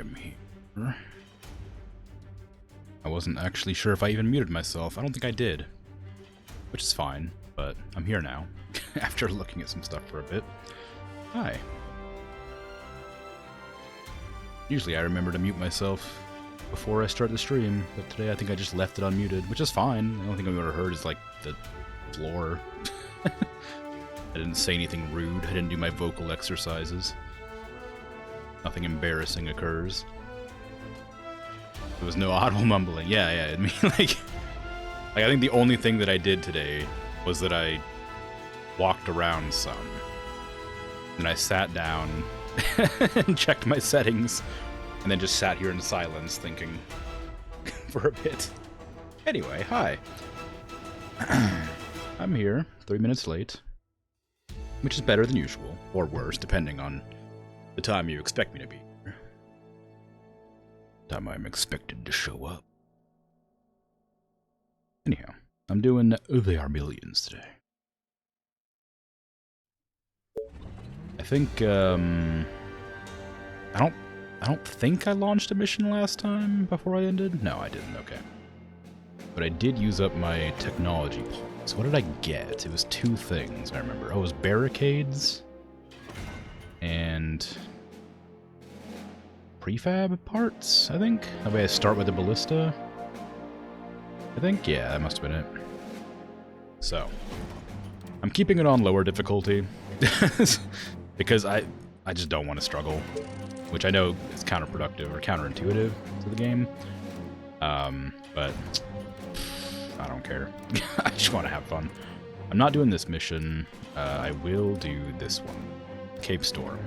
am here. I wasn't actually sure if I even muted myself. I don't think I did. Which is fine, but I'm here now. After looking at some stuff for a bit. Hi. Usually I remember to mute myself before I start the stream, but today I think I just left it unmuted, which is fine. The only thing I've ever heard is like the floor. I didn't say anything rude. I didn't do my vocal exercises. Nothing embarrassing occurs. There was no audible mumbling. Yeah. I mean, like I think the only thing that I did today was that I walked around some. And I sat down and checked my settings. And then just sat here in silence thinking for a bit. Anyway, hi. I'm here, 3 minutes late. Which is better than usual, or worse, depending on the time you expect me to be here. Time I'm expected to show up. Anyhow, I'm doing They Are Millions today. I think, I don't think I launched a mission last time before I ended. No, I didn't, okay. But I did use up my technology points. What did I get? It was 2 things, I remember. Oh, it was barricades and prefab parts, I think. That way I start with the ballista. I think, yeah, that must have been it. So, I'm keeping it on lower difficulty because I just don't want to struggle, which I know is counterproductive or counterintuitive to the game. But I don't care. I just want to have fun. I'm not doing this mission. I will do this one. Cape Storm.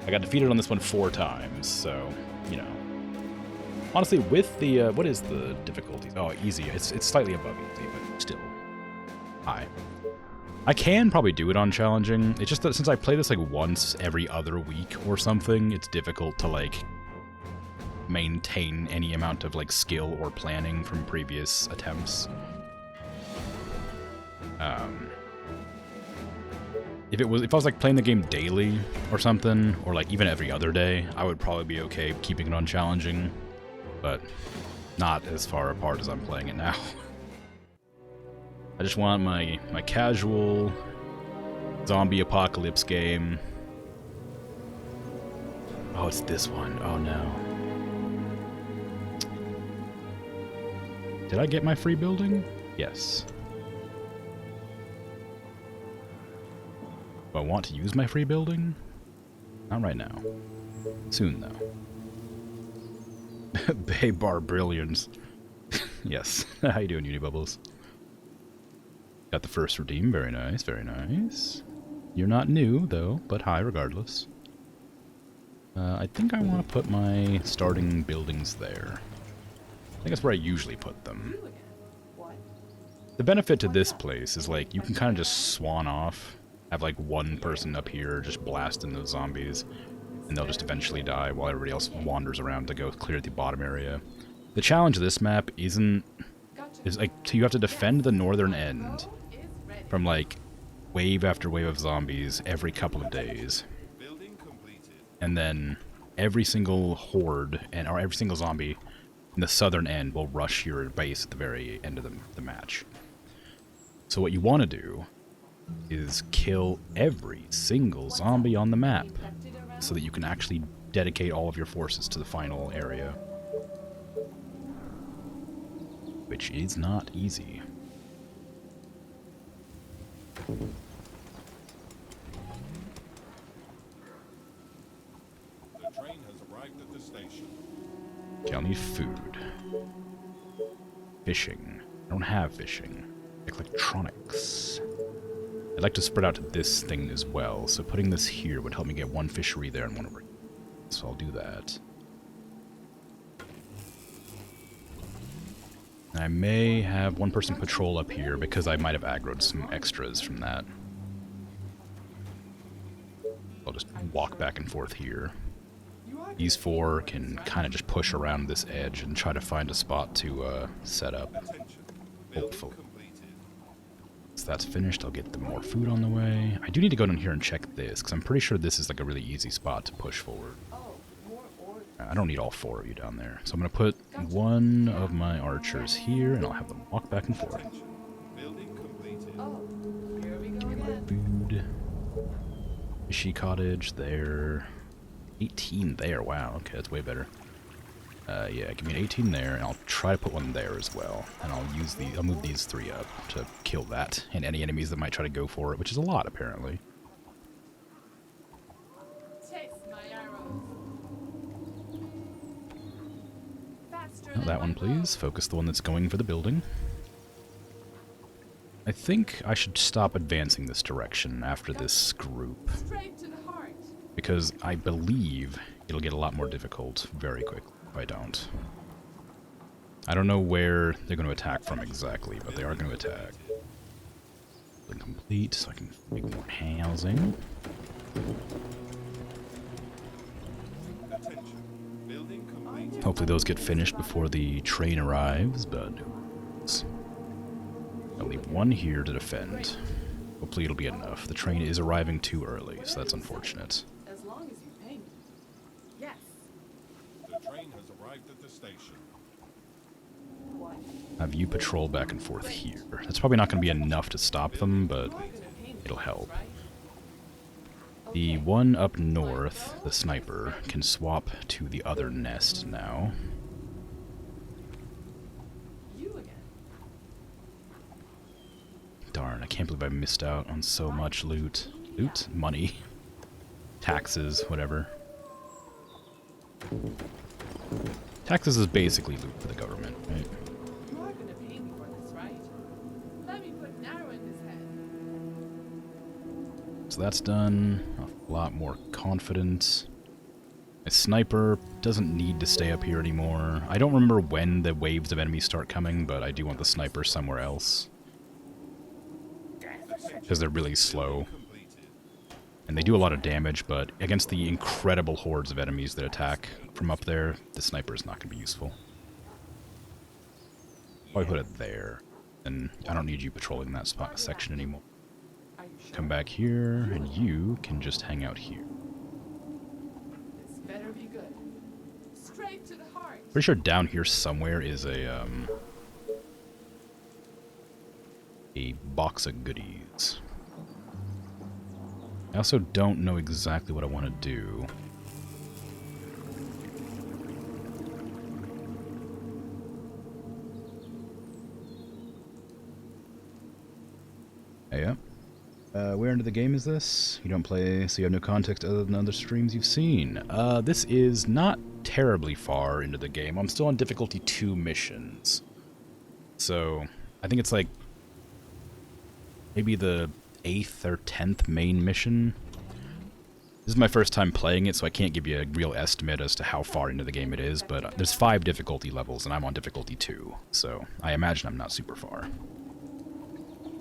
I got defeated on this one 4 times, so, you know. Honestly, with the, what is the difficulty? Oh, easy. It's slightly above easy, but still high. I can probably do it on challenging. It's just that since I play this like once every other week or something, it's difficult to like maintain any amount of like skill or planning from previous attempts. If I was like playing the game daily or something, or like even every other day, I would probably be okay keeping it on challenging, but not as far apart as I'm playing it now. I just want my casual zombie apocalypse game. Oh, it's this one. Oh no. Did I get my free building? Yes. Do I want to use my free building? Not right now. Soon, though. Bay Bar Brilliance. Yes. How you doing, Unibubbles? Got the first redeem. Very nice, very nice. You're not new, though, but hi regardless. I think I want to put my starting buildings there. I think that's where I usually put them. The benefit to this place is, like, you can kind of just swan off. Have, like, one person up here just blasting those zombies, and they'll just eventually die while everybody else wanders around to go clear the bottom area. The challenge of this map is like, you have to defend the northern end from, like, wave after wave of zombies every couple of days. And then every single horde, or every single zombie in the southern end will rush your base at the very end of the match. So what you want to do is kill every single zombie on the map so that you can actually dedicate all of your forces to the final area. Which is not easy. The train has arrived at the station. Okay, I'll need food. Fishing. I don't have fishing. Electronics. I'd like to spread out to this thing as well, so putting this here would help me get one fishery there and one over here. So I'll do that. I may have one person patrol up here because I might have aggroed some extras from that. I'll just walk back and forth here. These 4 can kind of just push around this edge and try to find a spot to set up. Hopefully. Once that's finished, I'll get them more food on the way. I do need to go down here and check this, because I'm pretty sure this is like a really easy spot to push forward. I don't need all 4 of you down there. So I'm going to put one of my archers here, and I'll have them walk back and forth. Building completed. Oh, here we go Get my again. food. Fishy cottage there. 18 there. Wow, okay, that's way better. Yeah, give me an 18 there, and I'll try to put one there as well. And I'll move these 3 up to kill that, and any enemies that might try to go for it, which is a lot, apparently. Taste my arrows. Faster Oh, than that my one, please. bow. Focus the one that's going for the building. I think I should stop advancing this direction after this group, Straight to the heart. because I believe it'll get a lot more difficult very quickly if I don't. I don't know where they're going to attack from exactly, but they are going to attack. Building complete, so I can make more housing. Attention. Building completed. Hopefully those get finished before the train arrives, but who knows? I'll leave one here to defend. Hopefully it'll be enough. The train is arriving too early, so that's unfortunate. As long as you pay me. Yes. The train has arrived at the station. What? Have you patrol back and forth here. That's probably not going to be enough to stop them, but You're gonna pay me it'll for help. this, right? The one up north, the sniper, can swap to the other nest now. You again. Darn, I can't believe I missed out on so much loot. Loot? Money. Taxes, whatever. Taxes is basically loot for the government, right? You are gonna pay me for this, right? Let me put an arrow in his head. So that's done. A lot more confident. My sniper doesn't need to stay up here anymore. I don't remember when the waves of enemies start coming, but I do want the sniper somewhere else. Because they're really slow. Completed. And they do a lot of damage, but against the incredible hordes of enemies that attack from up there, the sniper is not going to be useful. Probably put it there. And I don't need you patrolling that spot section anymore. Are you sure? Come back here, and you can just hang out here. This better be good. Straight to the heart. Pretty sure down here somewhere is a box of goodies. I also don't know exactly what I want to do. Hey, yeah. Where into the game is this? You don't play, so you have no context other than other streams you've seen. This is not terribly far into the game. I'm still on difficulty 2 missions. So, I think it's like maybe the 8th or 10th main mission. This is my first time playing it, so I can't give you a real estimate as to how far into the game it is, but there's 5 difficulty levels, and I'm on difficulty 2, so I imagine I'm not super far.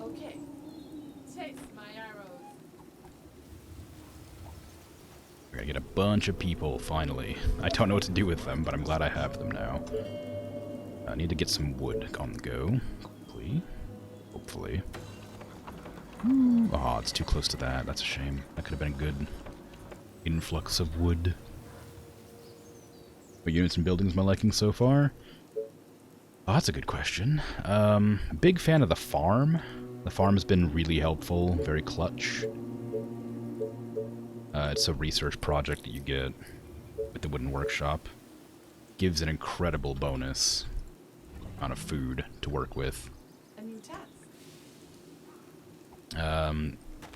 Okay. Taste my arrows. We're gonna get a bunch of people, finally. I don't know what to do with them, but I'm glad I have them now. I need to get some wood on the go, quickly. Hopefully. Oh, it's too close to that. That's a shame. That could have been a good influx of wood. What units and buildings am I liking so far? Oh, that's a good question. Big fan of the farm. The farm has been really helpful, very clutch. It's a research project that you get with the wooden workshop. Gives an incredible bonus amount of food to work with. A new task.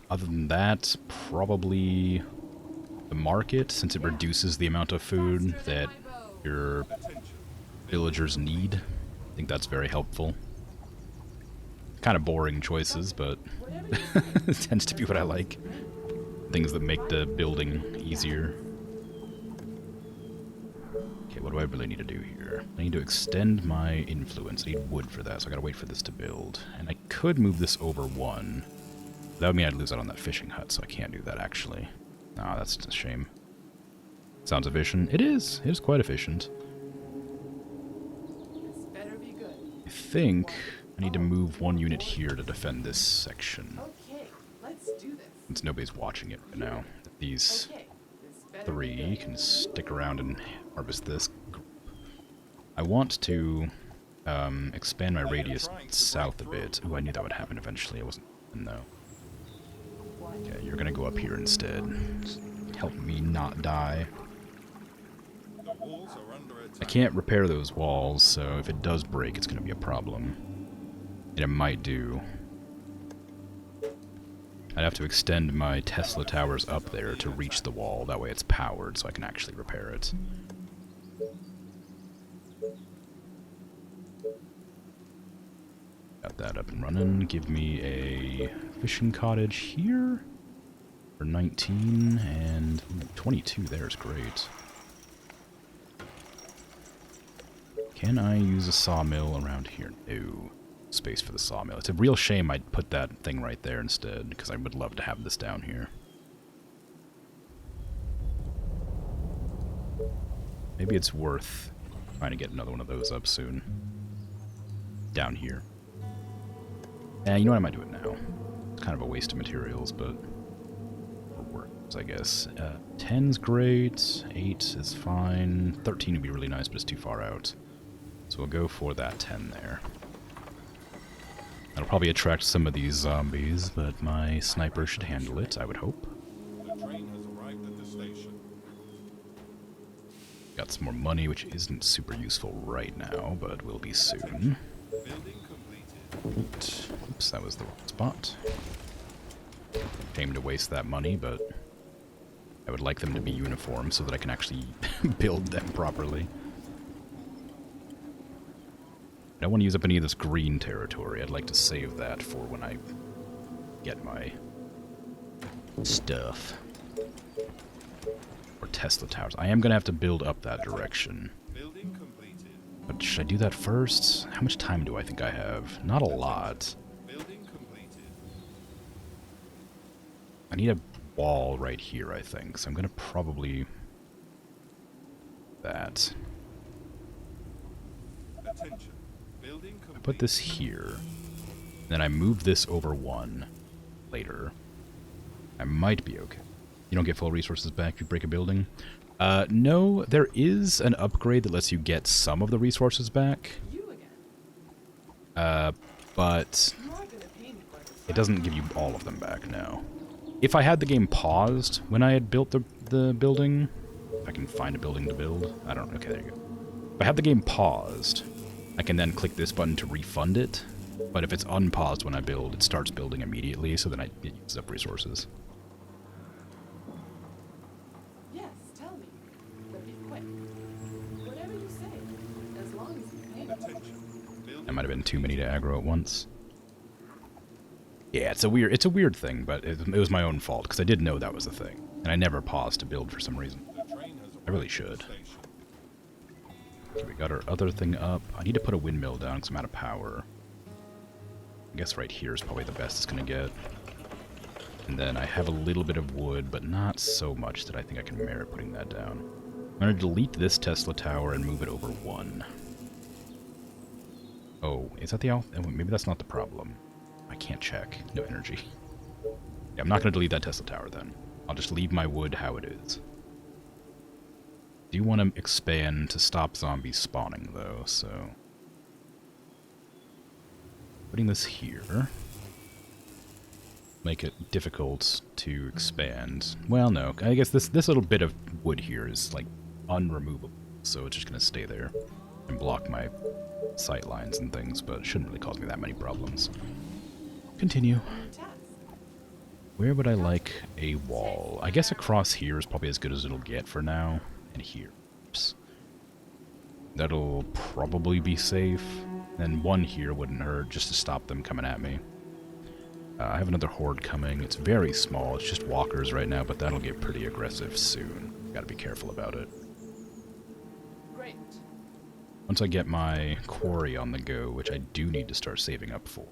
Other than that, probably the market, since it reduces the amount of food that your Attention. villagers need. I think that's very helpful. Kind of boring choices, but it tends to be what I like. Things that make the building easier. Okay, what do I really need to do here? I need to extend my influence. I need wood for that, so I gotta wait for this to build. And I could move this over 1. That would mean I'd lose out on that fishing hut, so I can't do that, actually. Ah, that's a shame. Sounds efficient. It is. It is quite efficient. This better be good. I think I need to move 1 unit here to defend this section. Okay, let's do this. Since nobody's watching it right now. These Okay, this better 3 can stick around and harvest this. I want to expand my radius south a bit. Ooh, I knew that would happen eventually. I wasn't though. Okay, you're gonna go up here instead. Just help me not die. The walls are under I attack. can't repair those walls, so if it does break, it's gonna be a problem. And it might do. I'd have to extend my Tesla towers up there to reach the wall. That way it's powered, so I can actually repair it. Got that up and running. Give me a fishing cottage here for 19 and 22. There's great. Can I use a sawmill around here? No. Space for the sawmill. It's a real shame I'd put that thing right there instead, because I would love to have this down here. Maybe it's worth trying to get another one of those up soon. Down here. You know what, I might do it now. It's kind of a waste of materials, but it works, I guess. 10's great, 8 is fine, 13 would be really nice, but it's too far out. So we'll go for that 10 there. That'll probably attract some of these zombies, but my sniper should handle it, I would hope. The train has arrived at the station. Got some more money, which isn't super useful right now, but will be soon. Building completed. Oops, that was the wrong spot. Shame to waste that money, but I would like them to be uniform so that I can actually build them properly. I don't want to use up any of this green territory. I'd like to save that for when I get my stuff. Or Tesla towers. I am going to have to build up that direction. Building completed. But should I do that first? How much time do I think I have? Not a lot. Building completed. I need a wall right here, I think. So I'm going to probably... that. Attention. Building I complete. put this here. Then I move this over 1 later. I might be okay. You don't get full resources back if you break a building? No, there is an upgrade that lets you get some of the resources back. You again. But You are gonna pay me for this. it doesn't give you all of them back, no. If I had the game paused when I had built the building, if I can find a building to build, I don't, okay, there you go. If I had the game paused, I can then click this button to refund it, but if it's unpaused when I build, it starts building immediately, so then it uses up resources. Yes, tell me. But be quick. Whatever you say, as long as you pay me. Attention. Building That might have been too many to aggro at once. Yeah, it's a weird thing, but it was my own fault, because I did know that was a thing, and I never paused to build for some reason. The train has I really arrived at should. the station. Okay, we got our other thing up. I need to put a windmill down because I'm out of power. I guess right here is probably the best it's going to get. And then I have a little bit of wood, but not so much that I think I can merit putting that down. I'm going to delete this Tesla tower and move it over 1. Oh, is that the oh, maybe that's not the problem. I can't check. No energy. Yeah, I'm not going to delete that Tesla tower then. I'll just leave my wood how it is. Do want to expand to stop zombies spawning, though, so... putting this here... make it difficult to expand. Well, no, I guess this little bit of wood here is, like, unremovable, so it's just going to stay there and block my sight lines and things, but it shouldn't really cause me that many problems. Continue. Task. Where would I like a wall? I guess across here is probably as good as it'll get for now. And here. Oops. That'll probably be safe. And 1 here wouldn't hurt, just to stop them coming at me. I have another horde coming. It's very small. It's just walkers right now, but that'll get pretty aggressive soon. Gotta be careful about it. Great. Once I get my quarry on the go, which I do need to start saving up for.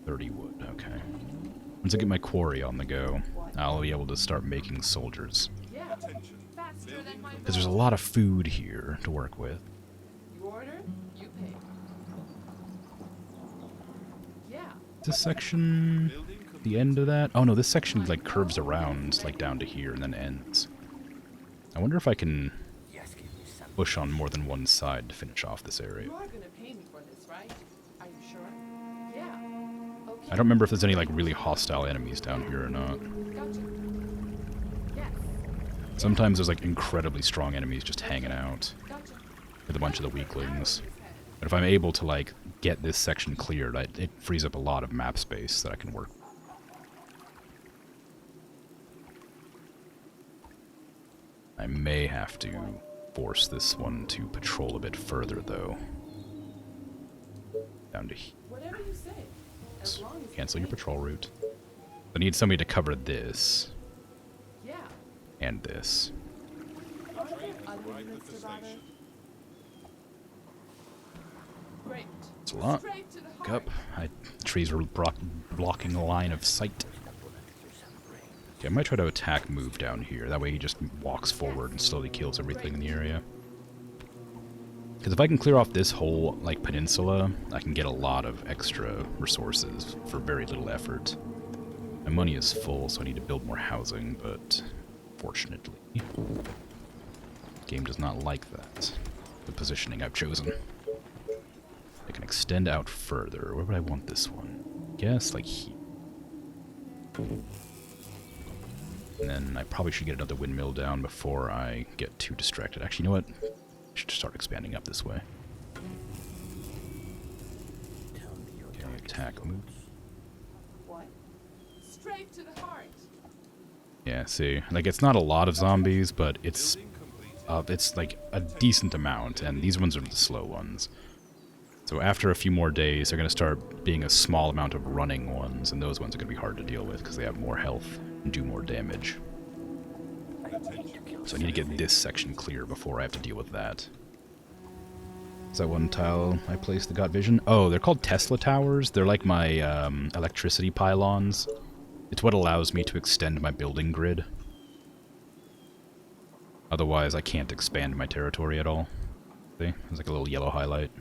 30 wood, okay. Once I get my quarry on the go, I'll be able to start making soldiers. Yeah. Attention. Faster than my Because there's a lot of food here to work with. You order, you pay. Yeah. This section... Building complete. the end of that? Oh no, this section like curves around like down to here and then ends. I wonder if I can push on more than one side to finish off this area. You are gonna pay me for this, right? Are you sure? Yeah. Okay. I don't remember if there's any, like, really hostile enemies down here or not. Gotcha. Yes. Sometimes there's, like, incredibly strong enemies just hanging out Gotcha. with a bunch of the weaklings. But if I'm able to, like, get this section cleared, it frees up a lot of map space that I can work. I may have to force this one to patrol a bit further, though. Down to here. Whatever you say. As long as Cancel you your pay me. patrol route. I need somebody to cover this Yeah. and this. Are there other units to bother? Great. It's a lot. Straight to the Look heart. up. Trees are blocking the line of sight. Okay, I might try to attack move down here. That way he just walks forward and slowly kills everything in the area. Because if I can clear off this whole, like, peninsula, I can get a lot of extra resources for very little effort. My money is full, so I need to build more housing, but fortunately, the game does not like that. The positioning I've chosen. I can extend out further. Where would I want this one? Guess, like, here. And then I probably should get another windmill down before I get too distracted. Actually, you know what? I should start expanding up this way. Okay, attack move. What? Straight to the heart. Yeah, see, like, it's not a lot of zombies, but it's Building completed. it's like a decent amount, and these ones are the slow ones. So after a few more days, they're going to start being a small amount of running ones, and those ones are going to be hard to deal with because they have more health and do more damage. So I need to get this section clear before I have to deal with that. Is that one tile I placed that got vision? Oh, they're called Tesla towers. They're like my electricity pylons. It's what allows me to extend my building grid. Otherwise, I can't expand my territory at all. See? There's like a little yellow highlight.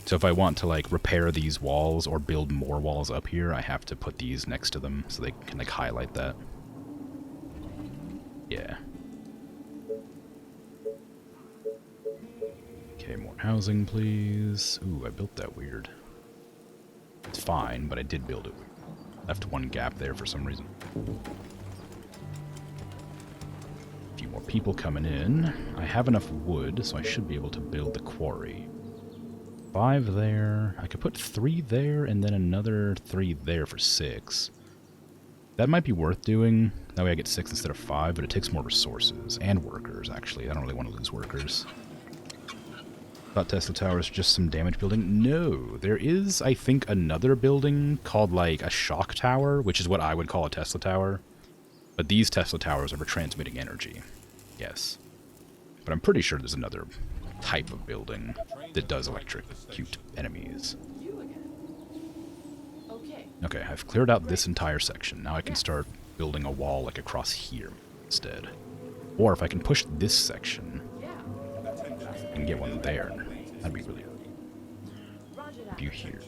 So if I want to, like, repair these walls or build more walls up here, I have to put these next to them so they can, like, highlight that. Yeah. Okay, more housing, please. Ooh, I built that weird. It's fine, but I did build it weird. Left one gap there for some reason. A few more people coming in. I have enough wood, so I should be able to build the quarry. 5 there. I could put 3 there and then another 3 there for 6. That might be worth doing. That way I get 6 instead of 5, but it takes more resources. And workers, actually. I don't really want to lose workers. Thought Tesla Towers just some damage building. No, there is, I think, another building called, like, a shock tower, which is what I would call a Tesla Tower. But these Tesla Towers are for transmitting energy. Yes. But I'm pretty sure there's another type of building that does electrocute enemies. You again. Okay. Okay, I've cleared out this entire section. Now I can start building a wall, like, across here instead. Or if I can push this section Yeah. and get one there, that'd be really good. Roger that. You here.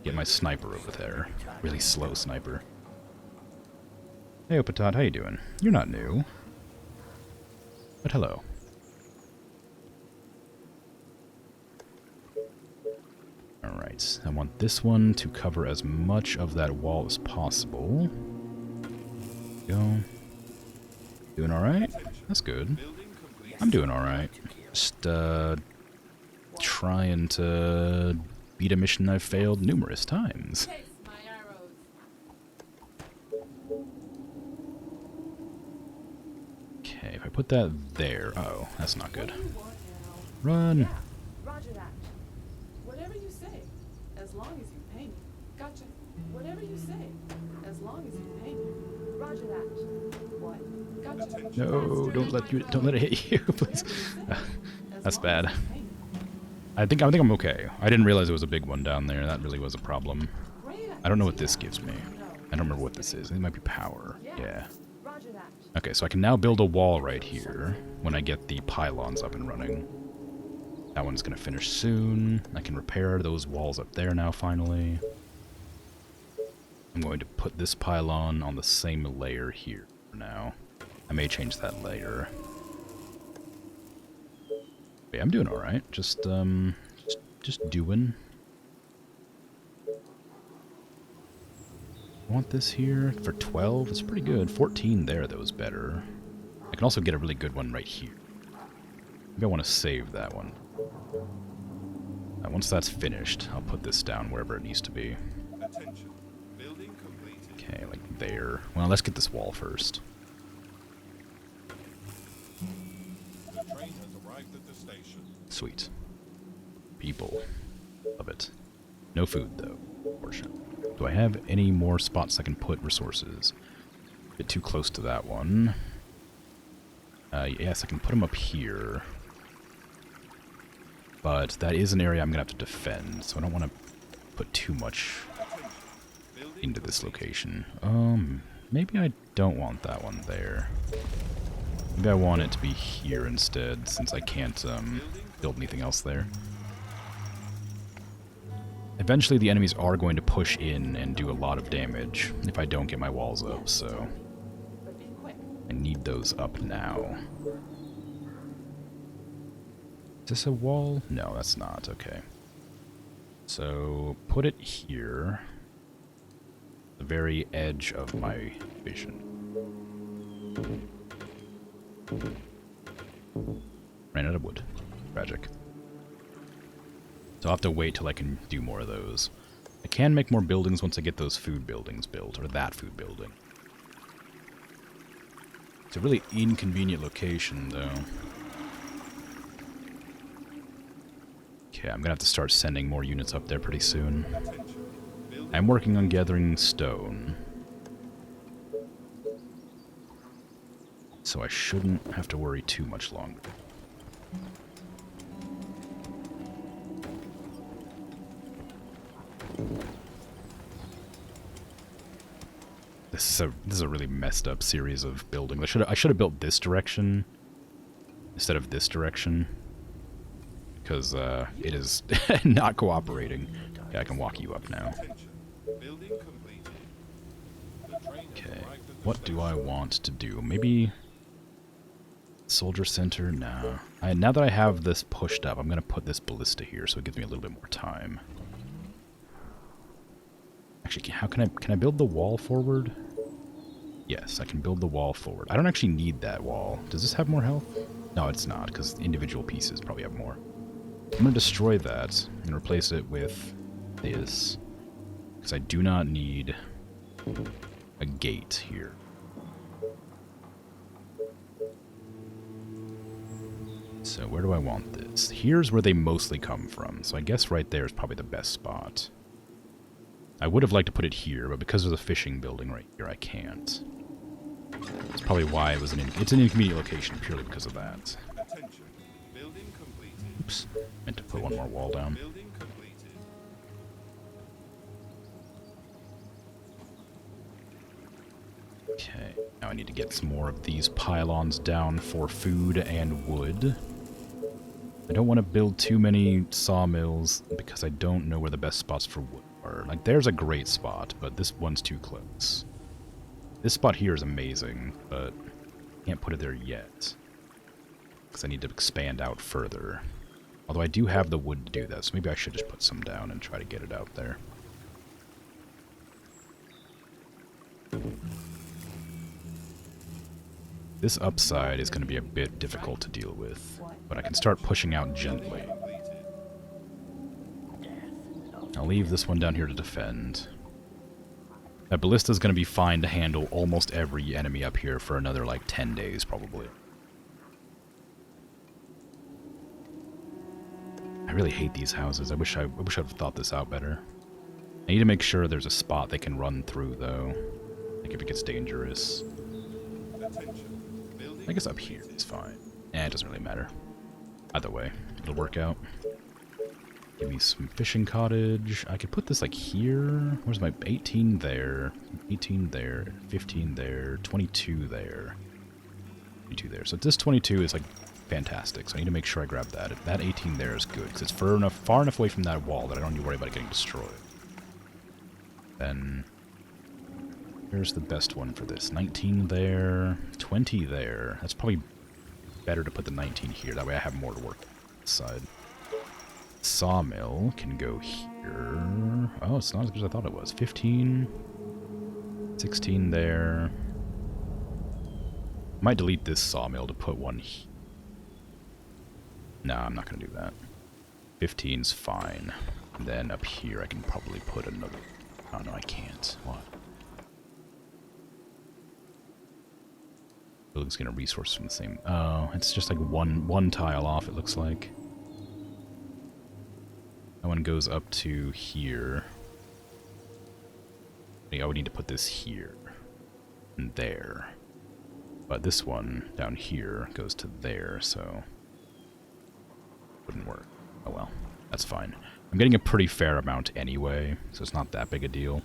Get my sniper over there. Really slow sniper. Hey, Opatot, how you doing? You're not new. But hello. Alright, I want this one to cover as much of that wall as possible. Go. Doing alright? That's good. Building complete. I'm doing alright. Just, trying to beat a mission I've failed numerous times. Chase my arrows. Okay, if I put that there... Uh-oh, that's not good. What do you want now? Run! Yeah. Roger that. Whatever you say, as long as you pay me. Gotcha. Whatever you say, as long as you pay me. Roger that. What? Gotcha. No, don't let it hit you, please. That's bad. I think I'm okay. I didn't realize it was a big one down there. That really was a problem. I don't know what this gives me. I don't remember what this is. It might be power. Yeah. Roger that. Okay, so I can now build a wall right here when I get the pylons up and running. That one's gonna finish soon. I can repair those walls up there now, finally. I'm I'm going to put this pylon on the same layer here for now. I may change that later. Yeah, I'm doing alright. Just doing. I want this here for 12. It's pretty good. 14 there, though, is better. I can also get a really good one right here. Maybe I want to save that one. Once that's finished, I'll put this down wherever it needs to be. Attention. Building completed. Okay, like there. Well, let's get this wall first. The train has arrived at the station. Sweet. People. Love it. No food, though. Fortunately. Do I have any more spots I can put resources? A bit too close to that one. Yes, I can put them up here. But that is an area I'm going to have to defend, so I don't want to put too much into this location. Maybe I don't want that one there. Maybe I want it to be here instead, since I can't build anything else there. Eventually the enemies are going to push in and do a lot of damage if I don't get my walls up, so But be quick. I need those up now. Is this a wall? No, that's not. Okay. So put it here. The very edge of my vision. Ran out of wood. Tragic. So I'll have to wait till I can do more of those. I can make more buildings once I get those food buildings built, or that food building. It's a really inconvenient location, though. Okay, I'm gonna have to start sending more units up there pretty soon. I'm working on gathering stone. So I shouldn't have to worry too much longer. This is a really messed up series of buildings. I should have built this direction instead of this direction, because it is not cooperating. Yeah, I can walk you up now. Building completed. Okay, what do I want to do? Maybe soldier center? No. Now that I have this pushed up, I'm going to put this ballista here so it gives me a little bit more time. Actually, how can I build the wall forward? Yes, I can build the wall forward. I don't actually need that wall. Does this have more health? No, it's not, because individual pieces probably have more. I'm going to destroy that and replace it with this, because I do not need a gate here. So where do I want this? Here's where they mostly come from, so I guess right there is probably the best spot. I would have liked to put it here, but because there's a fishing building right here, I can't. That's probably why it's an inconvenient location, purely because of that. Attention. Building completed. Oops, meant to put one more wall down. Building completed. Okay, now I need to get some more of these pylons down for food and wood. I don't want to build too many sawmills because I don't know where the best spots for wood are. Like, there's a great spot, but this one's too close. This spot here is amazing, but I can't put it there yet, because I need to expand out further. Although I do have the wood to do that, so maybe I should just put some down and try to get it out there. This upside is going to be a bit difficult to deal with, but I can start pushing out gently. I'll leave this one down here to defend. That ballista is going to be fine to handle almost every enemy up here for another, like, 10 days, probably. I really hate these houses. I wish I'd have thought this out better. I need to make sure there's a spot they can run through, though. Like, if it gets dangerous. I guess up here is fine. It doesn't really matter. Either way, it'll work out. Give me some fishing cottage. I could put this like here. Where's my 18 there? 18 there. 15 there. 22 there. 22 there. So this 22 is like fantastic. So I need to make sure I grab that. That 18 there is good because it's far enough away from that wall that I don't need to worry about it getting destroyed. Then Here's the best one for this. 19 there, 20 there. That's probably better to put the 19 here. That way I have more to work on this side. Sawmill can go here. Oh, it's not as good as I thought it was. 15, 16 there. Might delete this sawmill to put one here. No, I'm not going to do that. 15's fine. And then up here I can probably put another... Oh, no, I can't. What? Building's going to resource from the same... Oh, it's just like one tile off, it looks like. That one goes up to here. I would need to put this here. And there. But this one down here goes to there, so... Wouldn't work. Oh well, that's fine. I'm getting a pretty fair amount anyway, so it's not that big a deal.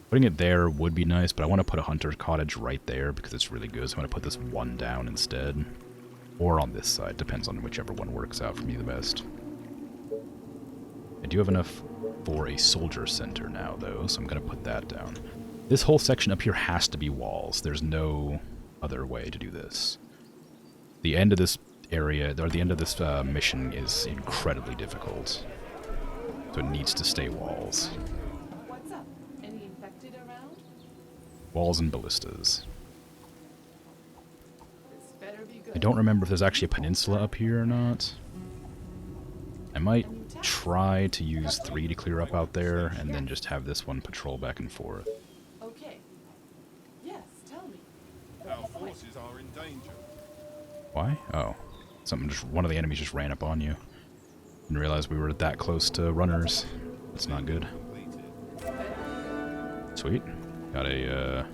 Putting it there would be nice, but I want to put a hunter's cottage right there because it's really good, so I'm going to put this one down instead. Or on this side, depends on whichever one works out for me the best. I do have enough for a soldier center now, though, so I'm going to put that down. This whole section up here has to be walls. There's no other way to do this. The end of this area, or the end of this mission is incredibly difficult. So it needs to stay walls. What's up? Any infected around? Walls and ballistas. This better be good. I don't remember if there's actually a peninsula up here or not. I might try to use 3 to clear up out there, and then just have this one patrol back and forth. Okay. Yes, tell me. Our forces are in danger. Why? Oh. One of the enemies just ran up on you. Didn't realize we were that close to runners. That's not good. Sweet. Got a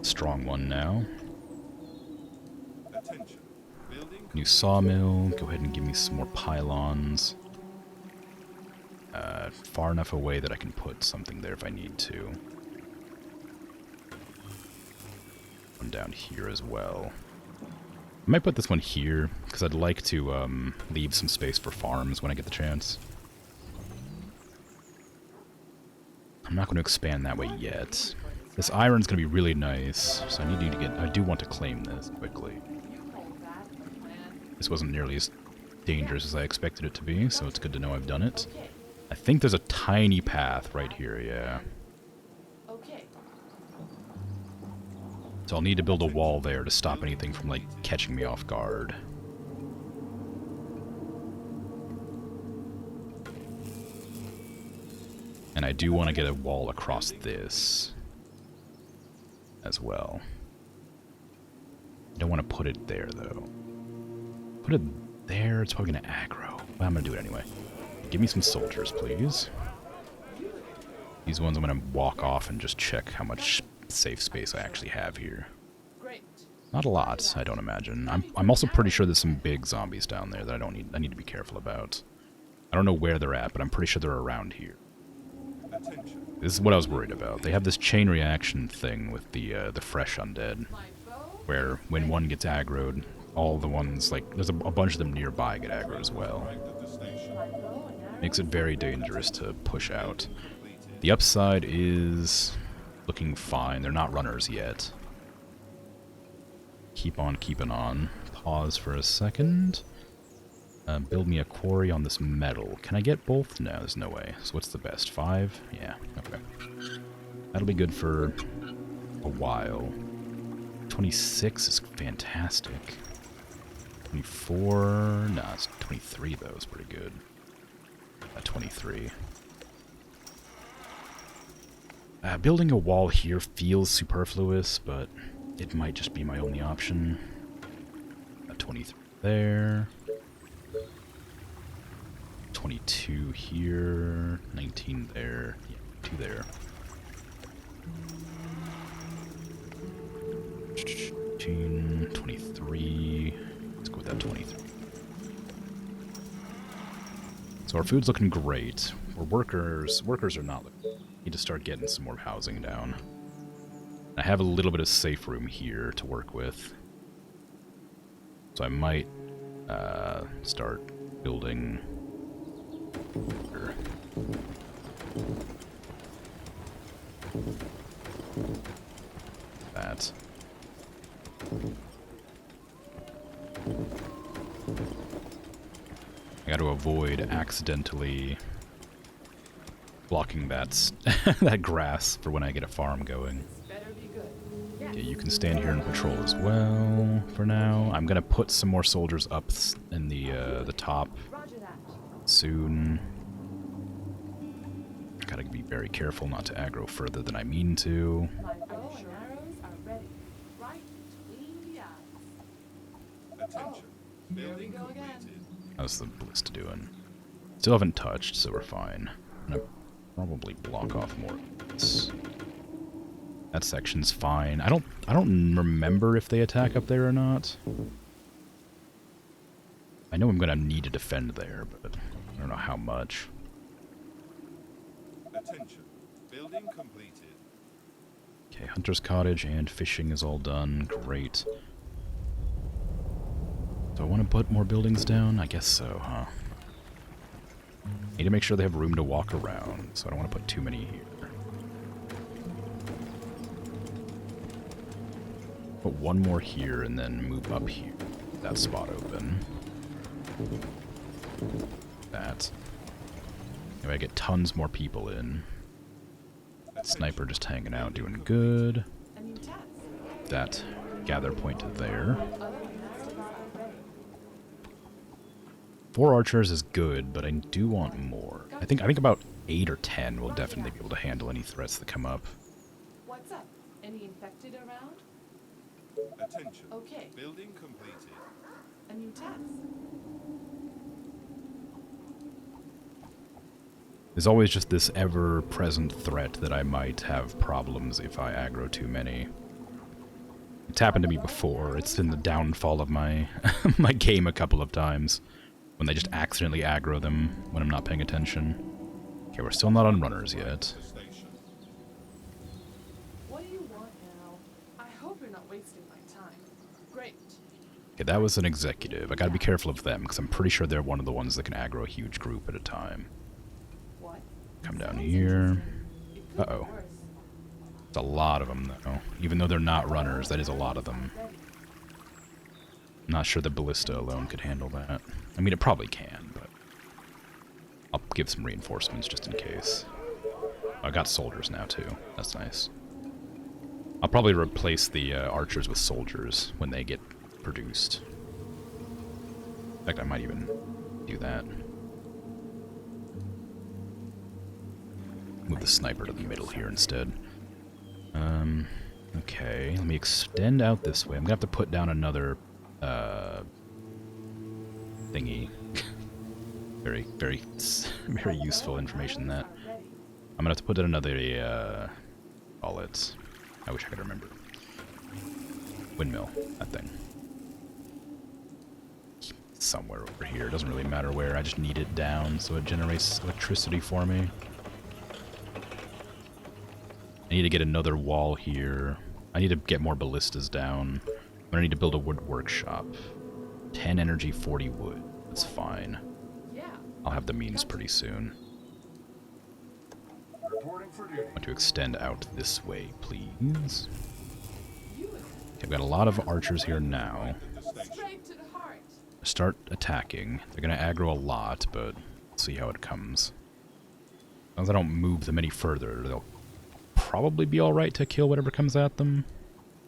strong one now. Attention. Building New sawmill. Go ahead and give me some more pylons. Far enough away that I can put something there if I need to. One down here as well. I might put this one here, because I'd like to leave some space for farms when I get the chance. I'm not going to expand that way yet. This iron's going to be really nice, so I do want to claim this quickly. This wasn't nearly as dangerous as I expected it to be, so it's good to know I've done it. I think there's a tiny path right here, yeah. Okay. So I'll need to build a wall there to stop anything from, like, catching me off guard. And I do want to get a wall across this as well. I don't want to put it there, though. Put it there, it's probably going to aggro. Well, I'm going to do it anyway. Give me some soldiers, please. These ones I'm going to walk off and just check how much safe space I actually have here. Great. Not a lot, I don't imagine. I'm also pretty sure there's some big zombies down there that I need to be careful about. I don't know where they're at, but I'm pretty sure they're around here. attention. This is what I was worried about. They have this chain reaction thing with the fresh undead, My bow. where when one gets aggroed, all the ones, like, there's a bunch of them nearby get aggroed as well. Arrived at the station. My bow and arrow. Makes it very dangerous to push out. The upside is looking fine. They're not runners yet. Keep on keeping on. Pause for a second. Build me a quarry on this metal. Can I get both? No, there's no way. So what's the best? 5? Yeah, okay. That'll be good for a while. 26 is fantastic. 24... No, it's 23 though. It's pretty good. 23. Building a wall here feels superfluous, but it might just be my only option. 23 there. 22 here. 19 there. Yeah, 2 there. 18, 23. Let's go with that 23. So our food's looking great. We're workers. Workers are not looking. Need to start getting some more housing down. I have a little bit of safe room here to work with. So I might start building here. That. I got to avoid accidentally blocking that that grass for when I get a farm going. Better be good. Yes. Okay, you can stand here and patrol as well for now. I'm gonna put some more soldiers up in the top Roger that. soon. Gotta be very careful not to aggro further than I mean to. My bow and arrows are ready. Right between the eyes. Attention. Here we Building go again. completed. How's the ballista doing? Still haven't touched, so we're fine. I'm gonna probably block off more of this. That section's fine. I don't remember if they attack up there or not. I know I'm gonna need to defend there, but I don't know how much. Attention. Building completed. Okay, Hunter's Cottage and fishing is all done. Great. Do I want to put more buildings down? I guess so, huh? Need to make sure they have room to walk around, so I don't want to put too many here. Put one more here and then move up here. That spot open. That. Anyway, I get tons more people in. Sniper just hanging out, doing good. A new task. That gather point to there. Other tasks are ready. 4 archers is good, but I do want more. I think about 8 or 10 will definitely be able to handle any threats that come up. What's up? Any infected around? Attention. Okay. Building completed. A new task. There's always just this ever-present threat that I might have problems if I aggro too many. It's happened to me before. It's been the downfall of my my game a couple of times, when they just accidentally aggro them when I'm not paying attention. Okay, we're still not on runners yet. The station. What do you want now? I hope you're not wasting my time. Great. Okay, that was an executive. I gotta be careful of them, because I'm pretty sure they're one of the ones that can aggro a huge group at a time. What? Come down Sounds here. interesting. It could be Uh-oh. worse. It's a lot of them, though. Even though they're not runners, that is a lot of them. Ready. Not sure the ballista alone could handle that. I mean, it probably can, but I'll give some reinforcements just in case. I got soldiers now, too. That's nice. I'll probably replace the archers with soldiers when they get produced. In fact, I might even do that. Move the sniper to the middle here instead. Okay, let me extend out this way. I'm gonna have to put down another thingy. very, very, very useful information that. Ready. I'm gonna have to put in another, call it. I wish I could remember. Windmill, that thing. Somewhere over here. Doesn't really matter where. I just need it down so it generates electricity for me. I need to get another wall here. I need to get more ballistas down. I'm gonna need to build a wood workshop. 10 energy, 40 wood. That's fine. Yeah. I'll have the means pretty soon. Reporting for duty. I want to extend out this way, please. You Okay, I've got a lot of archers here now. The station. straight to the heart. Start attacking. They're gonna aggro a lot, but we'll see how it comes. As long as I don't move them any further, they'll probably be alright to kill whatever comes at them.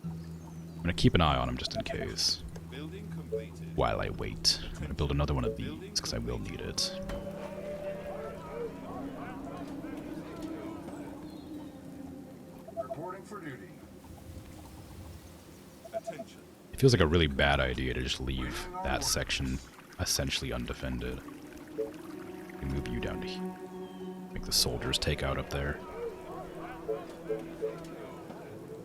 I'm gonna keep an eye on them just in case. Building completed. While I wait. I'm gonna build another one of these, because I will need it. Reporting for duty. Attention. It feels like a really bad idea to just leave that section essentially undefended. And move you down to here. Make the soldiers take out up there.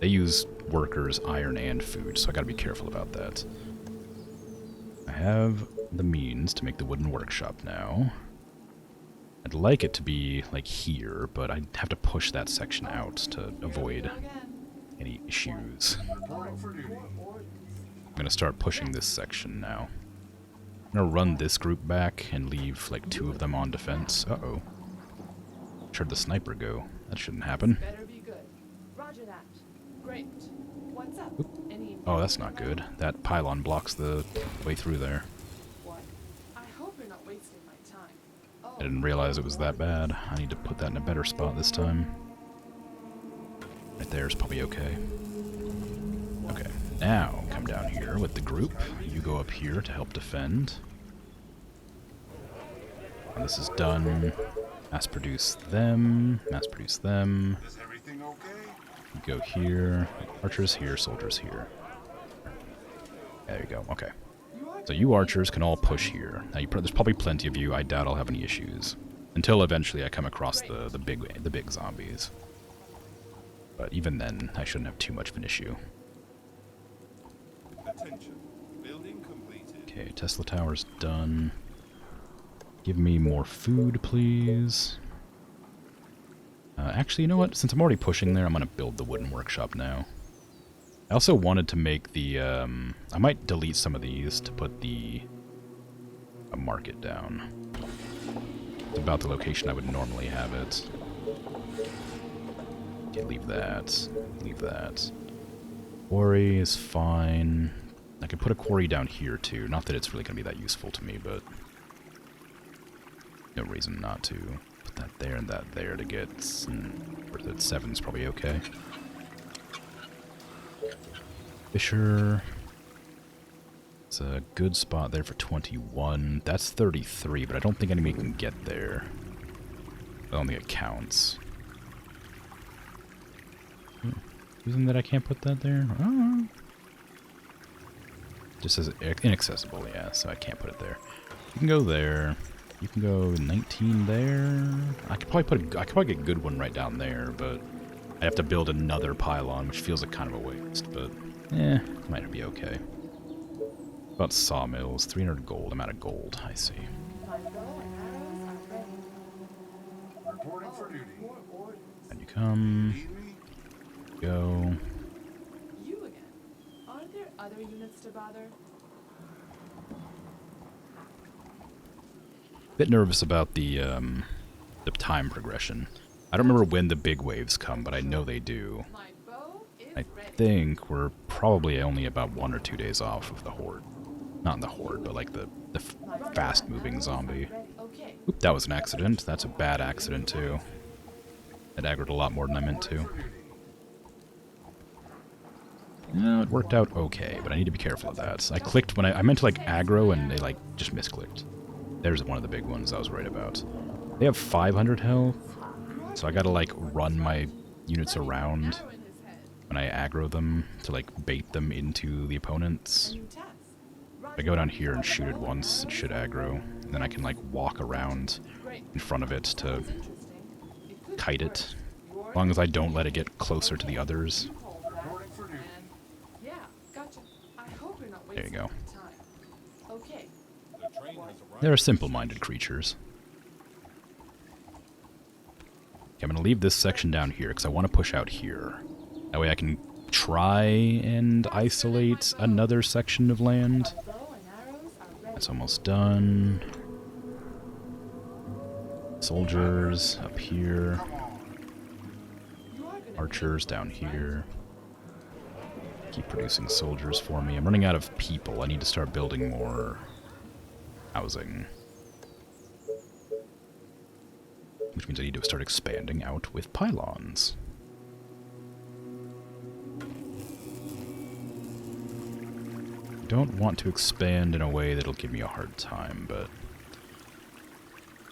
They use workers, iron, and food, so I gotta be careful about that. I have the means to make the wooden workshop now. I'd like it to be, like, here, but I'd have to push that section out to avoid any issues. Reporting for duty. I'm gonna start pushing this section now. I'm gonna run this group back and leave, like, 2 of them on defense. Uh-oh. Where'd the sniper go? That shouldn't happen. Better be good. Roger Roger that. Great. What's up? Any Oh, that's not good. That pylon blocks the way through there. What? I hope you're not wasting my time. Oh, I didn't realize it was that bad. I need to put that in a better spot this time. Right there is probably okay. Okay, now come down here with the group. You go up here to help defend. And this is done. Mass produce them. Mass produce them. Is everything okay? You go here. Archers here, soldiers here. There you go. Okay. So you archers can all push here. Now there's probably plenty of you. I doubt I'll have any issues until eventually I come across the big zombies. But even then, I shouldn't have too much of an issue. Attention. Building completed. Okay, Tesla Tower's done. Give me more food, please. Actually, you know what? Since I'm already pushing there, I'm going to build the wooden workshop now. I also wanted to make the... I might delete some of these to put a market down. It's about the location I would normally have it. Okay, leave that. Leave that. Quarry is fine. I could put a quarry down here, too. Not that it's really going to be that useful to me, but... no reason not to. Put that there and that there to get... or that 7's probably okay. Fisher. It's a good spot there for 21. That's 33, but I don't think anybody can get there. I don't think it counts. Reason that I can't put that there? Oh. Just says inaccessible, yeah, so I can't put it there. You can go there. You can go 19 there. I could probably get a good one right down there, but I have to build another pylon, which feels like kind of a waste, but might be okay. About sawmills, 300 gold. I'm out of gold, I see. my bow and arrows are ready. Reporting for duty. More orders. And you come, Need me? go. You again. Aren't there other units to bother? Bit nervous about the time progression. I don't remember when the big waves come, but I know they do. My bow is I ready. think we're probably only about 1 or 2 days off of the horde. Not the horde, but like the fast-moving zombie. Okay. Oop, that was an accident. That's a bad accident, too. It aggroed a lot more than I meant to. No, it worked out okay, but I need to be careful of that. I clicked when I meant to, like, aggro, and they, like, just misclicked. There's one of the big ones I was right about. They have 500 health, so I gotta, like, run my units around Arrow in his head. when I aggro them to, like, bait them into the A opponents. new task. If I go down here and shoot it once, it should aggro. And then I can, like, walk around Great. in front of it to Interesting. It could kite be it. worse. You're As long as I don't let it get closer to the others. You called that, Reporting for duty. and yeah, gotcha. I hope you're not There you wasting go. my time. Okay. The train has arrived. They're simple-minded creatures. Okay, I'm going to leave this section down here because I want to push out here. That way I can try and isolate another section of land. Bow and arrows are ready. That's almost done. Soldiers up here. You are gonna Archers down here. Keep producing soldiers for me. I'm running out of people. I need to start building more housing. Which means I need to start expanding out with pylons. I don't want to expand in a way that'll give me a hard time, but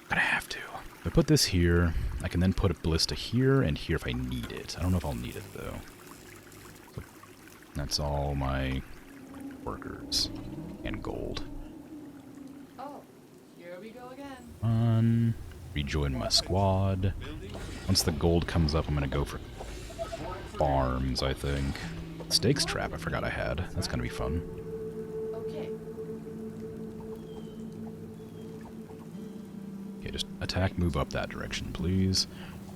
I'm gonna have to. If I put this here, I can then put a ballista here and here if I need it. I don't know if I'll need it, though. So that's all my workers and gold. Oh, here we go again. On. Rejoin my squad. Once the gold comes up, I'm gonna go for farms, I think. Stakes trap I forgot I had. That's gonna be fun. Okay. Okay, just attack, move up that direction, please.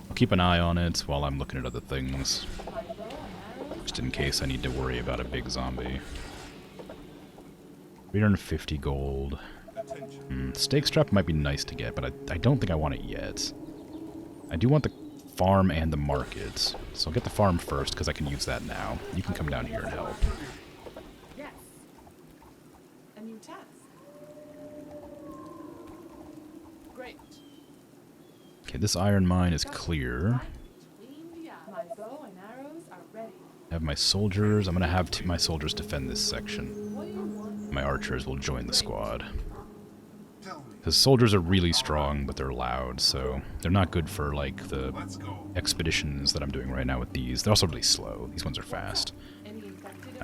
I'll keep an eye on it while I'm looking at other things. My bow and arrows. Just in case I need to worry about a big zombie. 350 gold. Attention. Stakes trap might be nice to get, but I don't think I want it yet. I do want the farm and the market. So I'll get the farm first, because I can use that now. You can come down here and help. Yes. A new task. Great. Okay, this iron mine is clear. My bow and arrows are ready. I have my soldiers. I'm going to have my soldiers defend this section. What do you want? My archers will join the squad. Because soldiers are really strong, but they're loud, so they're not good for, like, the expeditions that I'm doing right now with these. They're also really slow. These ones are fast. Any infected?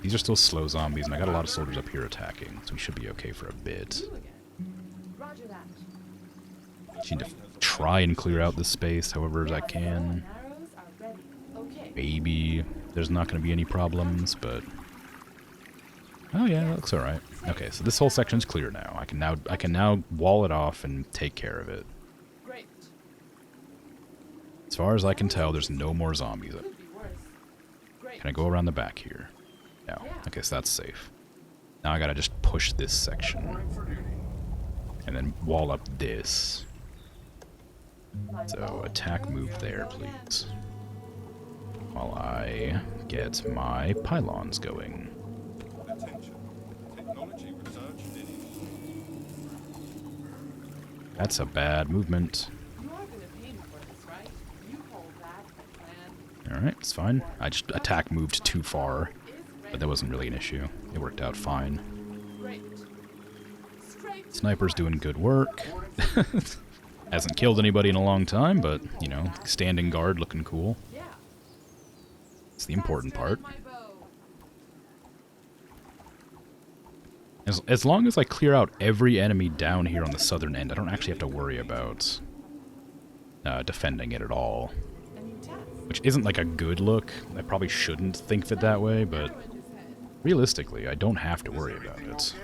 These are still slow zombies, and I got a lot of soldiers up here attacking, so we should be okay for a bit. You again. Roger that. Just need to try and clear out this space however as I can. Arrows are ready. Okay. Maybe there's not going to be any problems, but... Oh yeah, that looks alright. Okay, so this whole section's clear now. I can now wall it off and take care of it. Great. As far as I can tell, there's no more zombies. Could be worse. Great. Can I go around the back here? No. Okay, so that's safe. Now I gotta just push this section. And then wall up this. So attack move there, please. While I get my pylons going. Attention. Technology research finished. That's a bad movement. You are gonna pay me for this, right? You hold that plan. Alright, it's fine. I just attack moved too far, but that wasn't really an issue. It worked out fine. Great. Straight. Sniper's doing good work. Hasn't killed anybody in a long time, but, you know, standing guard looking cool. Yeah. It's the important part. My bow. As long as I clear out every enemy down here on the southern end, I don't actually have to worry about defending it at all. A new task. Which isn't like a good look. I probably shouldn't think of it that way, but Arrow in his head. realistically, I don't have to worry about it.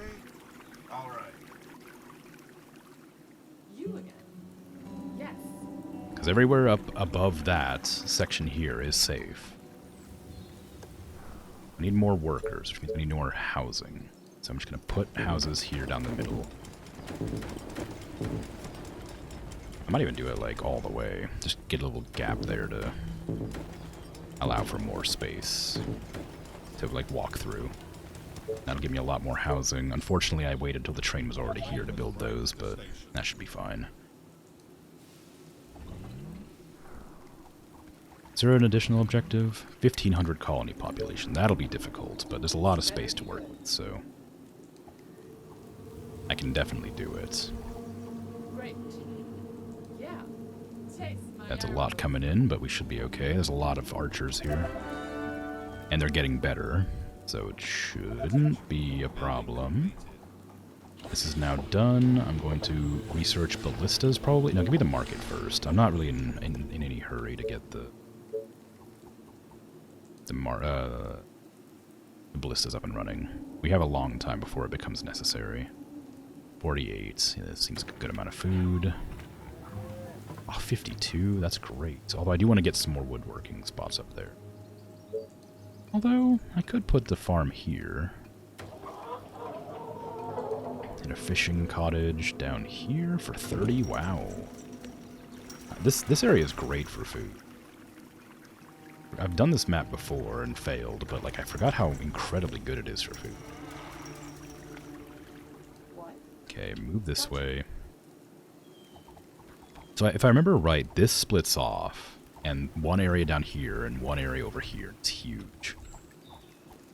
All right. You again. Yes. Because everywhere up above that section here is safe. I need more workers, which means I need more housing. So I'm just going to put houses here down the middle. I might even do it like all the way. Just get a little gap there to allow for more space to like walk through. That'll give me a lot more housing. Unfortunately, I waited until the train was already here to build those, but that should be fine. Is there an additional objective? 1,500 colony population. That'll be difficult, but there's a lot of space to work with, so I can definitely do it. Great. Yeah. Taste my That's a arrow. lot coming in, but we should be okay. There's a lot of archers here. And they're getting better, so it shouldn't be a problem. This is now done. I'm going to research ballistas, probably. No, give me the market first. I'm not really in any hurry to get the ballistas up and running. We have a long time before it becomes necessary. 48. Yeah, that seems like a good amount of food. Oh, 52. That's great. Although I do want to get some more woodworking spots up there. Although, I could put the farm here. And a fishing cottage down here for 30. Wow. This area is great for food. I've done this map before and failed, but like I forgot how incredibly good it is for food. What? Okay, move this way. So if I remember right, this splits off, and one area down here and one area over here. It's huge.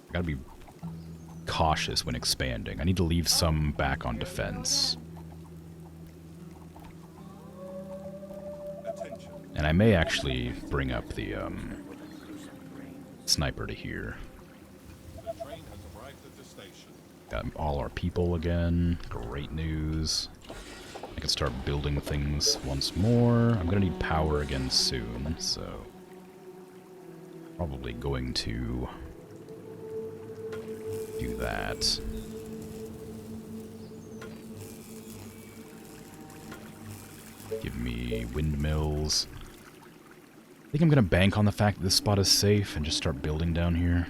I gotta be cautious when expanding. I need to leave some back on defense. Attention. And I may actually bring up the sniper to here. The train has arrived at the station. Got all our people again. Great news. I can start building things once more. I'm gonna need power again soon, so probably going to do that. Give me windmills. I think I'm gonna bank on the fact that this spot is safe and just start building down here.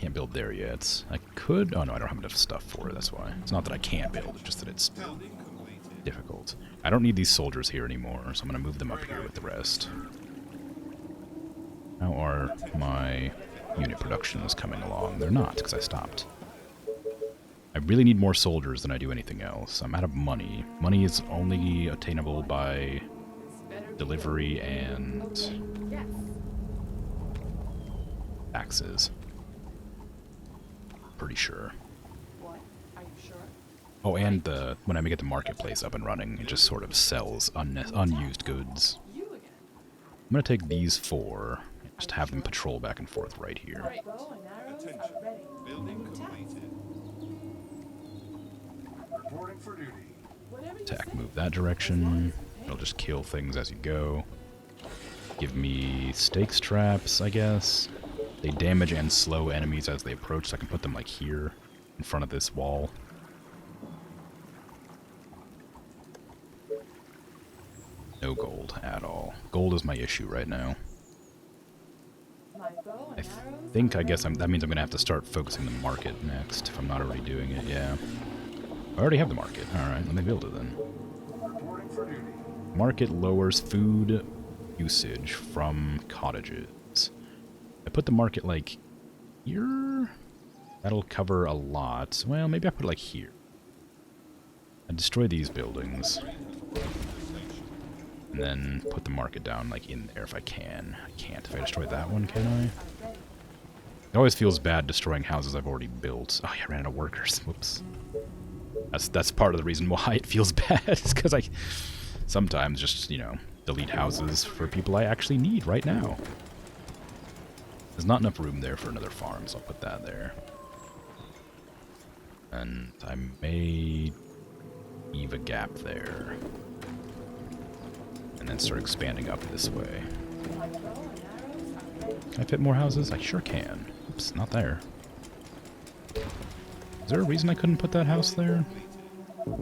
Can't build there yet. I could... Oh, no, I don't have enough stuff for it, that's why. It's not that I can't build, it's just that it's Building completed. difficult. I don't need these soldiers here anymore, so I'm going to move them up here with the rest. How are my unit productions coming along? They're not, because I stopped. I really need more soldiers than I do anything else. I'm out of money. Money is only attainable by delivery and Yes. taxes. Pretty sure. What? Are you sure? Oh, and when I get the marketplace up and running, it just sort of sells unused goods. You again. I'm going to take these 4 and just have them patrol back and forth right here. Great. Bow and arrows Attention. are ready. Building Attack. completed. Reporting for duty. Whatever you Attack, say. move that direction. It'll just kill things as you go. Give me stakes traps, I guess. They damage and slow enemies as they approach, so I can put them like here in front of this wall. No gold at all. Gold is my issue right now. My bow and I guess that means I'm going to have to start focusing the market next, if I'm not already doing it, yeah. I already have the market. Alright, let me build it then. Reporting for duty. Market lowers food usage from cottages. I put the market like here. That'll cover a lot. Well, maybe I put it like here. I destroy these buildings. And then put the market down like in there if I can. I can't. If I destroy that one, can I? It always feels bad destroying houses I've already built. Oh yeah, I ran out of workers. Whoops. That's part of the reason why it feels bad. Is because I sometimes just, you know, delete houses for people I actually need right now. There's not enough room there for another farm, so I'll put that there. And I may leave a gap there. And then start expanding up this way. Can I fit more houses? I sure can. Oops, not there. Is there a reason I couldn't put that house there? It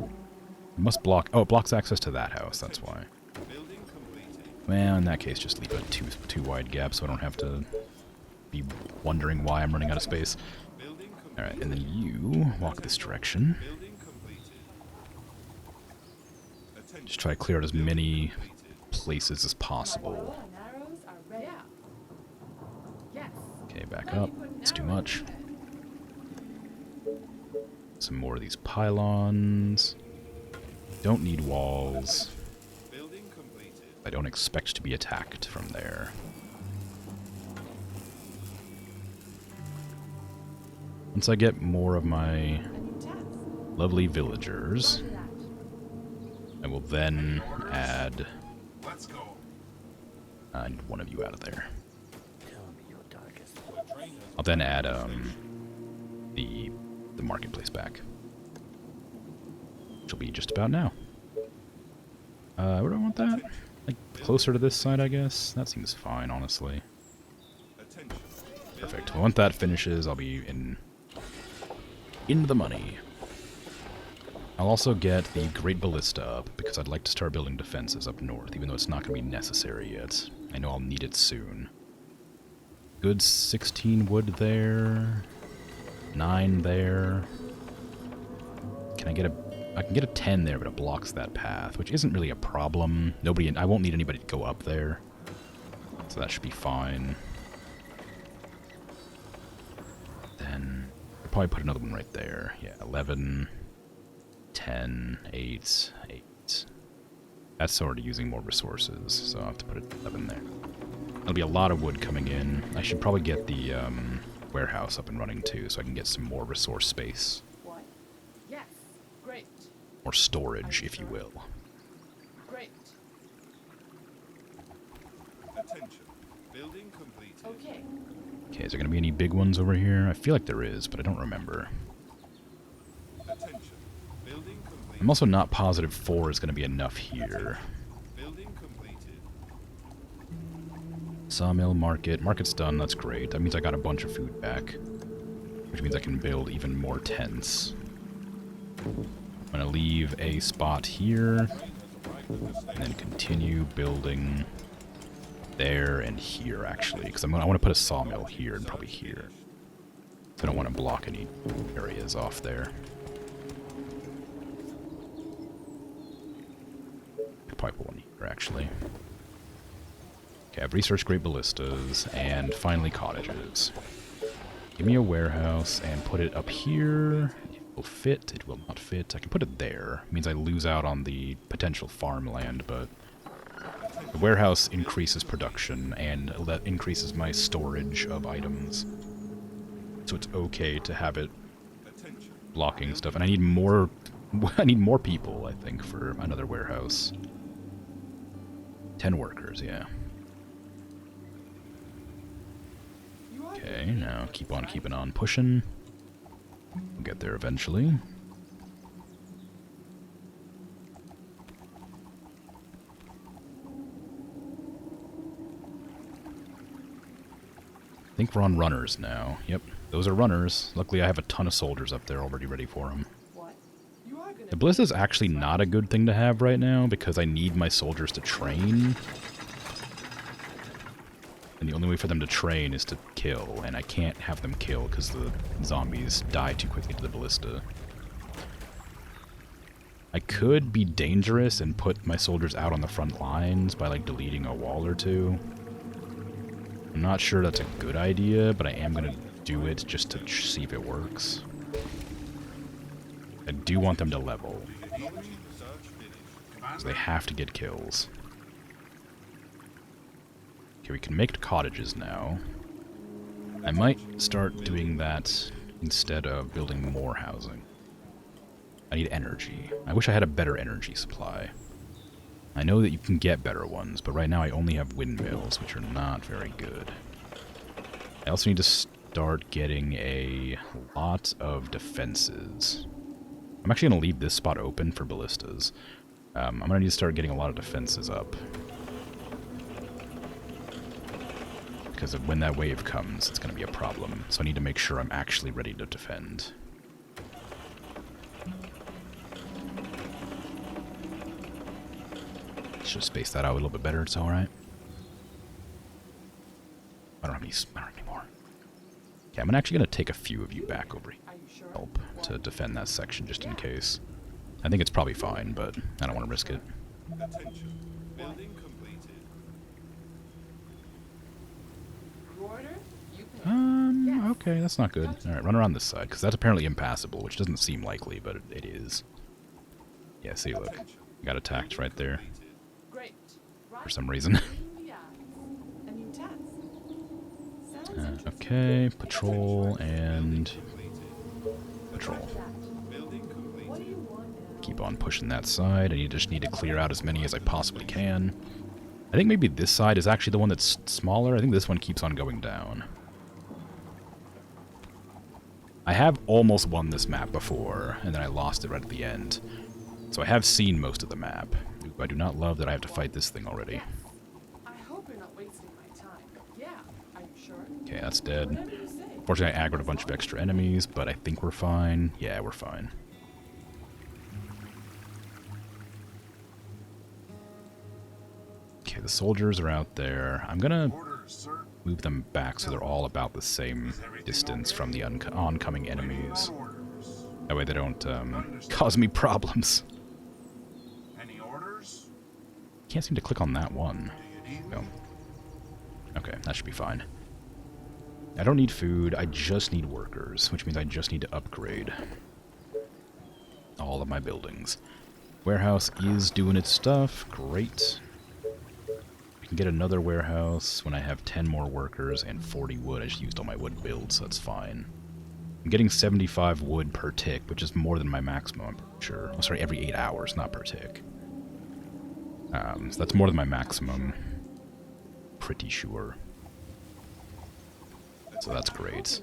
must block... Oh, it blocks access to that house, that's why. Building completed. Well, in that case, just leave a too wide gap so I don't have to be wondering why I'm running out of space. Building completed. Alright, and then you walk this direction. Building completed. Attention. Just try to clear out as many Completed. places as My possible. bow and arrows are ready. Yeah. Yes. Okay, back up. It's too much. Some more of these pylons. Don't need walls. Building completed. I don't expect to be attacked from there. Once I get more of my A new task. lovely villagers, Roger that. I will then add... Let's go. I need one of you out of there. The train has I'll then add the marketplace back. Which will be just about now. Where do I want that? Like closer to this side, I guess? That seems fine, honestly. Attention. Perfect. Well, once that finishes, I'll be into the money. I'll also get the Great Ballista up, because I'd like to start building defenses up north, even though it's not going to be necessary yet. I know I'll need it soon. Good 16 wood there. 9 there. Can I get I can get a 10 there, but it blocks that path, which isn't really a problem. I won't need anybody to go up there. So that should be fine. Then I'll probably put another one right there. Yeah, 11, 10, 8, 8. That's already using more resources, so I'll have to put 11 there. There'll be a lot of wood coming in. I should probably get the warehouse up and running too, so I can get some more resource space. What? Yes. Great. Or storage, if you will. Great. Attention. Building completed. Okay. Okay, is there going to be any big ones over here? I feel like there is, but I don't remember. Attention. Building completed. I'm also not positive 4 is going to be enough here. Building completed. Sawmill, market. Market's done, that's great. That means I got a bunch of food back. Which means I can build even more tents. I'm going to leave a spot here. And then continue building there and here, actually. Because I want to put a sawmill here and probably here. I don't want to block any areas off there. Could probably put one here, actually. Okay, I've researched great ballistas, and finally cottages. Give me a warehouse and put it up here. It will fit, it will not fit. I can put it there. It means I lose out on the potential farmland, but the warehouse increases production, and that increases my storage of items. So it's okay to have it blocking stuff. And I need more people, I think, for another warehouse. 10 workers, yeah. Okay, now keep on keeping on pushing. We'll get there eventually. I think we're on runners now. Yep, those are runners. Luckily I have a ton of soldiers up there already ready for them. The ballista is actually not a good thing to have right now because I need my soldiers to train. And the only way for them to train is to kill, and I can't have them kill because the zombies die too quickly to the ballista. I could be dangerous and put my soldiers out on the front lines by, like, deleting a wall or two. I'm not sure that's a good idea, but I am going to do it just to see if it works. I do want them to level, so they have to get kills. Okay, we can make cottages now. I might start doing that instead of building more housing. I need energy. I wish I had a better energy supply. I know that you can get better ones, but right now I only have windmills, which are not very good. I also need to start getting a lot of defenses. I'm actually going to leave this spot open for ballistas. I'm going to need to start getting a lot of defenses up. Because when that wave comes, it's going to be a problem. So I need to make sure I'm actually ready to defend. Let's just space that out a little bit better, it's alright. I don't have any more. Okay, I'm actually going to take a few of you back over here. Help to defend that section just in case. I think it's probably fine, but I don't want to risk it. Attention. Building completed. Okay, that's not good. Alright, run around this side, because that's apparently impassable, which doesn't seem likely, but it is. Yeah, see, look. Got attacked right there. For some reason. Okay, patrol and patrol. Keep on pushing that side, and you just need to clear out as many as I possibly can. I think maybe this side is actually the one that's smaller. I think this one keeps on going down. I have almost won this map before, and then I lost it right at the end. So I have seen most of the map. I do not love that I have to fight this thing already. I hope you're not wasting my time. Yeah, are you sure? Okay, that's dead. Whatever you say. Fortunately, I aggroed a bunch of extra enemies, but I think we're fine. Yeah, we're fine. Okay, the soldiers are out there. I'm gonna move them back so they're all about the same distance from the oncoming enemies. That way they don't cause me problems. Any orders? Can't seem to click on that one. No. Okay, that should be fine. I don't need food, I just need workers, which means I just need to upgrade all of my buildings. Warehouse is doing its stuff, great. I can get another warehouse when I have 10 more workers and 40 wood. I just used all my wood build, so that's fine. I'm getting 75 wood per tick, which is more than my maximum, I'm pretty sure. Oh, sorry, every 8 hours, not per tick. So that's more than my maximum. Pretty sure. So that's great.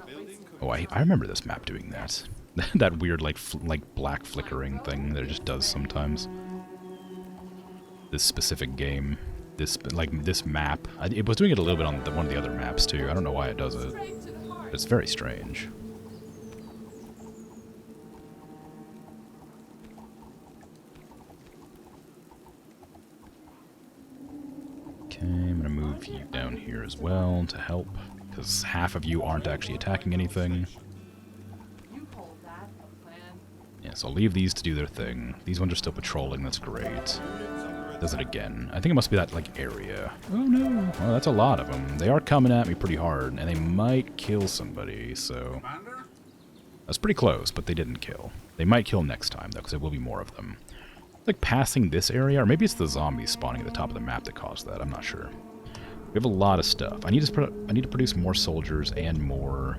Oh, I remember this map doing that. That weird, like black flickering thing that it just does sometimes. This specific game. This map. It was doing it a little bit on one of the other maps, too. I don't know why it does it. But it's very strange. Okay, I'm gonna move you down here as well to help, because half of you aren't actually attacking anything. so I'll leave these to do their thing. These ones are still patrolling, that's great. Units under Does it attack. again. I think it must be that, like, area. Oh no! Well, that's a lot of them. They are coming at me pretty hard, and they might kill somebody, so... Commander? That's pretty close, but they didn't kill. They might kill next time, though, because there will be more of them. Like, passing this area, or maybe it's the zombies spawning at the top of the map that caused that, I'm not sure. We have a lot of stuff. I need to produce more soldiers and more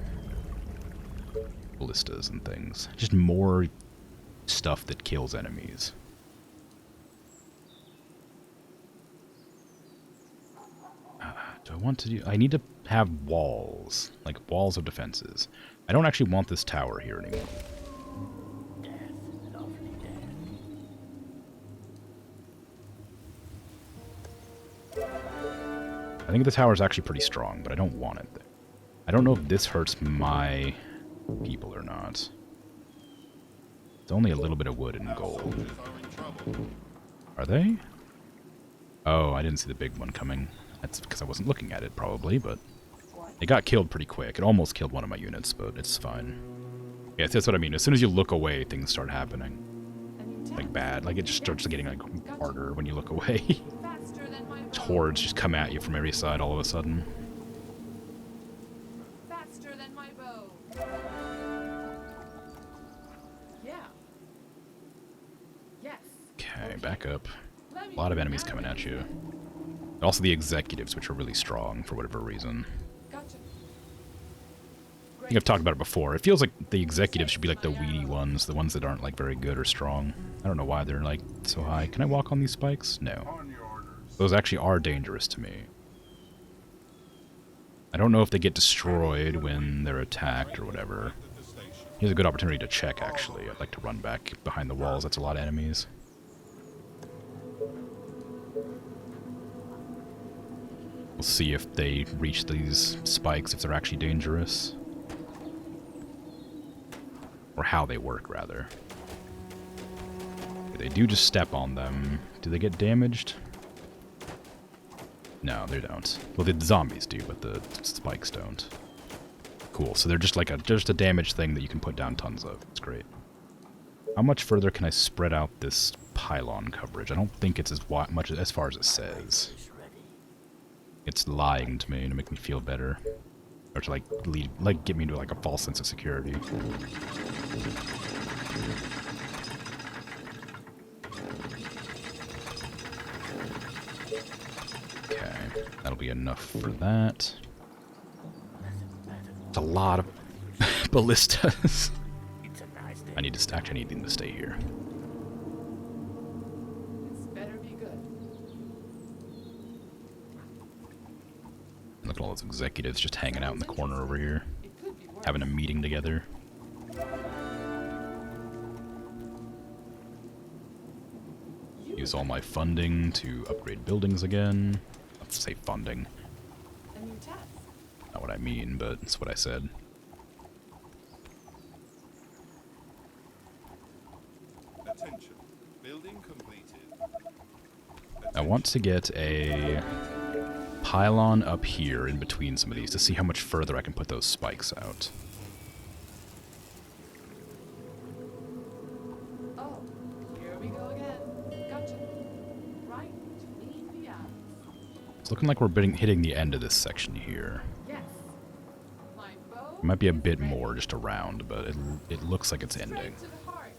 ballistas and things. Just more stuff that kills enemies. Do I want to do... I need to have walls. Like, walls of defenses. I don't actually want this tower here anymore. I think the tower is actually pretty strong, but I don't want it there. I don't know if this hurts my people or not. It's only a little bit of wood and gold. Soldiers are in trouble. Are they? Oh, I didn't see the big one coming. That's because I wasn't looking at it, probably, but... It got killed pretty quick. It almost killed one of my units, but it's fine. Yeah, that's what I mean. As soon as you look away, things start happening. Like, bad. Like, it just starts getting, like, harder when you look away. Faster than my bow. Hordes just come at you from every side all of a sudden. Faster than my bow. Yeah. Yes. Okay, back up. Let me A lot of enemies coming at you. Also the executives, which are really strong for whatever reason. Gotcha. I think I've talked about it before. It feels like the executives should be like the weedy ones, the ones that aren't like very good or strong. I don't know why they're like so high. Can I walk on these spikes? No. On your orders. Those actually are dangerous to me. I don't know if they get destroyed when they're attacked or whatever. At the station. Here's a good opportunity to check, actually. I'd like to run back behind the walls. That's a lot of enemies. We'll see if they reach these spikes, if they're actually dangerous. Or how they work, rather. If they do just step on them, do they get damaged? No, they don't. Well, the zombies do, but the spikes don't. Cool, so they're just like just a damage thing that you can put down tons of. It's great. How much further can I spread out this pylon coverage? I don't think it's much as far as it says. It's lying to me to make me feel better. Or to get me into like a false sense of security. Okay, that'll be enough for that. It's a lot of ballistas. I need to actually need them to stay here. This better be good. Look at all those executives just hanging out in the corner over here, It could be worse. having a meeting together. Use all my funding to upgrade buildings again. Let's say funding. A new task. Not what I mean, but it's what I said. Attention. Building completed. I want to get a pylon up here in between some of these to see how much further I can put those spikes out. Oh, here we go again. Gotcha. Right between the eyes. It's looking like we're hitting the end of this section here. Yes. My bow. It might be a is bit ready. more just around, but it looks like it's ending. Straight to the heart.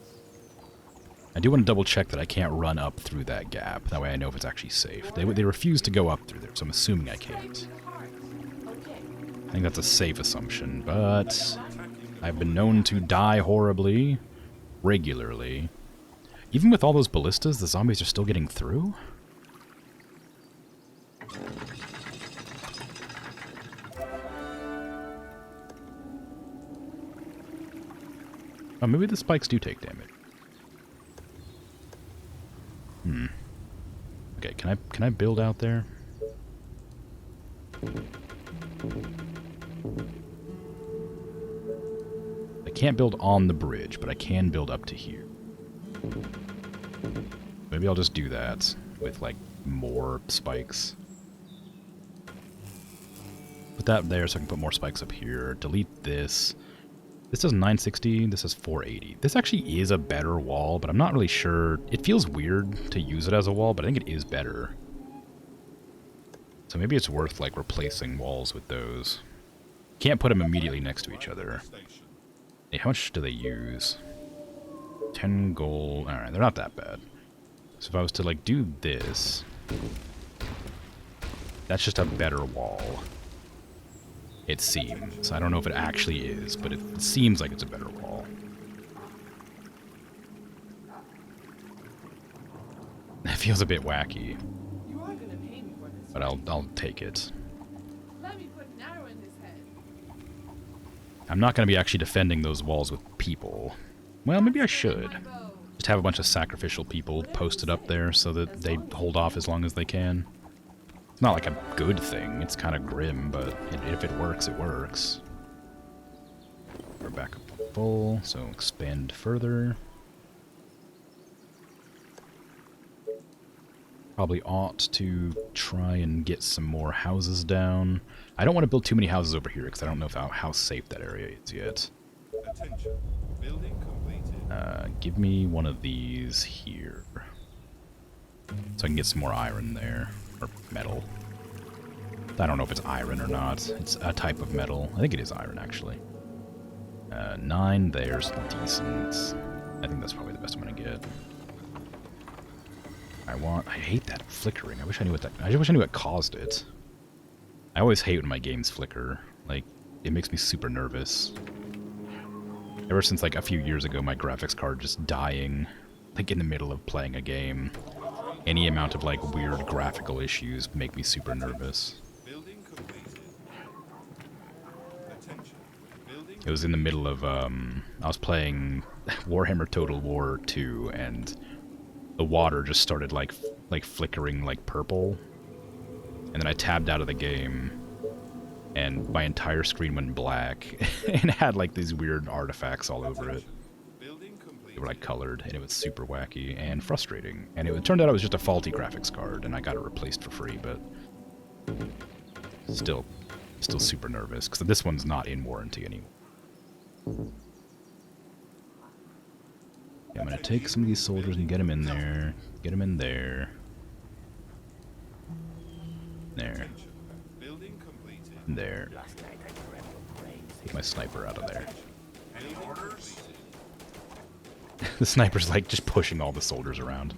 I do want to double check that I can't run up through that gap. That way I know if it's actually safe. They refuse to go up through there, so I'm assuming I Straight can't. to the heart. Okay. I think that's a safe assumption, but I've been known to die horribly, regularly. Even with all those ballistas, the zombies are still getting through? Oh, maybe the spikes do take damage. Okay, can I build out there? I can't build on the bridge, but I can build up to here. Maybe I'll just do that with like more spikes. Put that there so I can put more spikes up here. Delete this. This is 960, this is 480. This actually is a better wall, but I'm not really sure. It feels weird to use it as a wall, but I think it is better. So maybe it's worth, like, replacing walls with those. Can't put them immediately next to each other. Hey, how much do they use? 10 gold. Alright, they're not that bad. So if I was to, like, do this... That's just a better wall. It seems. I don't know if it actually is, but it seems like it's a better wall. It feels a bit wacky, You are gonna pay me for this. but I'll take it. Let me put an arrow in his head. I'm not going to be actually defending those walls with people. Well, maybe I should. My bow. Just have a bunch of sacrificial people posted up there so that they hold off as long as they can. It's not like a good thing. It's kind of grim, but if it works, it works. We're back up full, so expand further. Probably ought to try and get some more houses down. I don't want to build too many houses over here because I don't know how safe that area is yet. Attention. Building completed. Give me one of these here. So I can get some more iron there. Or metal. I don't know if it's iron or not. It's a type of metal. I think it is iron, actually. 9 there's decent. I think that's probably the best I'm going to get. I hate that flickering. I wish I knew what caused it. I always hate when my games flicker. Like, it makes me super nervous. Ever since, like, a few years ago, my graphics card just dying, like, in the middle of playing a game. Any amount of, like, weird graphical issues make me super nervous. Building completed. Attention. Building. It was in the middle of, I was playing Warhammer Total War 2, and the water just started, like flickering, like, purple. And then I tabbed out of the game, and my entire screen went black, and had, like, these weird artifacts all over it. Building completed. They were, like, colored, and it was super wacky and frustrating. And it turned out it was just a faulty graphics card, and I got it replaced for free, but still super nervous, because this one's not in warranty anymore. Yeah, I'm gonna take some of these soldiers and get them in there. Get them in there. There. Building completed. There. Take my sniper out of there. The sniper's, like, just pushing all the soldiers around.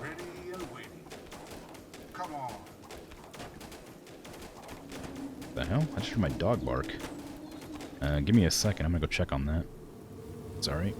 Ready and waiting. Come on. What the hell? I just heard my dog bark. Give me a second. I'm gonna go check on that. It's alright.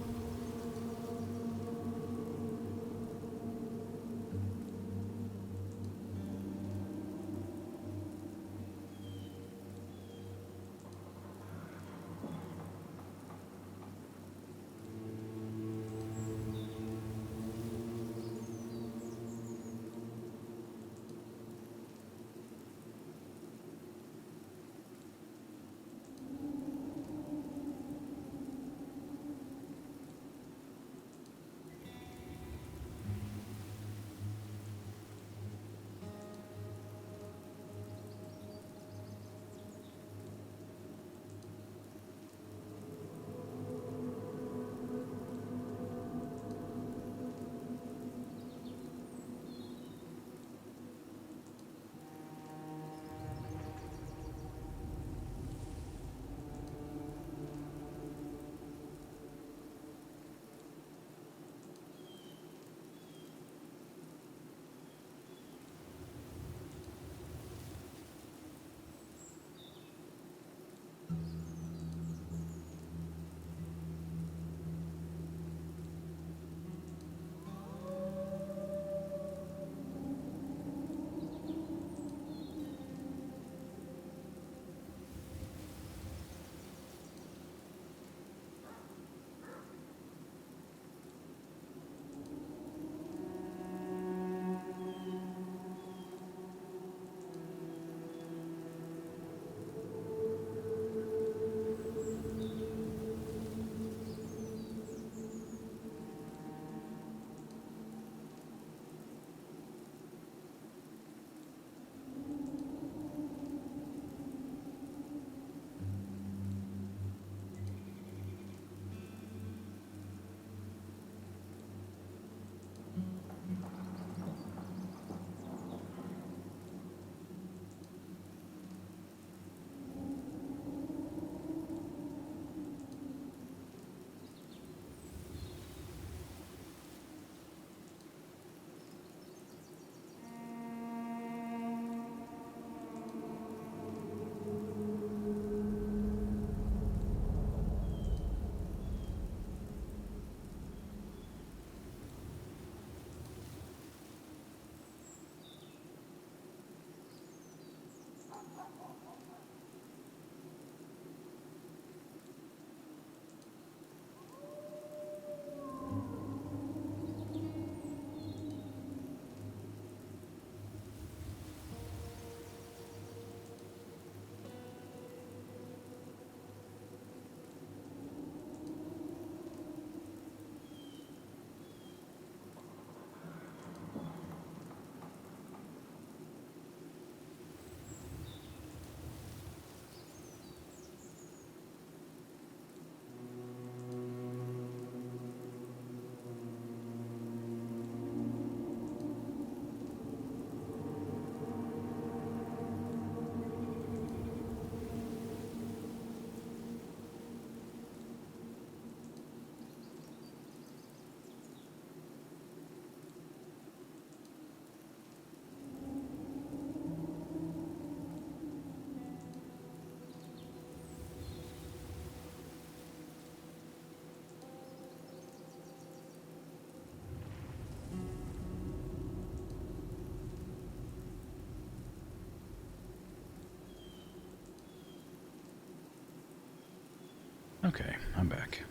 Okay, I'm back.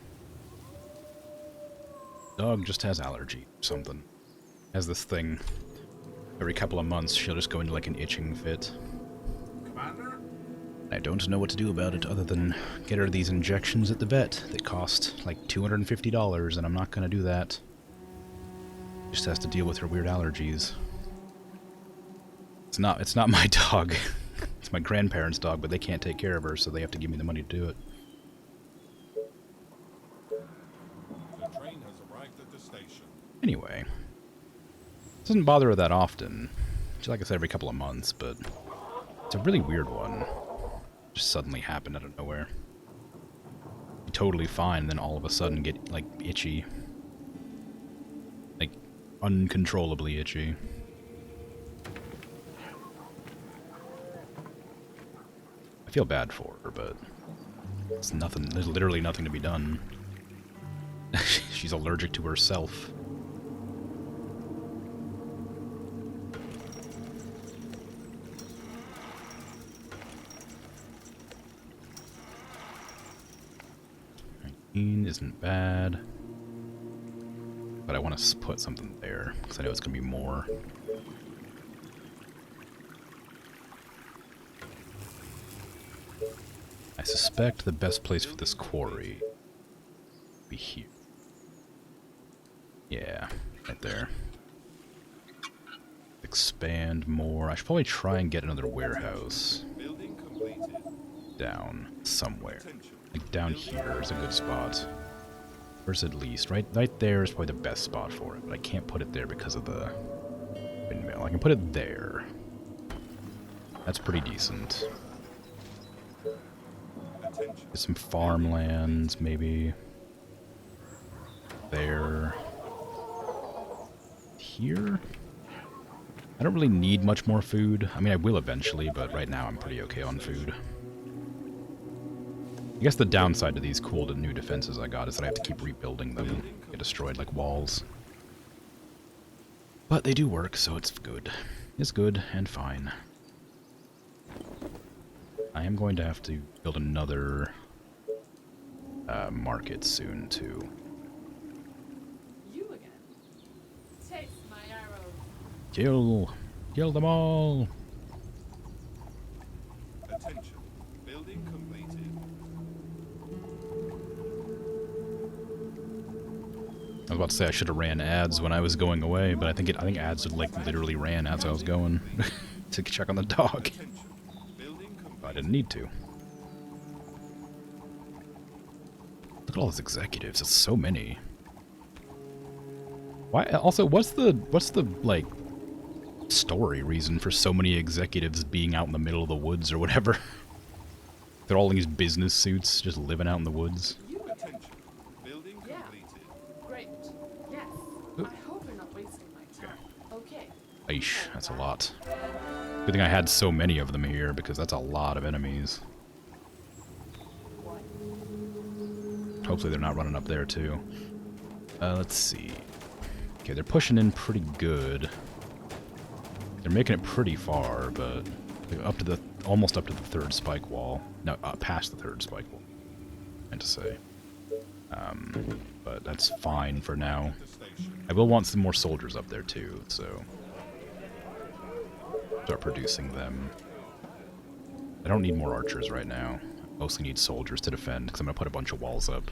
Dog just has allergy or something. Has this thing. Every couple of months, she'll just go into like an itching fit. Commander? I don't know what to do about it other than get her these injections at the vet. They cost like $250, and I'm not gonna do that. Just has to deal with her weird allergies. It's not my dog. It's my grandparents' dog, but they can't take care of her, so they have to give me the money to do it. The train has arrived at the station. Anyway, it doesn't bother her that often. Like I said, every couple of months, but it's a really weird one. Just suddenly happened out of nowhere. Be totally fine, and then all of a sudden get like itchy, like uncontrollably itchy. I feel bad for her, but it's nothing. There's literally nothing to be done. She's allergic to herself. Isn't bad, but I want to put something there because I know it's going to be more. I suspect the best place for this quarry would be here. Yeah, right there. Expand more. I should probably try and get another warehouse Building completed. down somewhere. Attention. Like down here is a good spot. Where's at least? Right there is probably the best spot for it, but I can't put it there because of the windmill. I can put it there. That's pretty decent. Attention. Get some farmlands, maybe. There. Here? I don't really need much more food. I mean, I will eventually, but right now I'm pretty okay on food. I guess the downside to these cool new defenses I got is that I have to keep rebuilding them. Get destroyed like walls. But they do work, so it's good. It's good and fine. I am going to have to build another market soon, too. You again. Taste my arrows. Kill them all! Attention. Building completed. I was about to say I should have ran ads when I was going away, but I think ads like literally ran as I was going to check on the dog. Attention. Building completed. I didn't need to. Look at all those executives. It's so many. Why? Also, what's the like story reason for so many executives being out in the middle of the woods or whatever? They're all in these business suits, just living out in the woods. You again. Attention. Building Yeah. completed. Great. Yes. Oop. I hope you're not wasting my time. Okay. Aish, that's a lot. Good thing I had so many of them here, because that's a lot of enemies. What? Hopefully they're not running up there, too. Let's see. Okay, they're pushing in pretty good. They're making it pretty far, but up to the almost up to the third spike wall. No, past the third spike wall, I meant to say. But that's fine for now. The station. I will want some more soldiers up there, too, so start producing them. I don't need more archers right now. I mostly need soldiers to defend, because I'm going to put a bunch of walls up.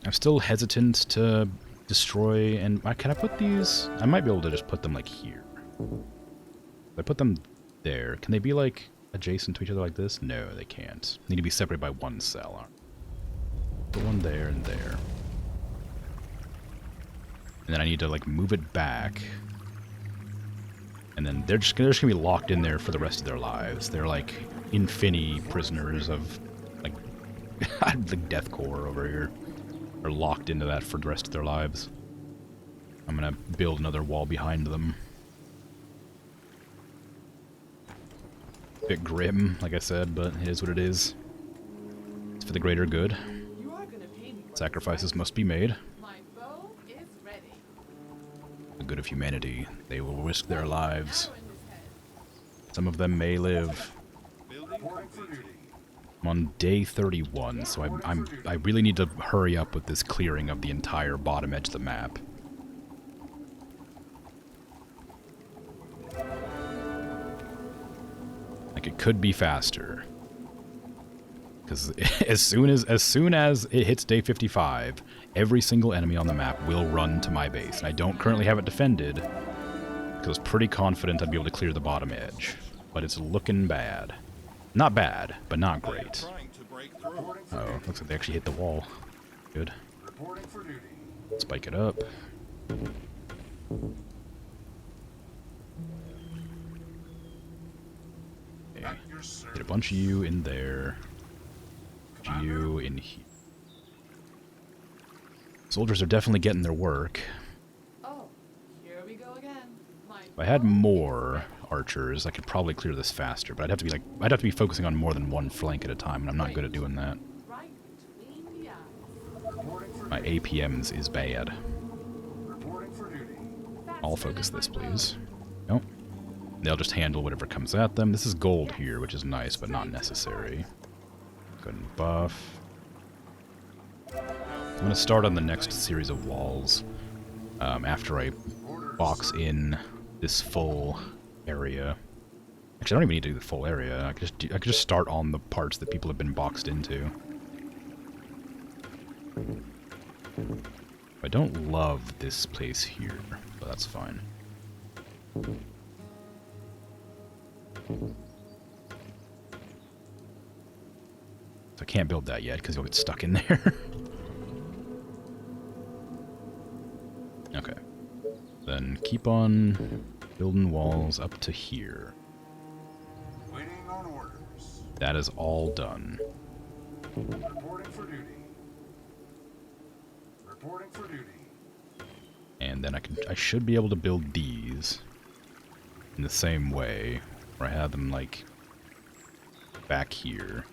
I'm still hesitant to destroy, and can I put these? I might be able to just put them, like, here. If I put them there, can they be, like, adjacent to each other like this? No, they can't. They need to be separated by one cell. Put one there and there. And then I need to, like, move it back. And then they're just gonna be locked in there for the rest of their lives. They're like infini prisoners of like the death core over here. Are locked into that for the rest of their lives. I'm gonna build another wall behind them. Bit grim, like I said, but it is what it is. It's for the greater good. You are gonna pay me. what Sacrifices is must be made. right. My bow is ready. The good of humanity. They will risk their lives. Arrow in his head. Some of them may live. Building completed. I'm on day 31, so I really need to hurry up with this clearing of the entire bottom edge of the map. Like, it could be faster. Because as soon as it hits day 55, every single enemy on the map will run to my base. And I don't currently have it defended, because I was pretty confident I'd be able to clear the bottom edge. But it's looking bad. Not bad, but not great. Trying to break through. Oh, looks like they actually hit the wall. Good. Reporting for duty. Spike it up. Okay. At your service. Get a bunch of you in there. A bunch of you in here. Soldiers are definitely getting their work. Oh, here we go again. If I had more archers, I could probably clear this faster, but I'd have to be focusing on more than one flank at a time, and I'm not good at doing that. Right between the eyes. Reporting for My APMs is bad. Reporting for duty. I'll focus this, please. Nope. They'll just handle whatever comes at them. This is gold here, which is nice, but not necessary. Go ahead and buff. I'm going to start on the next series of walls after I box in this full area. Actually, I don't even need to do the full area. I could just start on the parts that people have been boxed into. I don't love this place here, but that's fine. So I can't build that yet because you'll get stuck in there. Okay. Then keep on building walls up to here. Waiting on orders. That is all done. Reporting for duty. Reporting for duty. And then I should be able to build these in the same way, where I have them like back here.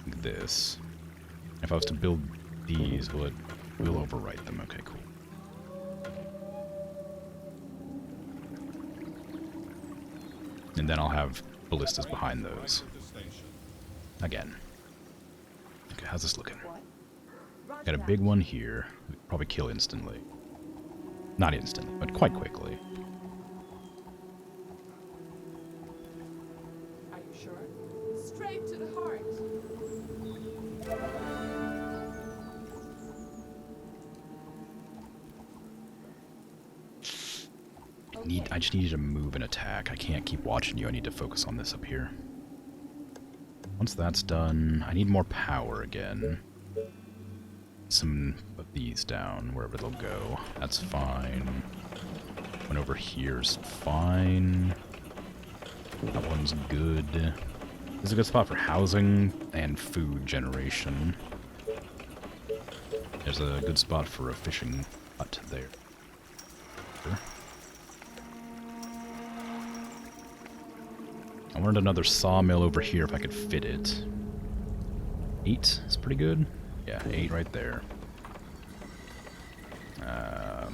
Like this. If I was to build these, will overwrite them? Okay, cool. And then I'll have ballistas behind those. At the station. Again. Okay, how's this looking? What? Roger Got a that. big one here. We could probably kill instantly. Not instantly, but quite quickly. Are you sure? Straight to the heart. I just need you to move and attack. I can't keep watching you. I need to focus on this up here. Once that's done, I need more power again. Some of these down, wherever they'll go. That's fine. One over here's fine. That one's good. This is a good spot for housing and food generation. There's a good spot for a fishing hut there. I wanted another sawmill over here if I could fit it. 8 is pretty good. Yeah, 8 right there. Their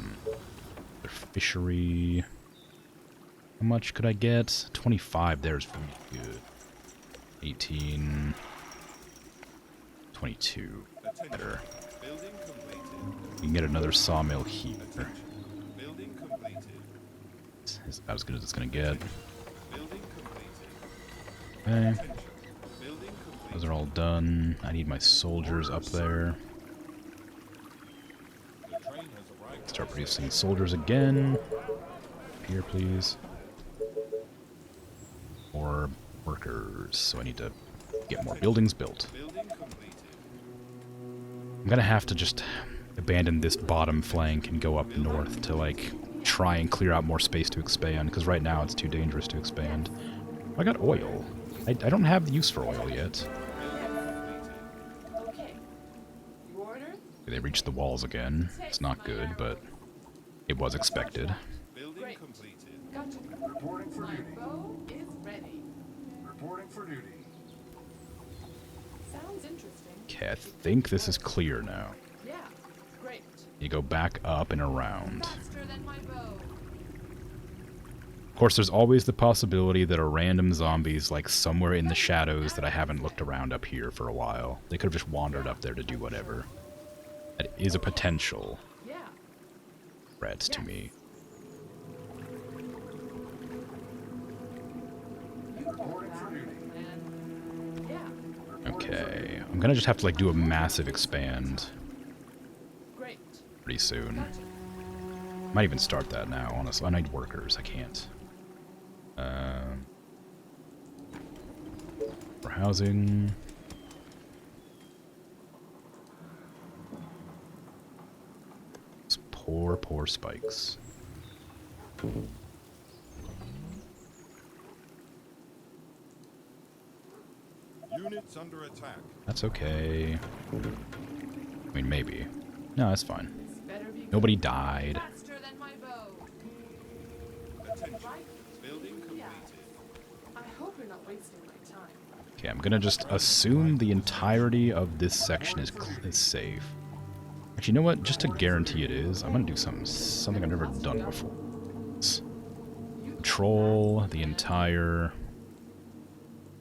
fishery. How much could I get? 25 there is really good. 18. 22. Better. Building completed. We can get another sawmill here. Building completed. It's about as good as it's gonna get. Building completed. Okay. Attention. Building complete. Those are all done. I need my soldiers up there. The train has arrived. Start producing soldiers again. Here, please. More workers. So I need to get more buildings built. Building completed. I'm gonna have to just abandon this bottom flank and go up north to, like, try and clear out more space to expand, because right now it's too dangerous to expand. I got oil. I don't have the use for oil yet. Okay. You ordered? They reached the walls again. It's not good, but it was expected. Building Great. completed. Gotcha. Reporting for My duty. bow is ready. Reporting for duty. Sounds interesting. Okay, I think this is clear now. Yeah. Great. You go back up and around. Faster than my bow. course, there's always the possibility that a random zombie's like somewhere in the shadows that I haven't looked around up here for a while. They could have just wandered up there to do whatever. That is a potential Yeah. threat to me. You call that, man. Yeah. Okay, I'm gonna just have to like do a massive expand Great. pretty soon. Gotcha. Might even start that now, honestly. I need workers, I can't. For housing. Those poor, poor spikes. Units under attack. That's okay. I mean, maybe. No, that's fine. This better be good. Nobody died. Faster than my bow. Attention. Right? Building completed. I hope you're not wasting my time. Okay, I'm gonna just assume the entirety of this section is safe. Actually, you know what? Just to guarantee it is, I'm gonna do something I've never done before. Control the entire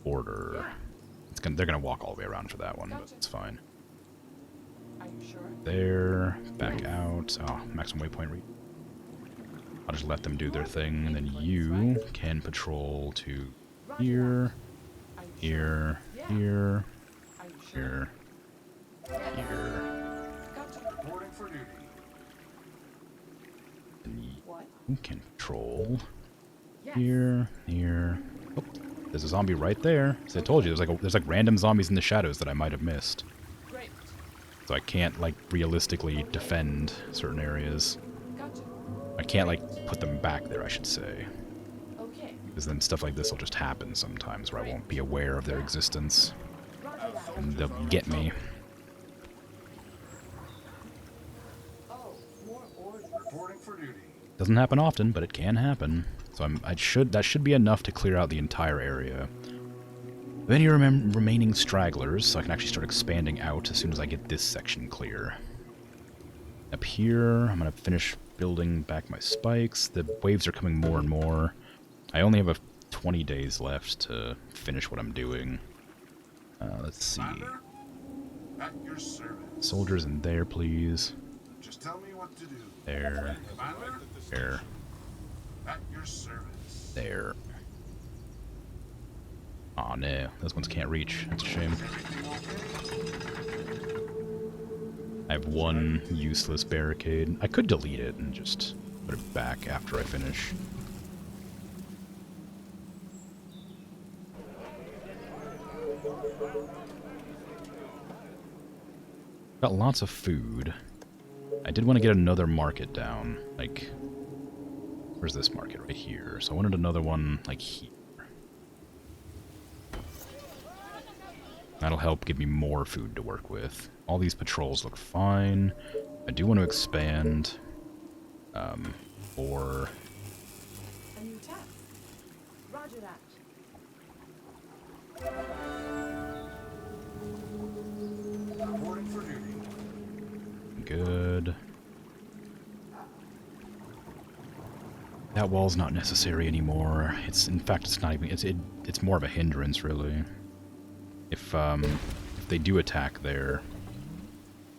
border. They're gonna walk all the way around for that one, but it's fine. Are you sure? There, back out. Oh, maximum waypoint reach. I'll just let them do their thing, and then you can patrol to here, Are you here, Yeah. here, Are you sure? here, here. Gotcha. Reporting for duty. And What? you can patrol Yes. here, here. Oh, there's a zombie right there. So I told you, there's like random zombies in the shadows that I might have missed. Great. So I can't like realistically defend certain areas. Gotcha. I can't like put them back there, I should say. Okay. Because then stuff like this will just happen sometimes where I won't be aware of their existence. Roger that. And they'll get me. Oh, more orders. Reporting for duty. Doesn't happen often, but it can happen. So that should be enough to clear out the entire area. Any remaining stragglers, so I can actually start expanding out as soon as I get this section clear. Up here, I'm going to finish building back my spikes. The waves are coming more and more. I only have 20 days left to finish what I'm doing. Let's see. Commander, at your service. Soldiers in there, please. Just tell me what to do. There, Commander, there, at your service. there. Aw, no. Those ones can't reach. That's a shame. I have one useless barricade. I could delete it and just put it back after I finish. Got lots of food. I did want to get another market down. Like, where's this market? Right here. So I wanted another one, like, here. That'll help give me more food to work with. All these patrols look fine. I do want to expand. Or... A new task. Roger that. Reporting for duty. Good. That wall's not necessary anymore. In fact, it's not even... It's more of a hindrance, really. If they do attack there...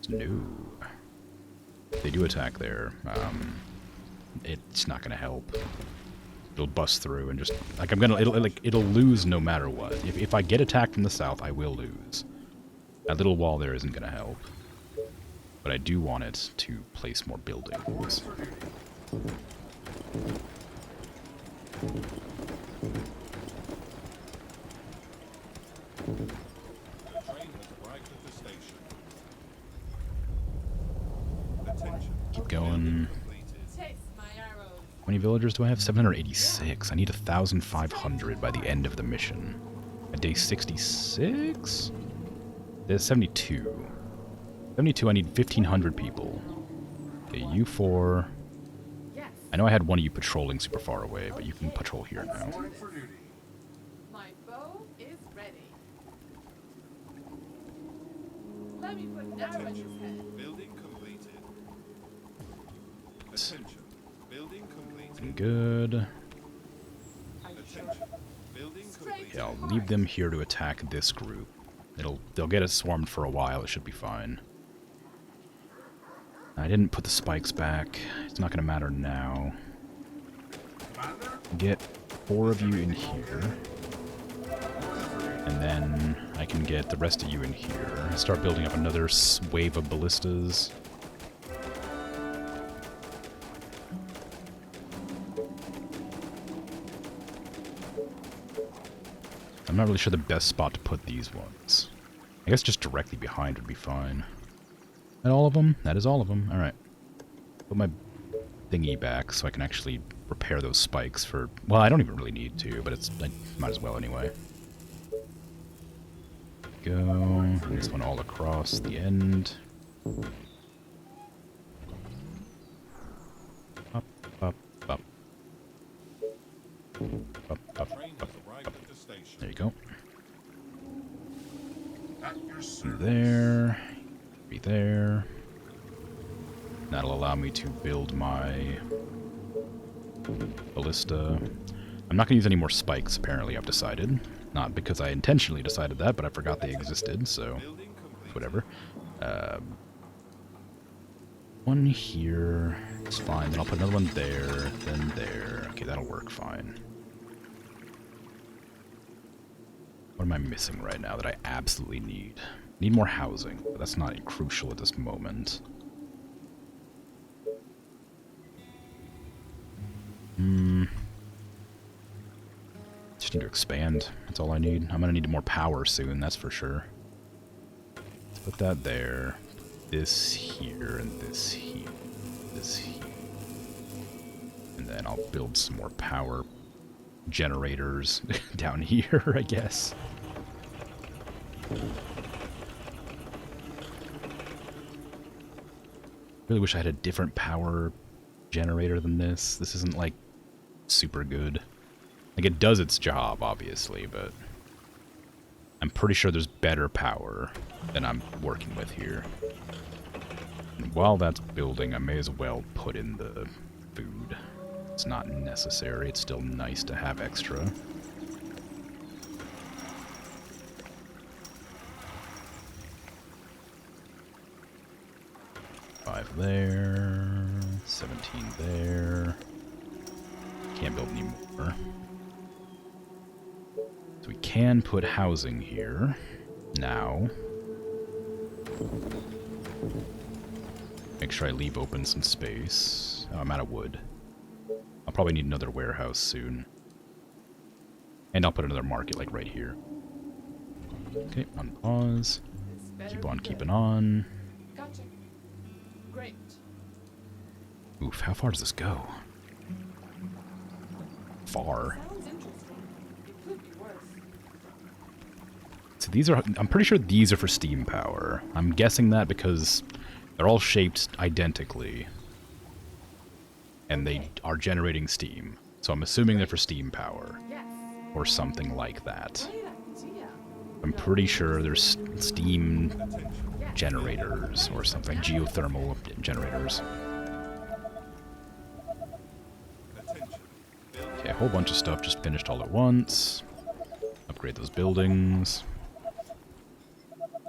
No. If they do attack there, it's not gonna help. It'll bust through and just... Like, it'll lose no matter what. If I get attacked from the south, I will lose. That little wall there isn't gonna help. But I do want it to place more buildings. The train has arrived at the station. Attention. Keep going. Completed. Taste my arrows. How many villagers do I have? 786. I need 1,500 by the end of the mission. At day 66? There's 72. 72, I need 1,500 people. Okay, you four. Yes. I know I had one of you patrolling super far away, but you can patrol here now. Reporting for duty. My bow is ready. Let me put an arrow in his head. Building completed. Attention. Building completed. Good. Attention. Building complete. Yeah, I'll leave them here to attack this group. They'll get us swarmed for a while. It should be fine. I didn't put the spikes back. It's not going to matter now. Get 4 of you in here. And then I can get the rest of you in here. Start building up another wave of ballistas. I'm not really sure the best spot to put these ones. I guess just directly behind would be fine. That all of them? That is all of them. Alright. Put my thingy back so I can actually repair those spikes for... Well, I don't even really need to, but I might as well anyway. Go. And this one all across the end. Up, up, up. Up, up, Train up. has arrived at the station. There you go. Be there. Be there. That'll allow me to build my ballista. I'm not going to use any more spikes, apparently, I've decided. Not because I intentionally decided that, but I forgot they existed, so Building complete. whatever. One here. It's fine. Then I'll put another one there, then there. Okay, that'll work fine. What am I missing right now that I absolutely need? Need more housing, but that's not crucial at this moment. Just need to expand. That's all I need. I'm gonna need more power soon, that's for sure. Let's put that there. This here, and this here. This here. And then I'll build some more power generators down here, I guess. Really wish I had a different power generator than this. This isn't, like, super good. Like, it does its job, obviously, but I'm pretty sure there's better power than I'm working with here. And while that's building, I may as well put in the food. It's not necessary. It's still nice to have extra. Five there, 17 there. Can't build any more. So we can put housing here now. Make sure I leave open some space. Oh, I'm out of wood. I'll probably need another warehouse soon. And I'll put another market, like, right here. Okay, unpause. This better Keep be on good. keeping on. Gotcha. Great. Oof, how far does this go? Far. Sounds interesting. It could be worse. So these are, I'm pretty sure these are for steam power. I'm guessing that because they're all shaped identically. And they are generating steam. So I'm assuming they're for steam power. Yes. Or something like that. Great idea. I'm pretty sure there's steam Attention. generators or something. Geothermal generators. Attention. Building. Okay, a whole bunch of stuff just finished all at once. Upgrade those buildings.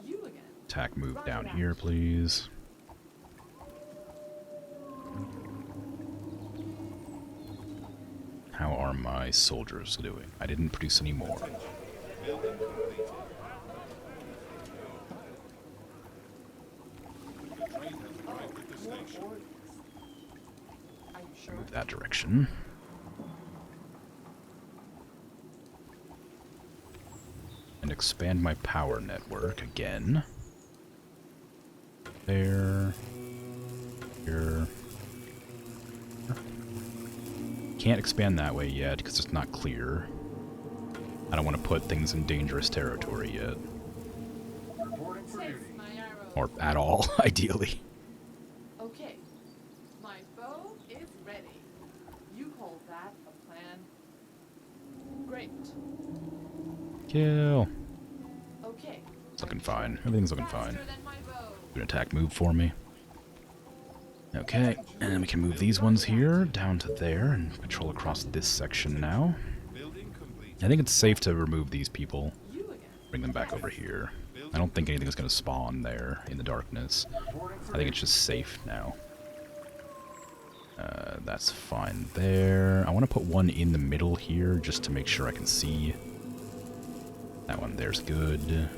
You again. Attack move down here, please. How are my soldiers doing? I didn't produce any more. Building completed. The train has arrived at the station. Orders. Are you sure? Move that direction. And expand my power network again. There. Here. Can't expand that way yet because it's not clear. I don't want to put things in dangerous territory yet. Take my arrow. Or at all, ideally. Okay. My bow is ready. You call that a plan? Great. Kill. Okay. It's looking fine. Everything's looking fine. Faster than my bow. Do an attack move for me. Okay, and then we can move these ones here down to there and patrol across this section now. Building I think it's safe to remove these people. You again. Bring them back over here. I don't think anything's going to spawn there in the darkness. I think it's just safe now. That's fine there. I want to put one in the middle here just to make sure I can see. That one there's good.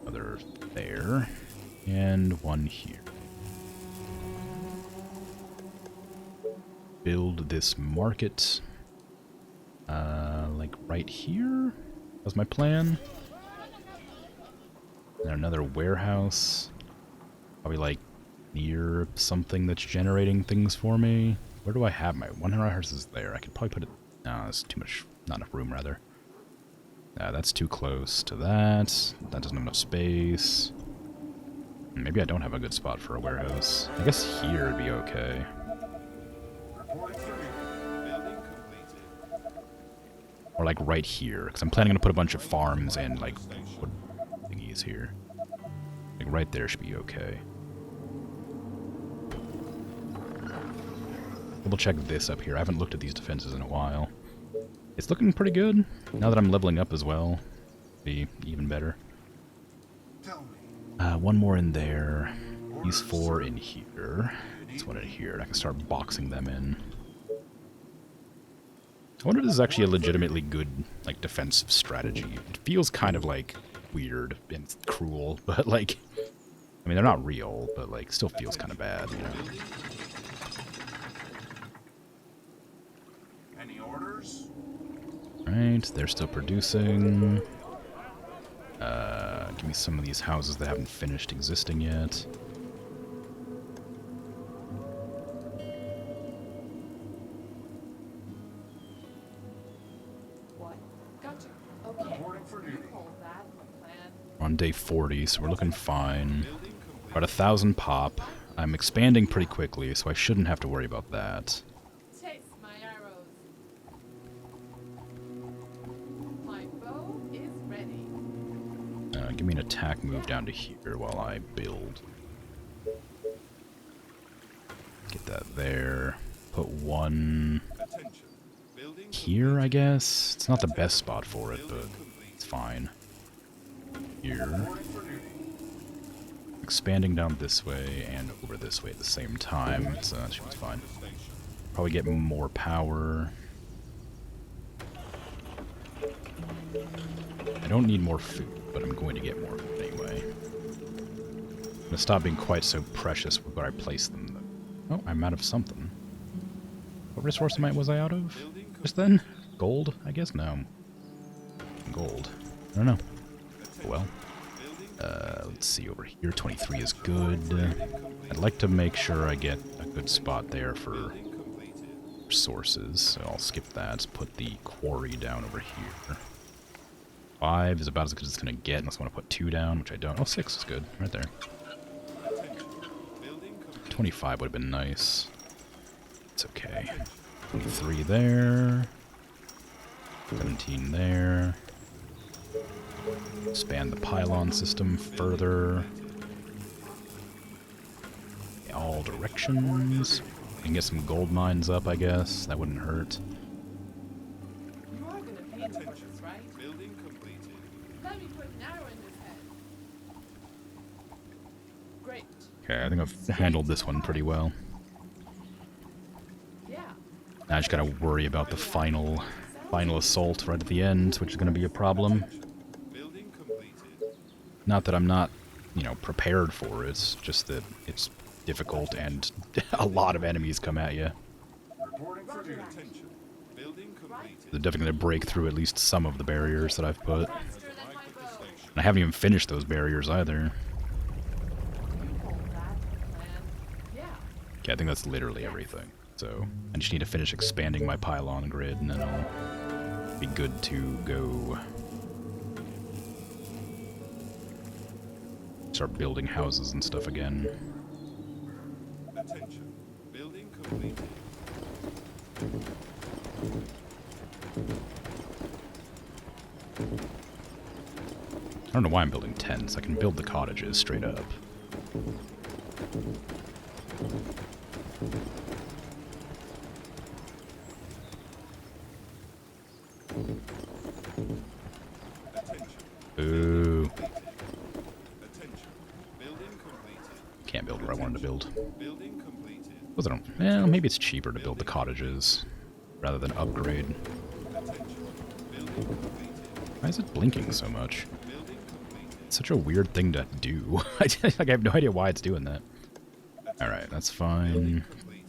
Another there. And one here. Build this market. Like right here? That was my plan. And another warehouse. Probably like near something that's generating things for me. Where do I have my 100 horses there? I could probably put it... No, that's too much... Not enough room, rather. That's too close to that. That doesn't have enough space. Maybe I don't have a good spot for a warehouse. I guess here would be okay. Or like right here, because I'm planning to put a bunch of farms and like wood thingies here. Like right there should be okay. Double check this up here. I haven't looked at these defenses in a while. It's looking pretty good. Now that I'm leveling up as well, be even better. One more in there. These 4 in here. This one in here. And I can start boxing them in. I wonder if this is actually a legitimately good, like, defensive strategy. It feels kind of, like, weird and cruel, but, like... I mean, they're not real, but, like, still feels kind of bad, you know? Any orders? Right, they're still producing. Give me some of these houses that haven't finished existing yet. What? Gotcha. Okay. You hold that plan. We're on day 40, so we're looking fine. About 1,000 pop. I'm expanding pretty quickly, so I shouldn't have to worry about that. Chase my arrows. My bow is ready. Give me an attack move down to here while I build. Get that there. Put one here, I guess. It's not the best spot for it, but it's fine. Here. Expanding down this way and over this way at the same time, so that should be fine. Probably get more power. I don't need more food, but I'm going to get more food anyway. I'm going to stop being quite so precious with where I place them, though. Oh, I'm out of something. What resource was I out of just then? Gold, I guess? No. Gold. I don't know. Oh, well. Let's see over here. 23 is good. I'd like to make sure I get a good spot there for sources, so I'll skip that. Put the quarry down over here. 5 is about as good as it's going to get, unless I want to put 2 down, which I don't. Oh, 6 is good. Right there. 25 would have been nice. It's okay. 23 there. 17 there. Expand the pylon system further. All directions. And get some gold mines up, I guess. That wouldn't hurt. You are gonna paint the horses, right? Building completed. Let me put an arrow in his head. Great. Okay, I think I've handled this one pretty well. Yeah. Now I just gotta worry about the final assault right at the end, which is gonna be a problem. Building completed. Not that I'm not, you know, prepared for it, it's just that it's difficult and a lot of enemies come at you. Attention. Building completed. They're definitely gonna break through at least some of the barriers that I've put. Faster than my bow. And I haven't even finished those barriers either. You hold that plan. Yeah. Okay, I think that's literally everything. So I just need to finish expanding my pylon grid and then I'll be good to go. Start building houses and stuff again. Attention. Building completed. I don't know why I'm building tents. I can build the cottages straight up. to build. Building completed. Was it? Well, maybe it's cheaper to build the cottages rather than upgrade. Attention. Building completed. Why is it blinking so much? Building completed. It's such a weird thing to do. I have no idea why it's doing that. All right, that's fine.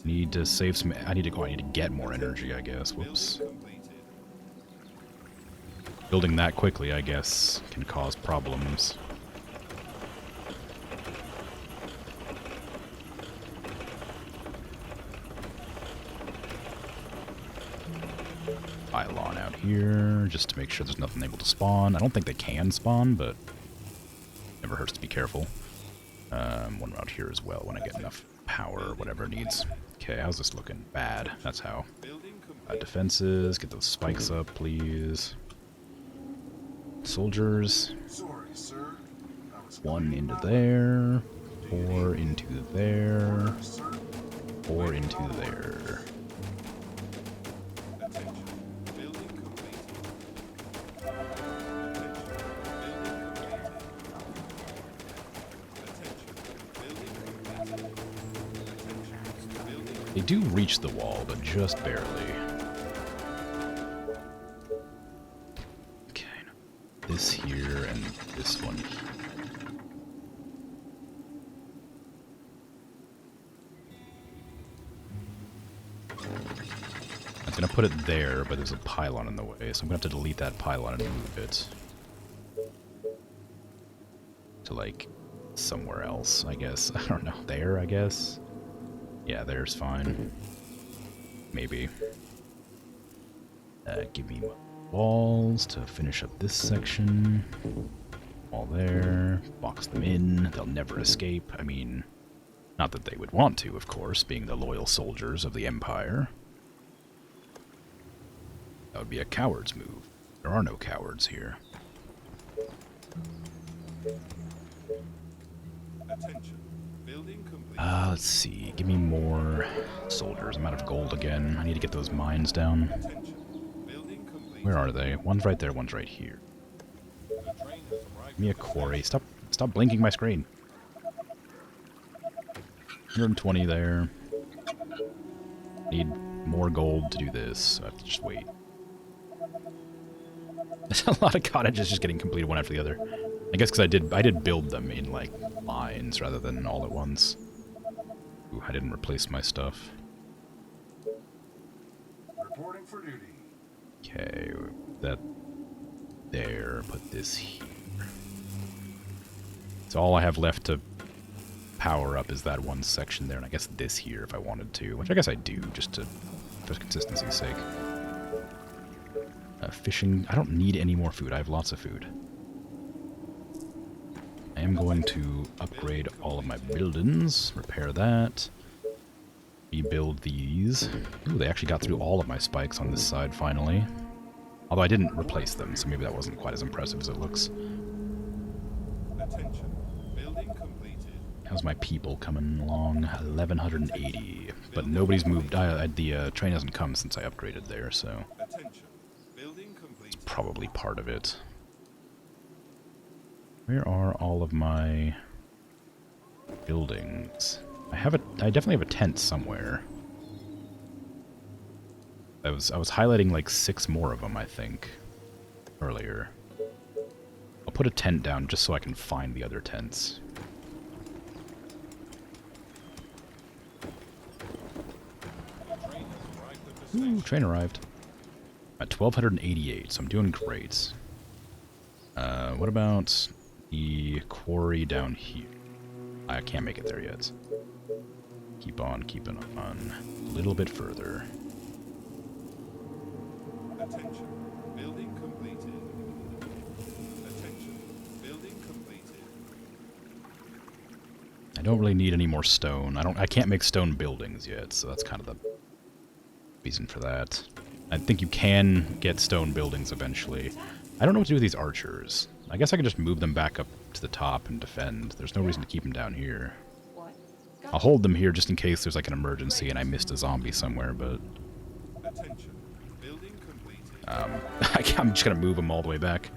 Need to save some. I need to get more energy, I guess. Whoops. Building completed. Building that quickly, I guess, can cause problems. Pylon out here, just to make sure there's nothing able to spawn. I don't think they can spawn, but never hurts to be careful. One out here as well when I get enough power or whatever it needs. Okay, how's this looking? Bad. That's how. Building complete. Defenses, get those spikes up, please. Soldiers. Sorry, sir. I was One into there. 4 into there. sir. 4 into there. Attention. Building completed. Attention. Building completed. Attention. Building completed. Attention. Building. They do reach the wall, but just barely. Okay, this here and this one here. I was gonna put it there, but there's a pylon in the way, so I'm gonna have to delete that pylon and move it to, like, somewhere else, I guess. I don't know. There, I guess? Yeah, there's fine. Maybe. Give me walls to finish up this section. All there. Box them in. They'll never escape. I mean, not that they would want to, of course, being the loyal soldiers of the Empire. That would be a coward's move. There are no cowards here. Attention. Building complete. Let's see. Give me more soldiers. I'm out of gold again. I need to get those mines down. Attention. Building complete. Where are they? One's right there, one's right here. The train has arrived. Give me a quarry. Stop blinking my screen. 120 there. Need more gold to do this. So I have to just wait. There's a lot of cottages just getting completed one after the other. I guess because I did build them in, like, lines rather than all at once. Ooh, I didn't replace my stuff. Reporting for duty. Okay, that there. Put this here. So all I have left to power up is that one section there, and I guess this here if I wanted to, which I guess I do, just for consistency's sake. Fishing. I don't need any more food. I have lots of food. I am going to upgrade all of my buildings, repair that, rebuild these. Ooh, they actually got through all of my spikes on this side finally. Although I didn't replace them, so maybe that wasn't quite as impressive as it looks. Attention. Building completed. How's my people coming along? 1,180. But nobody's moved. The train hasn't come since I upgraded there, so Attention. Building completed. probably part of it. Where are all of my buildings? I definitely have a tent somewhere. I was highlighting like 6 more of them, I think, earlier. I'll put a tent down just so I can find the other tents. Ooh, train arrived. At 1,288, so I'm doing great. What about the quarry down here? I can't make it there yet. Keep on keeping on. A little bit further. Attention. Building completed. Attention. Building completed. I don't really need any more stone. I can't make stone buildings yet, so that's kind of the reason for that. I think you can get stone buildings eventually. I don't know what to do with these archers. I guess I can just move them back up to the top and defend. There's no reason to keep them down here. What? I'll hold them here just in case there's like an emergency and I missed a zombie somewhere, but Attention. Building completed. I'm just gonna move them all the way back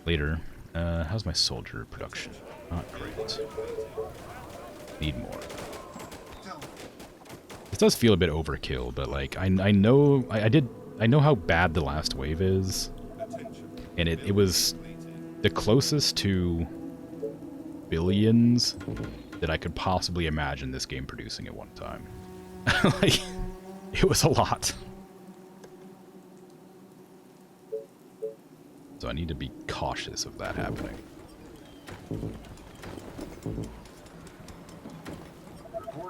later. How's my soldier production? Not great. Need more. It does feel a bit overkill, but like I know I know how bad the last wave is, and it was the closest to billions that I could possibly imagine this game producing at one time. Like, it was a lot. So I need to be cautious of that happening.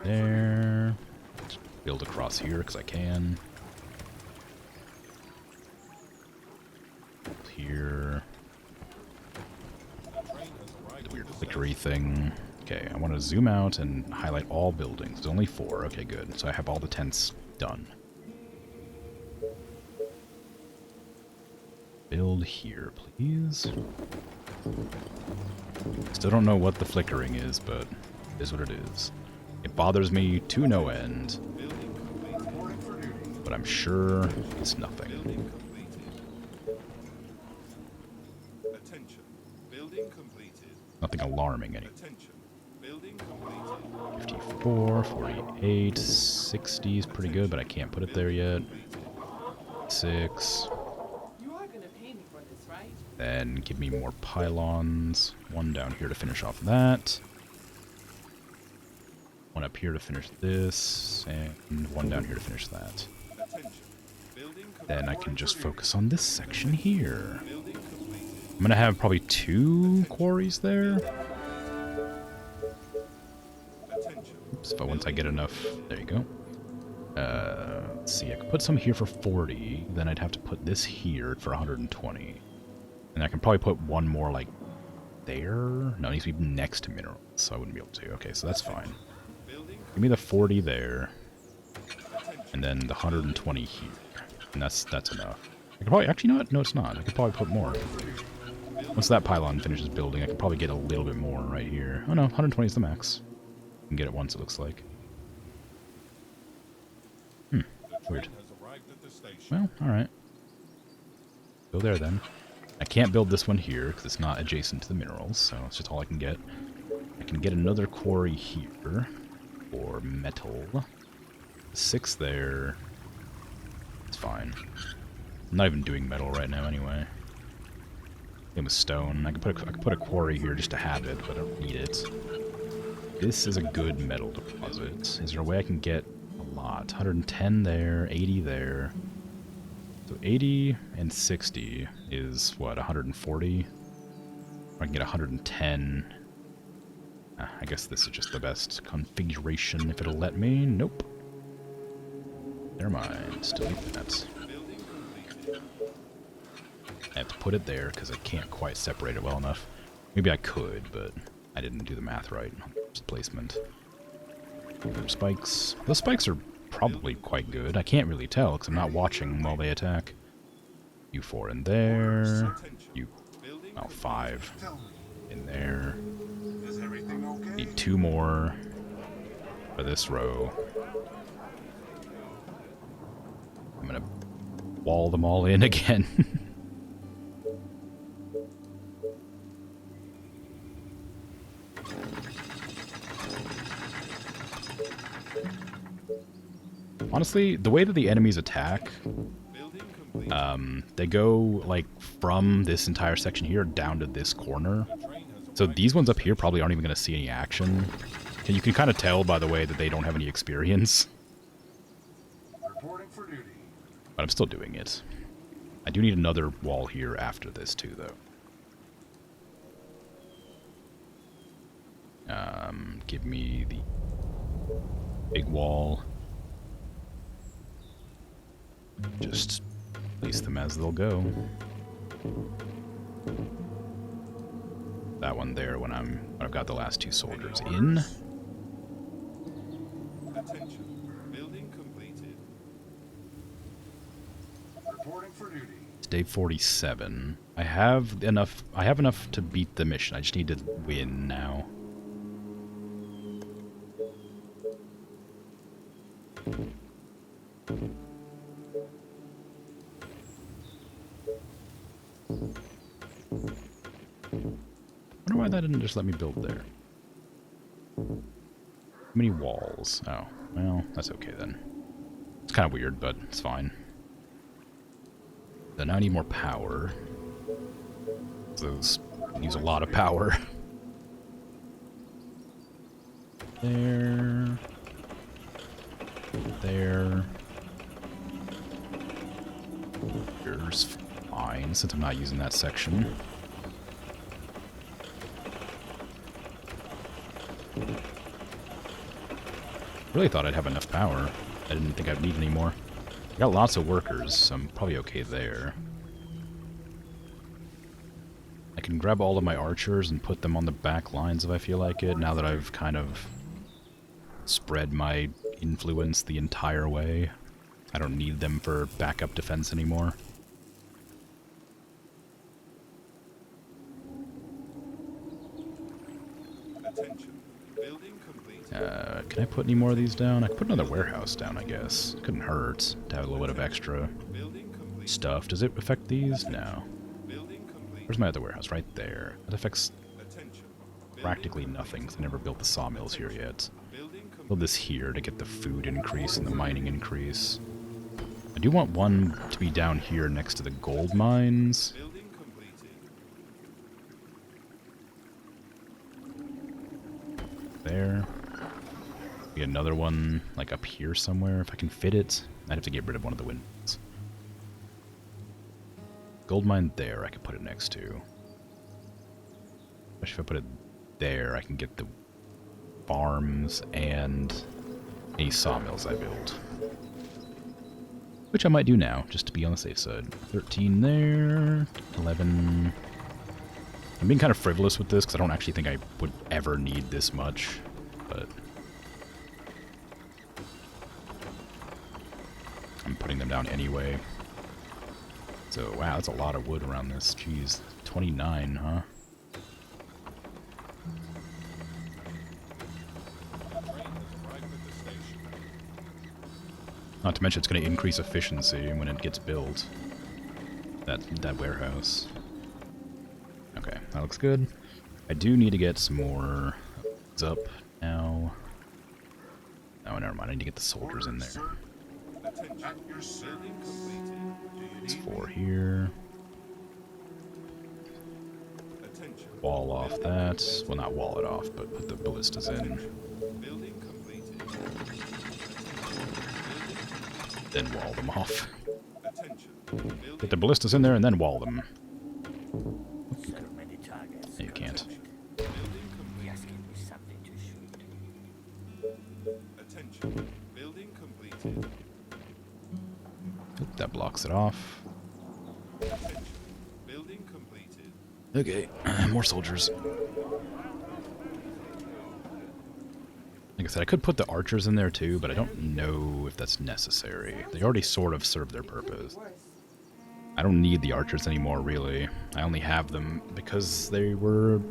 There. Build across here because I can. Build here. The weird flickery thing. Okay, I want to zoom out and highlight all buildings. There's only 4. Okay, good. So I have all the tents done. Build here, please. Still don't know what the flickering is, but it is what it is. It bothers me to no end, but I'm sure it's nothing. Attention. Building completed. Nothing alarming anyway. Attention. Building completed. 54, 48, 60 is pretty good, but I can't put it there yet. 6. You are gonna pay me for this, right? Then give me more pylons. 1 down here to finish off that. 1 up here to finish this, and 1 down here to finish that. Attention. Building completed. Then I can just focus on this section here. Building completed. I'm gonna have probably 2 quarries there. Attention. Oops, but once I get enough, there you go. Let's see, I could put some here for 40, then I'd have to put this here for 120. And I can probably put 1 more, like, there? No, it needs to be next to minerals, so I wouldn't be able to. Okay, so that's fine. Give me the 40 there, and then the 120 here. And that's enough. I could probably, actually, no, it's not. I could probably put more. Once that pylon finishes building, I could probably get a little bit more right here. Oh no, 120 is the max. You can get it once, it looks like. Weird. Has arrived at the station. Well, alright. Go there then. I can't build this one here because it's not adjacent to the minerals, so it's just all I can get. I can get another quarry here for metal. 6 there. It's fine. I'm not even doing metal right now anyway. Same with stone. I could put a quarry here just to have it, but I don't need it. This is a good metal deposit. Is there a way I can get a lot? 110 there, 80 there. So 80 and 60 is, what, 140? I can get 110. I guess this is just the best configuration if it'll let me. Nope. Never mind. Still need that. I have to put it there because I can't quite separate it well enough. Maybe I could, but I didn't do the math right on placement. Spikes. Those spikes are probably quite good. I can't really tell because I'm not watching while they attack. You 4 in there. You, well, 5 in there. Is everything okay? Need 2 more for this row. I'm gonna wall them all in again. Honestly, the way that the enemies attack, they go, like, from this entire section here down to this corner. So these ones up here probably aren't even going to see any action. And you can kind of tell by the way that they don't have any experience. Reporting for duty. But I'm still doing it. I do need another wall here after this, too, though. Give me the big wall. Just place them as they'll go. That one there when I've got the last 2 soldiers in. Attention. Building completed. Reporting for duty. It's day 47. I have enough to beat the mission. I just need to win now. I wonder why that didn't just let me build there. How many walls? Oh, Well, that's okay then. It's kind of weird, but it's fine. Then I need more power. Those use a lot of power. There. There. Here's fine, since I'm not using that section. Really thought I'd have enough power. I didn't think I'd need any more. I got lots of workers, so I'm probably okay there. I can grab all of my archers and put them on the back lines if I feel like it, now that I've kind of spread my influence the entire way. I don't need them for backup defense anymore. Attention. Building completed. Can I put any more of these down? I could put another warehouse down, I guess. Couldn't hurt to have a little bit of extra Building complete. stuff. Does it affect these? No. Building complete. Where's my other warehouse? Right there. That affects Attention. practically nothing, because I never built the sawmills here yet. Building complete. Build this here to get the food increase and the mining increase. I do want one to be down here next to the gold mines. Building completed. There. Be another one, like up here somewhere, if I can fit it. I'd have to get rid of one of the windows. Gold mine there, I could put it next to. Especially if I put it there, I can get the farms and any sawmills I build. Which I might do now, just to be on the safe side. 13 there, 11... I'm being kind of frivolous with this, because I don't actually think I would ever need this much, but... I'm putting them down anyway. So, wow, that's a lot of wood around this. Jeez, 29, huh? Not to mention it's going to increase efficiency when it gets built. That warehouse. Okay, that looks good. I do need to get some more up now. Oh, never mind. I need to get the soldiers in there. Attention. At your building completed. Do you It's need 4 here. attention? Wall off that. Well, not wall it off, but put the ballistas in. Building completed. Then wall them off. Attention. Get Building the ballistas in there and then wall them. So many targets. No, you can't. building complete. Just give me something to shoot. Attention. Building completed. Oop, that blocks it off. Attention. Building completed. Okay, more soldiers. Like I said, I could put the archers in there too, but I don't know if that's necessary. They already sort of serve their purpose. I don't need the archers anymore, really. I only have them because they were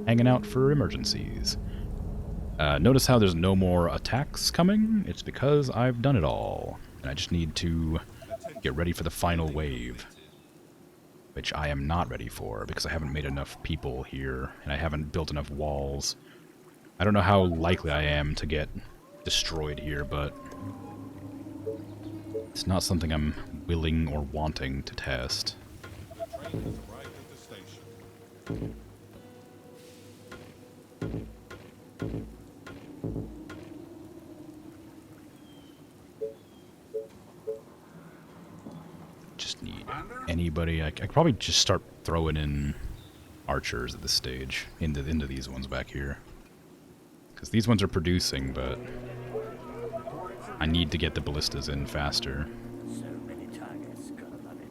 hanging out for emergencies. Notice how there's no more attacks coming? It's because I've done it all. And I just need to get ready for the final wave. Which I am not ready for, because I haven't made enough people here, and I haven't built enough walls. I don't know how likely I am to get destroyed here, but it's not something I'm willing or wanting to test. The train has arrived at the station. Just need anybody. I could probably just start throwing in archers at this stage into these ones back here, because these ones are producing, but I need to get the ballistas in faster. So many targets. Gotta love it.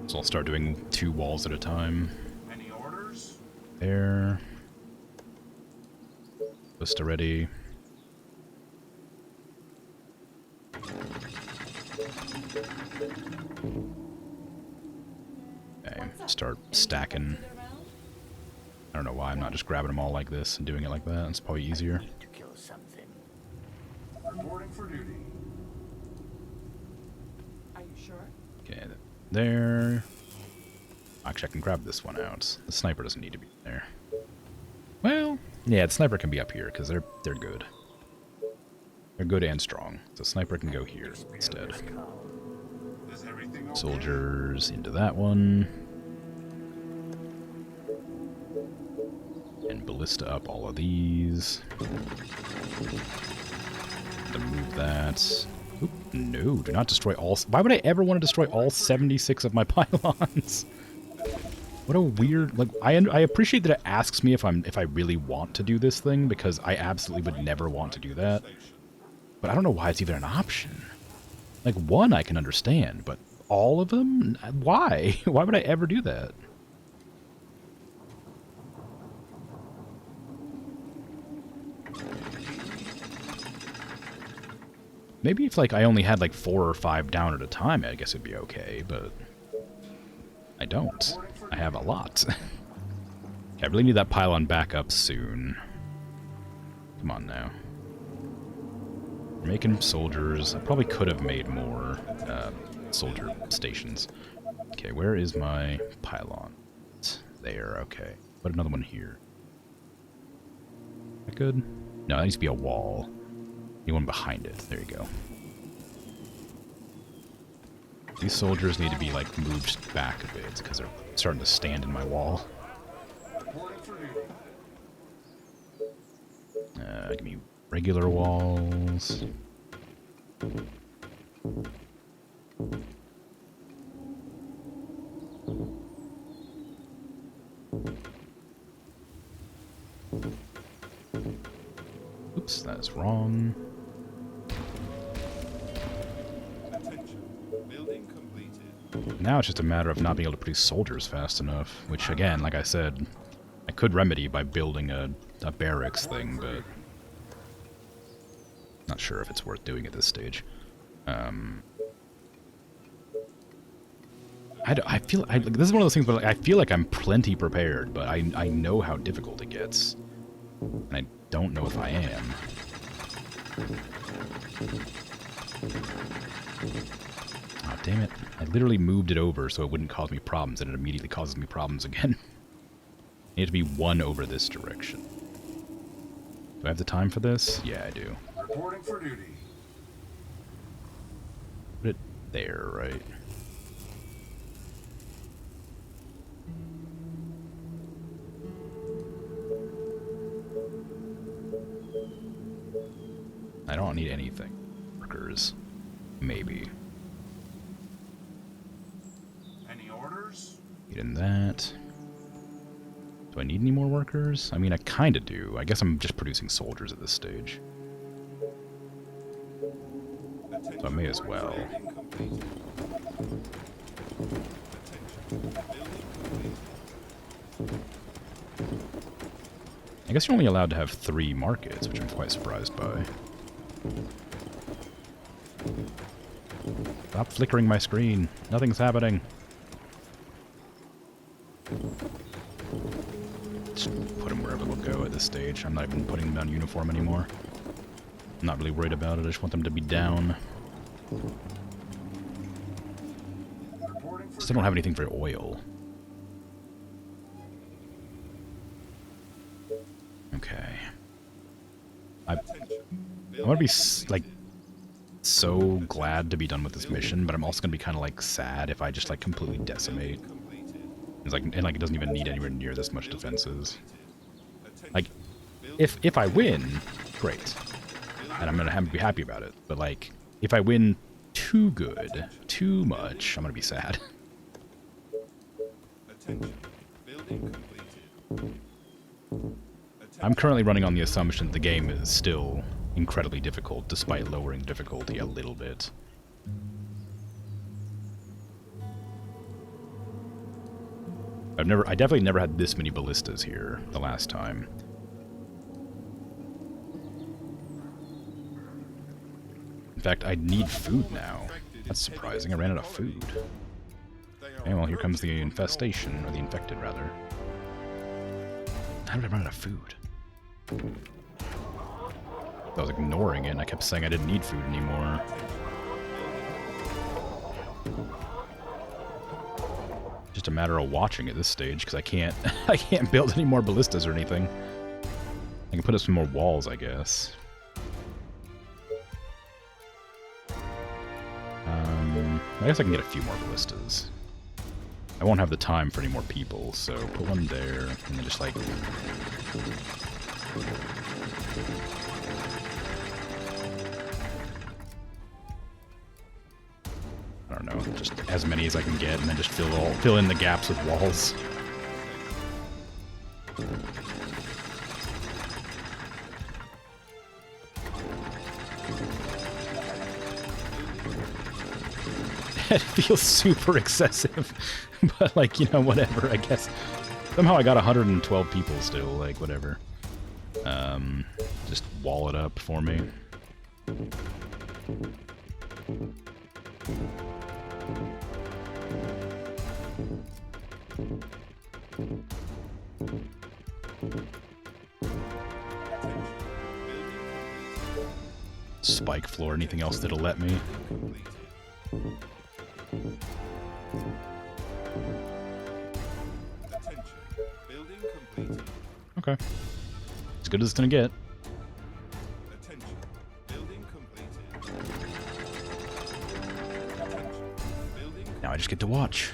So I'll start doing 2 walls at a time. Any orders? There. Ballista ready. Okay, start stacking. I don't know why I'm not just grabbing them all like this and doing it like that. It's probably easier. Need to kill something. Reporting for duty. Are you sure? Okay, there. Actually, I can grab this one out. The sniper doesn't need to be there. Well, Yeah, the sniper can be up here because they're good. They're good and strong. So sniper can go here instead. Is everything okay? Soldiers into that one. And ballista up all of these. To move that. Oop, no, do not destroy all. Why would I ever want to destroy all 76 of my pylons? What a weird, like, I appreciate that it asks me if I really want to do this thing, because I absolutely would never want to do that. But I don't know why it's even an option. Like, one I can understand, but all of them? Why? Why would I ever do that? Maybe if, like, I only had, like, 4 or 5 down at a time, I guess it'd be okay, but I don't. I have a lot. Okay, I really need that pylon back up soon. Come on now. We're making soldiers. I probably could have made more soldier stations. Okay, where is my pylon? There, okay. Put another one here. Is that good? No, that needs to be a wall. Need one behind it. There you go. These soldiers need to be, like, moved back a bit, because they're starting to stand in my wall. Give me regular walls. Oops, that is wrong. Now it's just a matter of not being able to produce soldiers fast enough, which, again, like I said, I could remedy by building a barracks thing, but not sure if it's worth doing at this stage. I feel this is one of those things where, like, I feel like I'm plenty prepared, but I know how difficult it gets, and I don't know if I am. Oh, damn it. I literally moved it over so it wouldn't cause me problems, and it immediately causes me problems again. I need to be 1 over this direction. Do I have the time for this? Yeah, I do. Reporting for duty. Put it there, right? I don't need anything. Workers. Maybe. Any orders? Get in that. Do I need any more workers? I mean, I kind of do. I guess I'm just producing soldiers at this stage. So I may as well. I guess you're only allowed to have 3 markets, which I'm quite surprised by. Stop flickering my screen. Nothing's happening. Just put them wherever they'll go at this stage. I'm not even putting them down uniform anymore. I'm not really worried about it. I just want them to be down. Still don't have anything for oil. Okay. I'm gonna be, like, so glad to be done with this mission, but I'm also gonna be kind of, like, sad if I just, like, completely decimate. It's like, and, like, it doesn't even need anywhere near this much defenses. Like, if I win, great, and I'm gonna be happy about it. But, like, if I win too good, too much, I'm gonna be sad. I'm currently running on the assumption the game is still incredibly difficult, despite lowering difficulty a little bit. I definitely never had this many ballistas here the last time. In fact, I need food now. That's surprising. I ran out of food. Okay, well, here comes the infestation, or the infected, rather. How did I run out of food? I was ignoring it, and I kept saying I didn't need food anymore. Just a matter of watching at this stage, because I can't build any more ballistas or anything. I can put up some more walls, I guess. I guess I can get a few more ballistas. I won't have the time for any more people, so put one there, and then just like... I don't know, just as many as I can get, and then just fill in the gaps with walls. It feels super excessive, but like, you know, whatever, I guess. Somehow I got 112 people still, like, whatever. Just wall it up for me. Spike floor, anything else that'll let me. Attention. Building completed. Okay. As good as it's gonna get. Attention. Building completed. Attention. Building Now I just get to watch.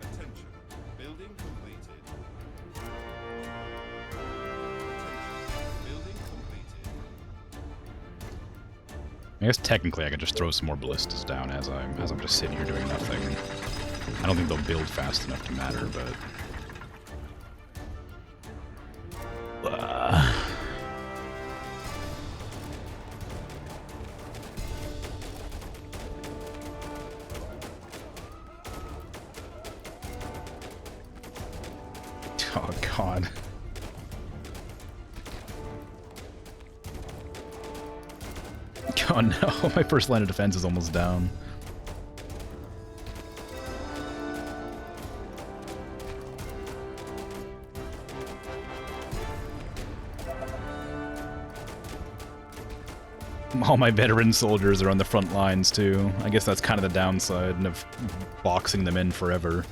Attention. Building completed. Attention. Building completed. I guess technically I could just throw some more ballistas down as I'm just sitting here doing nothing. I don't think they'll build fast enough to matter, but... Oh, God. Oh no, my first line of defense is almost down. All my veteran soldiers are on the front lines too. I guess that's kind of the downside of boxing them in forever.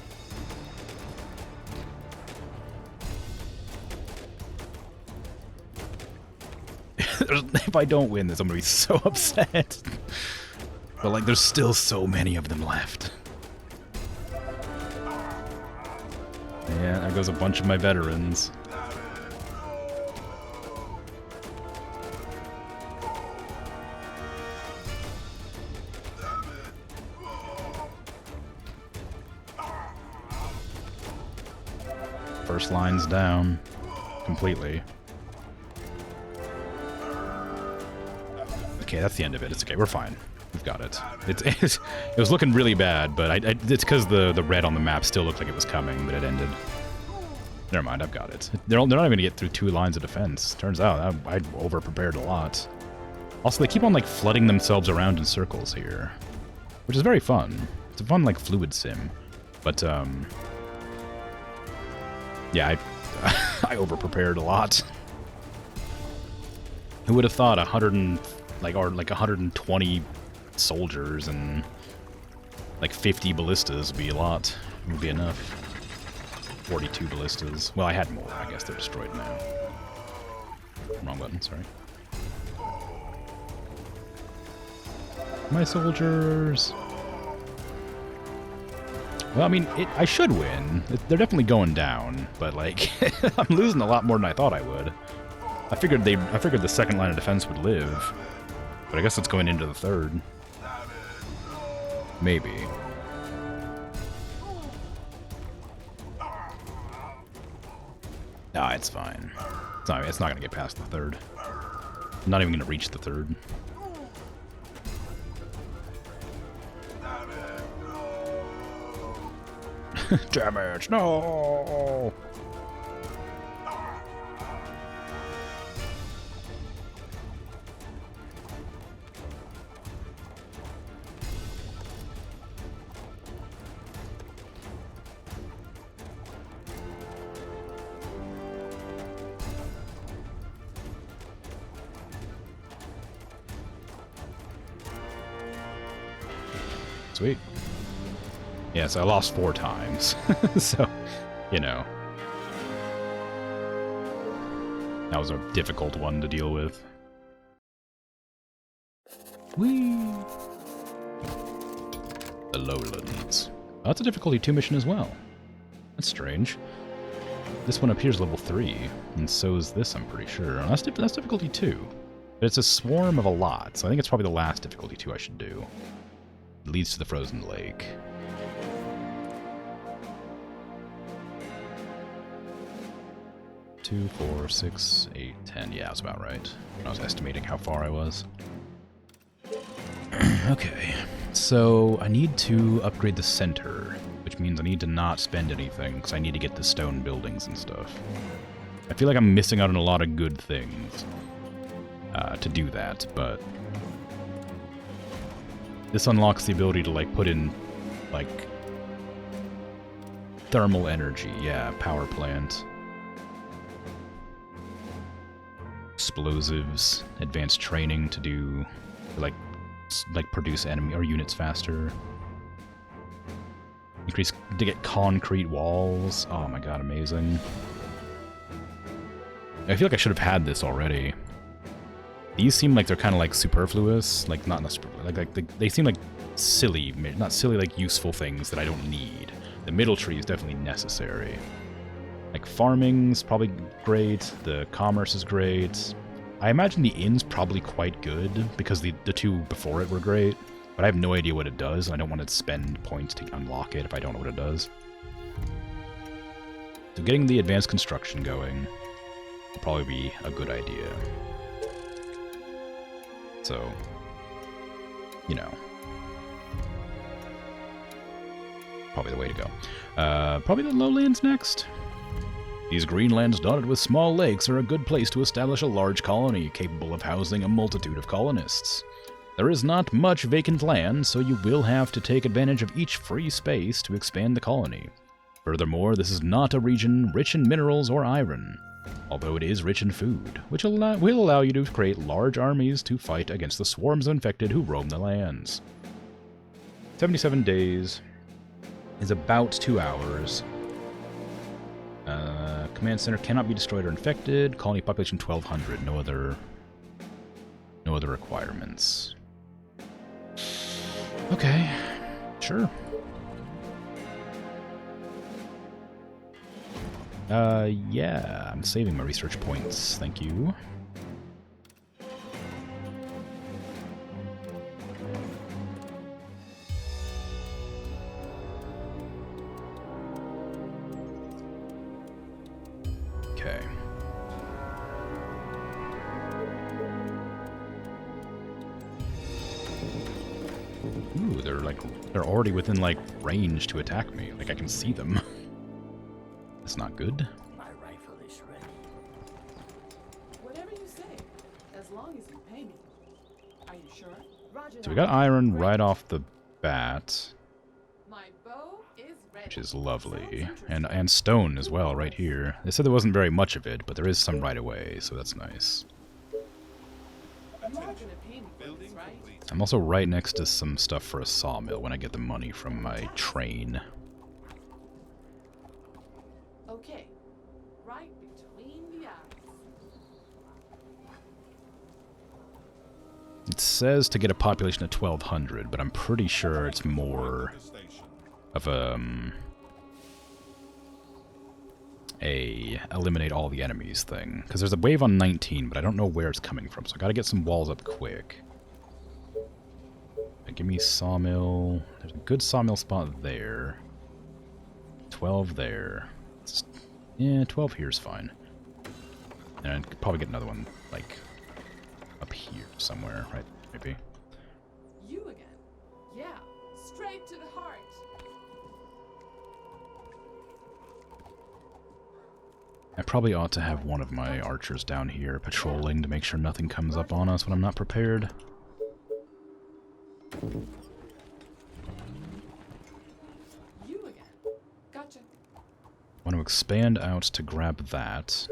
If I don't win this, I'm gonna be so upset. But like, there's still so many of them left. Yeah, there goes a bunch of my veterans. First line's down. Completely. Okay, that's the end of it. It's okay. We're fine. We've got it. It was looking really bad, but it's because the red on the map still looked like it was coming, but it ended. Never mind, I've got it. They're not even going to get through 2 lines of defense. Turns out I over-prepared a lot. Also, they keep on like flooding themselves around in circles here, which is very fun. It's a fun like fluid sim, but yeah, I over-prepared a lot. Who would have thought 120 soldiers and like 50 ballistas would be a lot. Would be enough. 42 ballistas. Well, I had more. I guess they're destroyed now. Wrong button, sorry. My soldiers. Well, I mean, I should win. They're definitely going down, but like, I'm losing a lot more than I thought I would. I figured the second line of defense would live, but I guess it's going into the third. Maybe. Nah, it's fine. It's not gonna get past the third. I'm not even gonna reach the third. Damage! No! Sweet. Yeah, so I lost 4 times. So, you know. That was a difficult one to deal with. Whee! The lowlands. Oh, that's a difficulty 2 mission as well. That's strange. This one appears level 3, and so is this, I'm pretty sure. And that's difficulty 2. But it's a swarm of a lot, so I think it's probably the last difficulty 2 I should do. It leads to the frozen lake. Two, 4, 6, 8, 10. Yeah, that's about right. I was estimating how far I was. Okay, so I need to upgrade the center, which means I need to not spend anything, because I need to get the stone buildings and stuff. I feel like I'm missing out on a lot of good things to do that, but this unlocks the ability to, like, put in, like, thermal energy. Yeah, power plant. Explosives, advanced training to do, like produce enemy or units faster. Increase to get concrete walls. Oh my god, amazing. I feel like I should have had this already. These seem like they're kind of like superfluous, like not superfluous, like they seem like silly, not silly, like useful things that I don't need. The middle tree is definitely necessary. Like farming's probably great, the commerce is great. I imagine the inn's probably quite good, because the two before it were great, but I have no idea what it does, and I don't want to spend points to unlock it if I don't know what it does. So getting the advanced construction going will probably be a good idea. So, you know. Probably the way to go. Probably the lowlands next. These greenlands dotted with small lakes are a good place to establish a large colony capable of housing a multitude of colonists. There is not much vacant land, so you will have to take advantage of each free space to expand the colony. Furthermore, this is not a region rich in minerals or iron, although it is rich in food, which will allow you to create large armies to fight against the swarms of infected who roam the lands. 77 days is about 2 hours. Command center cannot be destroyed or infected. Colony population 1,200. No other requirements. Okay, sure. Yeah, I'm saving my research points. Thank you. Okay. Ooh, they're already within, like, range to attack me. Like, I can see them. That's not good. My rifle is ready. Whatever you say, as long as you pay me. Are you sure? Roger So we that. got iron right off the bat, My bow is ready. which is lovely. And stone as well, right here. They said there wasn't very much of it, but there is some right away, so that's nice. You are gonna pay me for this, right? I'm also right next to some stuff for a sawmill when I get the money from my train. Okay. Right between the eyes. It says to get a population of 1,200, but I'm pretty sure it's more The station. of a eliminate all the enemies thing. Because there's a wave on 19, but I don't know where it's coming from, so I gotta get some walls up quick. Give me sawmill. There's a good sawmill spot there. 12 there. Yeah, 12 here is fine. And I could probably get another one, like, up here somewhere, right? Maybe. You again. Yeah. Straight to the heart. I probably ought to have one of my archers down here patrolling to make sure nothing comes up on us when I'm not prepared. You again. Gotcha. Want to expand out to grab that.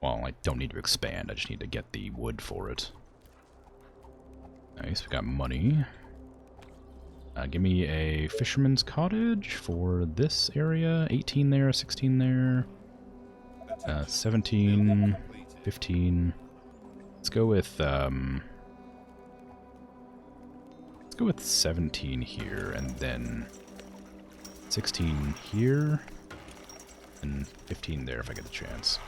Well, I don't need to expand, I just need to get the wood for it. Nice, we got money. Give me a fisherman's cottage for this area. 18 there, 16 there. 17, 15. Let's go with 17 here, and then 16 here, and 15 there if I get the chance.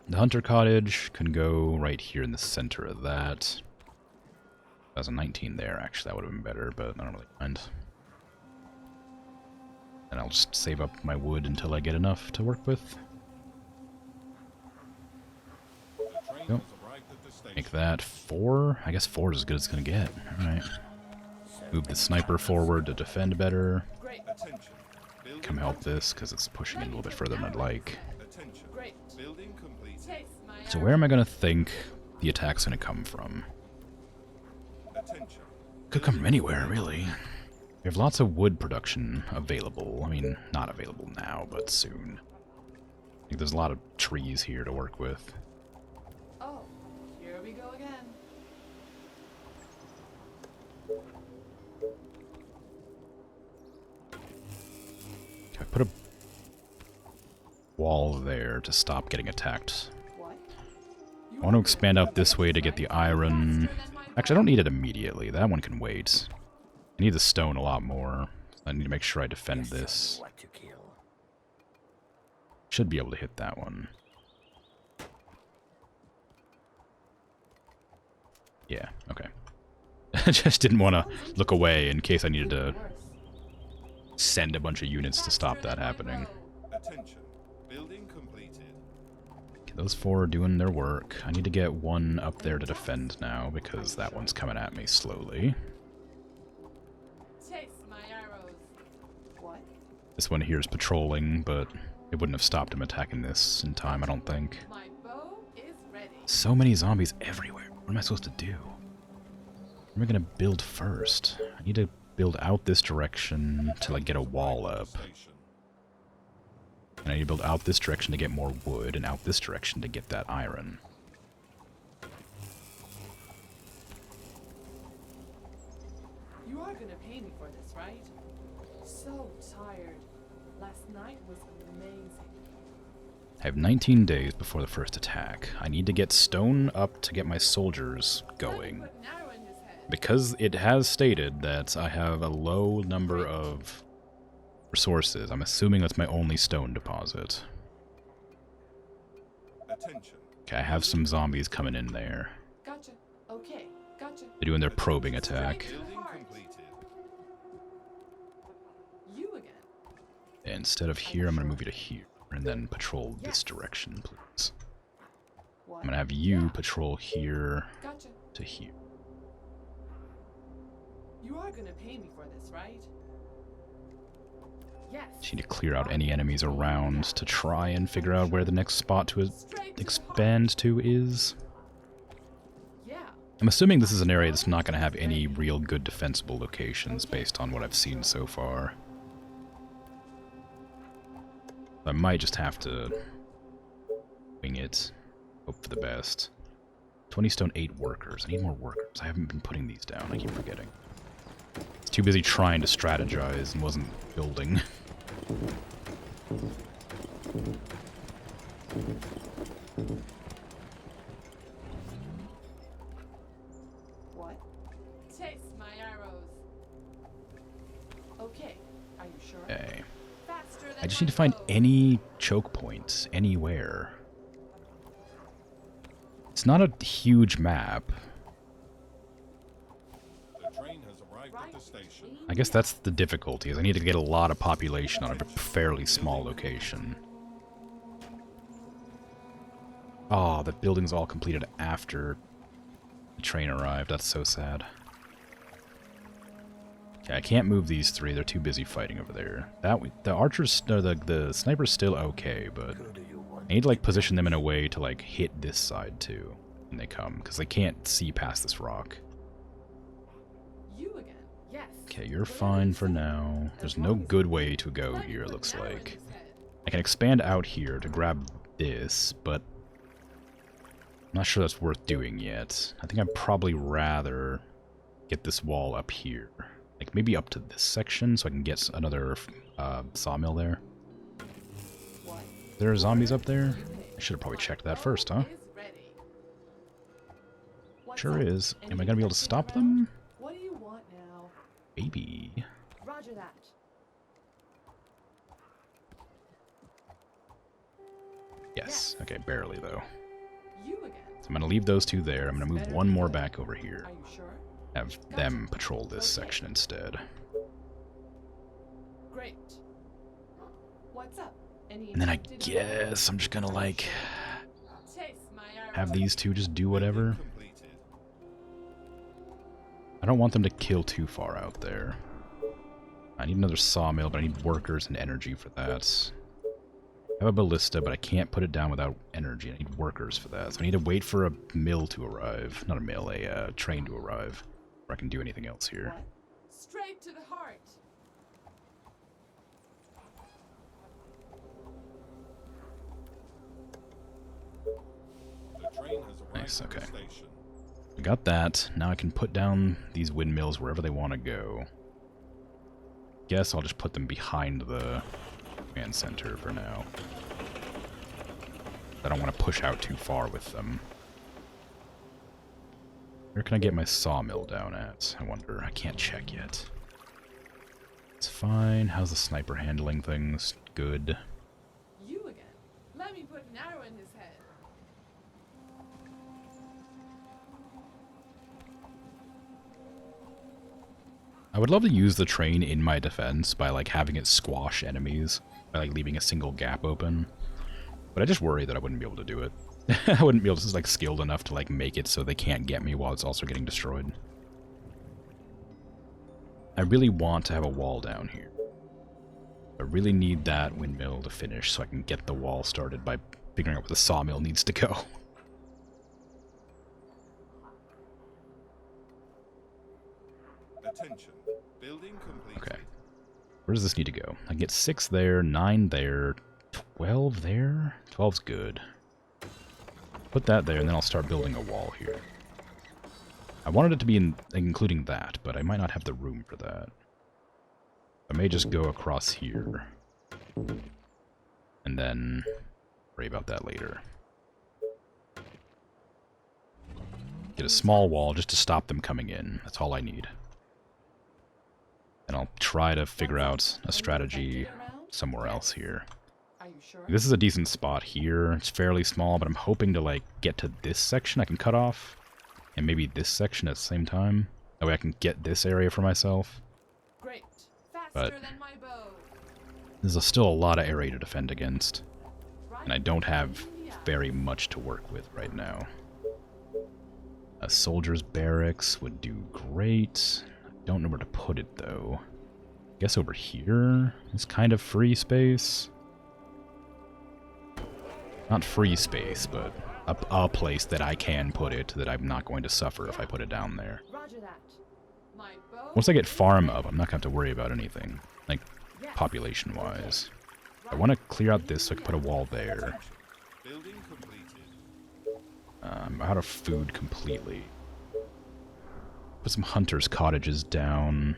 The Hunter Cottage can go right here in the center of that. 2019 there, actually, that would have been better, but I don't really mind. And I'll just save up my wood until I get enough to work with. Nope. Make that 4. I guess 4 is as good as it's gonna get. Alright. Move the sniper forward to defend better. Great. Come help this, because it's pushing in a little bit further than I'd like. Great. Taste my So where am I gonna think the attack's gonna come from? Could come from anywhere, really. We have lots of wood production available. I mean, not available now, but soon. I think there's a lot of trees here to work with. Oh, here we go again. I put a wall there to stop getting attacked. What? I want to expand out this way to get the iron. Actually, I don't need it immediately. That one can wait. I need the stone a lot more. I need to make sure I defend this. What to kill. Should be able to hit that one. Yeah, okay. I just didn't want to look away in case I needed to send a bunch of units to stop that happening. Attention. Building completed. Okay, those 4 are doing their work. I need to get one up there to defend now because that one's coming at me slowly. Taste my arrows. What? This one here is patrolling, but it wouldn't have stopped him attacking this in time, I don't think. My bow is ready. So many zombies everywhere. What am I supposed to do? Where am I gonna build first? I need to build out this direction to like get a wall up. Station. And I need to build out this direction to get more wood, and out this direction to get that iron. You are gonna pay me for this, right? So tired. Last night was amazing. I have 19 days before the first attack. I need to get stone up to get my soldiers going. Put an arrow in his head. Because it has stated that I have a low number of resources, I'm assuming that's my only stone deposit. Attention. Okay, I have some zombies coming in there. Gotcha. Okay. Gotcha. They're doing their probing attack. Building completed. You again. Instead of here, I'm going to move you to here, and then patrol this direction, please. What? I'm going to have you patrol here Gotcha. to here. You are gonna pay me for this, right? Yes. Just need to clear out any enemies around to try and figure out where the next spot to expand to is. Yeah. I'm assuming this is an area that's not going to have any real good defensible locations based on what I've seen so far. I might just have to wing it, hope for the best. 20 stone, 8 workers. I need more workers. I haven't been putting these down. I keep forgetting. I was too busy trying to strategize and wasn't building. What? Taste my arrows. Okay. Are you sure? Okay. Faster than I just my need to find bow. any choke points anywhere. It's not a huge map. The train has arrived at the station. I guess that's the difficulty, is I need to get a lot of population on a fairly small location. Oh, the building's all completed after the train arrived. That's so sad. Okay, I can't move these 3. They're too busy fighting over there. The archers, no, the sniper's still okay, but Who do you want? I need to like position them in a way to like hit this side too when they come, because they can't see past this rock. You again. Yes. Okay, you're fine for now. There's no good way to go here, it looks like. I can expand out here to grab this, but I'm not sure that's worth doing yet. I think I'd probably rather get this wall up here. Like, maybe up to this section so I can get another sawmill there. What? There are zombies up there? You pay. I should have probably checked My that first, huh? bow is ready. What's Sure up? is. Am I Anything gonna be able to messing stop around? them? What do you want now? Maybe. Roger that. Yes. Okay, barely though. You again. So I'm gonna leave those two there. I'm gonna move one more back over here. Are you sure? Have them patrol this section instead. Great. What's up? Any And then I infected guess I'm just gonna like Chase my arrow. have these two just do whatever. Completed. I don't want them to kill too far out there. I need another sawmill, but I need workers and energy for that. I have a ballista, but I can't put it down without energy. I need workers for that. So I need to wait for a mill to arrive. Not a mill, a train to arrive. Or I can do anything else here. What? Straight to the heart. The train has arrived Nice, at the okay. station. I got that. Now I can put down these windmills wherever they want to go. Guess I'll just put them behind the command center for now. I don't want to push out too far with them. Where can I get my sawmill down at? I wonder. I can't check yet. It's fine. How's the sniper handling things? Good. You again. Let me put an arrow in his head. I would love to use the train in my defense by like having it squash enemies, by like leaving a single gap open. But I just worry that I wouldn't be able to do it. I wouldn't be able to like skilled enough to like make it so they can't get me while it's also getting destroyed. I really want to have a wall down here. I really need that windmill to finish so I can get the wall started by figuring out where the sawmill needs to go. Attention. Building completed. Okay. Where does this need to go? I can get 6 there, 9 there, 12 there? 12's good. Put that there, and then I'll start building a wall here. I wanted it to be including that, but I might not have the room for that. I may just go across here. And then worry about that later. Get a small wall just to stop them coming in. That's all I need. And I'll try to figure out a strategy somewhere else here. Are you sure? This is a decent spot here. It's fairly small, but I'm hoping to like get to this section I can cut off. And maybe this section at the same time. That way I can get this area for myself. Great. Faster But than my bow. there's still a lot of area to defend against. And I don't have very much to work with right now. A soldier's barracks would do great. I don't know where to put it though. I guess over here is kind of free space. Not free space, but a place that I can put it that I'm not going to suffer if I put it down there. Roger that. My bow. Once I get farm up, I'm not going to have to worry about anything, like Yes. population-wise. I want to clear out this so I can put a wall there. Building completed. I'm out of food completely. Put some hunters' cottages down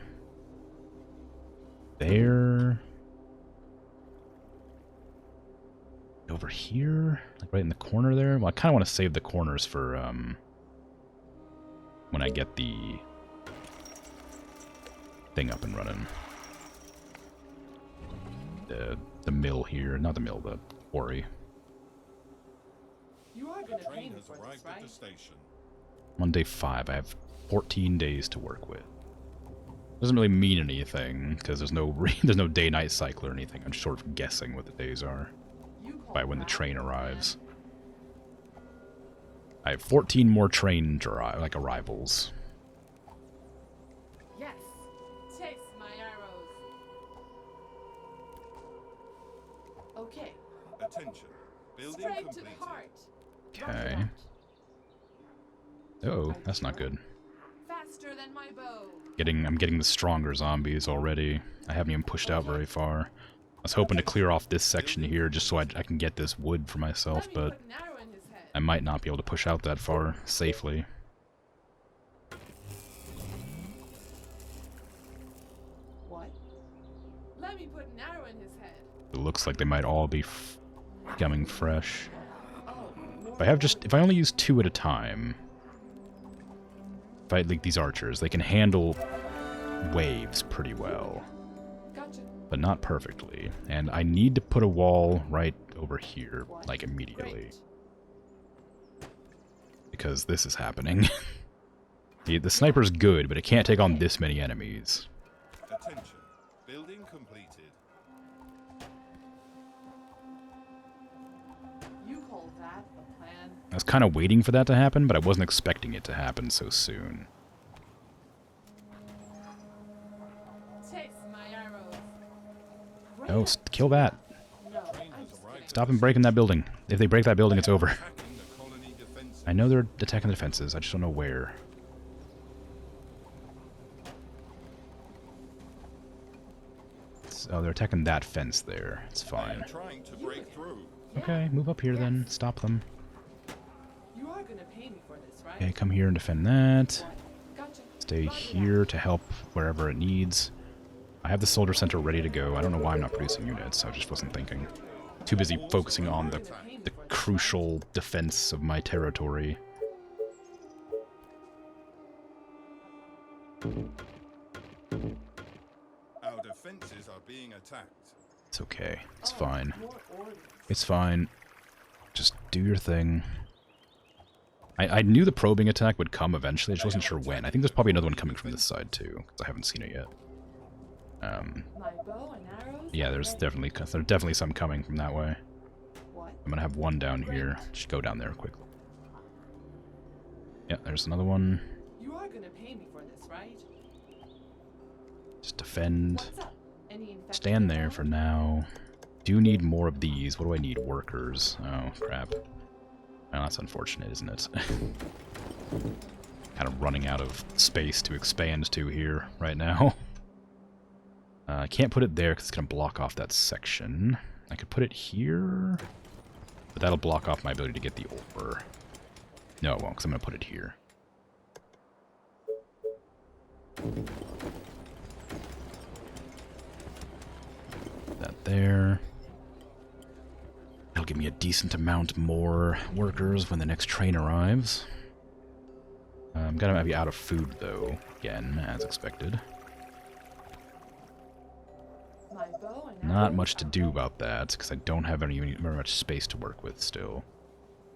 there. Over here, like right in the corner there. Well, I kind of want to save the corners for when I get the thing up and running. The mill here, not the mill, the quarry. You are The gonna pay train me has for this, arrived at right? the station. I'm on day 5. I have 14 days to work with. Doesn't really mean anything because there's no day-night cycle or anything. I'm just sort of guessing what the days are You call by when the that train a arrives. I have 14 more train arrivals. plan? Yes. Chase my arrows. Okay. Attention. Building Straight to completed. the heart. Roger Okay. that. Oh, that's not good. Faster than my bow. I'm getting the stronger zombies already. I haven't even pushed out very far. I was hoping to clear off this section here just so I can get this wood for myself, Let me but put an arrow in his head. I might not be able to push out that far safely. What? Let me put an arrow in his head. It looks like they might all be coming fresh. If I only use 2 at a time, if I like these archers, they can handle waves pretty well, Gotcha. but not perfectly. And I need to put a wall right over here, like immediately, Great. because this is happening. The sniper's good, but it can't take on this many enemies. Attention. Building completed. You call that a plan? I was kind of waiting for that to happen, but I wasn't expecting it to happen so soon. Taste my arrows. No, kill that. No, Train I'm has arrived. Stop them breaking that building. If they break that building, it's over. Attacking the colony defenses. I know they're attacking the defenses, I just don't know where. Oh, they're attacking that fence there. It's I fine. am trying to break through. Okay, move up here then. Stop them. You are gonna pay me for this, right? Okay, come here and defend that. Gotcha. Stay Roger here to help wherever it needs. I have the soldier center ready to go. I don't know why I'm not producing units. I just wasn't thinking. Too busy focusing on the crucial defense of my territory. Our defenses are being attacked. It's okay. It's fine. More orders. It's fine. Just do your thing. I knew the probing attack would come eventually. I just wasn't sure when. I think there's probably another one coming from this side too, because I haven't seen it yet. My bow and arrows. Yeah, are there's ready. definitely some coming from that way. What? I'm gonna have one down here. Just go down there quickly. Yeah, there's another one. You are gonna pay me for this, right? Just defend. What's up? Any infected Stand there around? for now. Do need more of these. What do I need? Workers. Oh, crap. Well, that's unfortunate, isn't it? Kind of running out of space to expand to here right now. I can't put it there because it's going to block off that section. I could put it here, but that'll block off my ability to get the ore. No, it won't, because I'm going to put it here. That there. It'll give me a decent amount more workers when the next train arrives. I'm gonna be out of food though, again, as expected. My bow and Not arrows much to are do ready. about that, because I don't have very much space to work with still.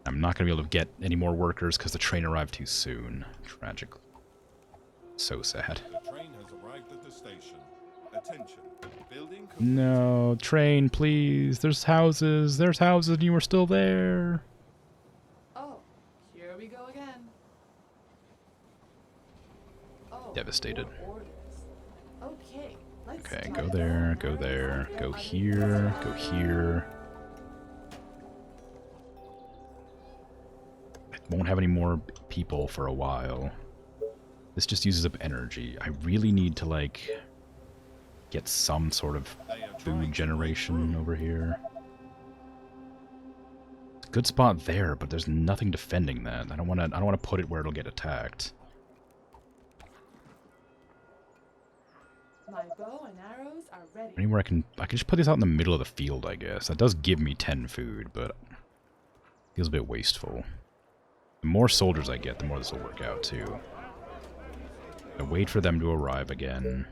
I'm not gonna be able to get any more workers because the train arrived too soon. Tragically. So sad. The train has arrived at the station. Attention. Building complete. No, train, please. There's houses and you were still there. Oh, here we go again. Oh, Devastated. more orders. Okay, let's Okay, start. go there, go there, go here, go here. I won't have any more people for a while. This just uses up energy. I really need to, like, get some sort of They are trying food to break generation through. over here. Good spot there, but there's nothing defending that. I don't want to put it where it'll get attacked. My bow and arrows are ready. Anywhere I can just put these out in the middle of the field, I guess. That does give me 10 food, but feels a bit wasteful. The more soldiers I get, the more this will work out too. I wait for them to arrive again.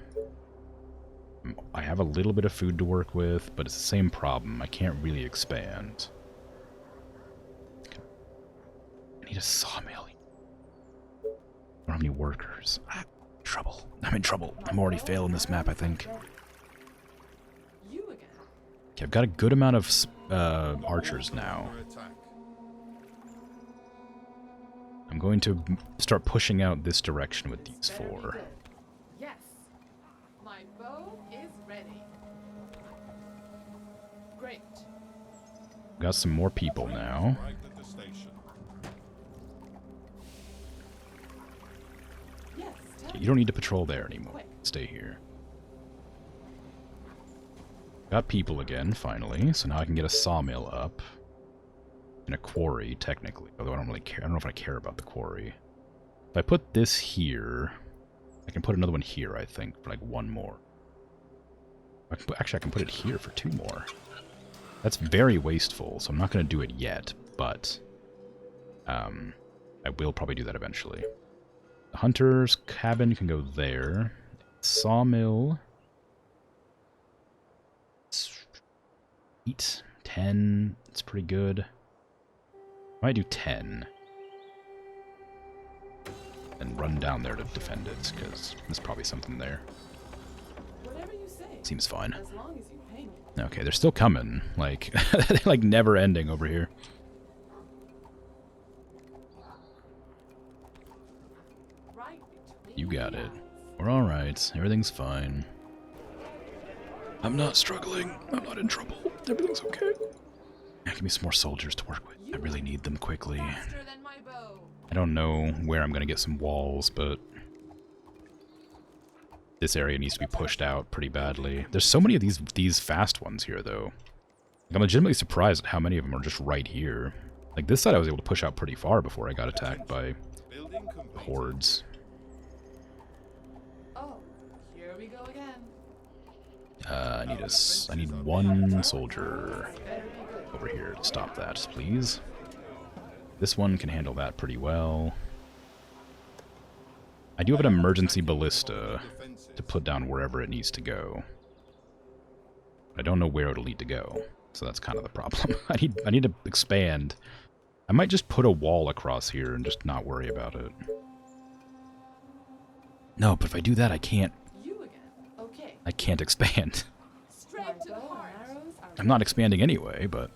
I have a little bit of food to work with, but it's the same problem. I can't really expand. I need a sawmill. I don't have any workers. Trouble. I'm in trouble. I'm already failing this map, I think. You again. Okay, I've got a good amount of archers now. Under attack. I'm going to start pushing out this direction with these Better be 4. good. Yes. My bow is ready. Great. Got some more people Train has now. arrived at the station. Yes. Tell Okay, me. you don't need to patrol there anymore. Stay here. Got people again, finally, so now I can get a sawmill up. And a quarry, technically, although I don't really care. I don't know if I care about the quarry. If I put this here, I can put another one here, I think, for like 1 more. Actually, I can put it here for 2 more. That's very wasteful, so I'm not going to do it yet, but I will probably do that eventually. The hunter's cabin can go there. Sawmill. 8, 10. It's pretty good. I might do 10. And run down there to defend it, because there's probably something there. Whatever you say. Seems fine. As long as you pay me. Okay, they're still coming. Like, they're like never ending over here. Right between You got the it. eyes. We're alright. Everything's fine. I'm not struggling. I'm not in trouble. Everything's okay. Yeah, give me some more soldiers to work with. I really need them quickly. Faster than my bow. I don't know where I'm going to get some walls, but this area needs to be pushed out pretty badly. There's so many of these fast ones here, though. Like, I'm legitimately surprised at how many of them are just right here. Like, this side I was able to push out pretty far before I got attacked by Building complete. hordes. Oh, here we go again. I need one soldier Better be good. over here to stop that, please. This one can handle that pretty well. I do have an emergency ballista to put down wherever it needs to go. I don't know where it'll need to go, so that's kind of the problem. I need to expand. I might just put a wall across here and just not worry about it. No, but if I do that, I can't You again. Okay. expand. Straight to the heart. Arrows are I'm not expanding anyway, but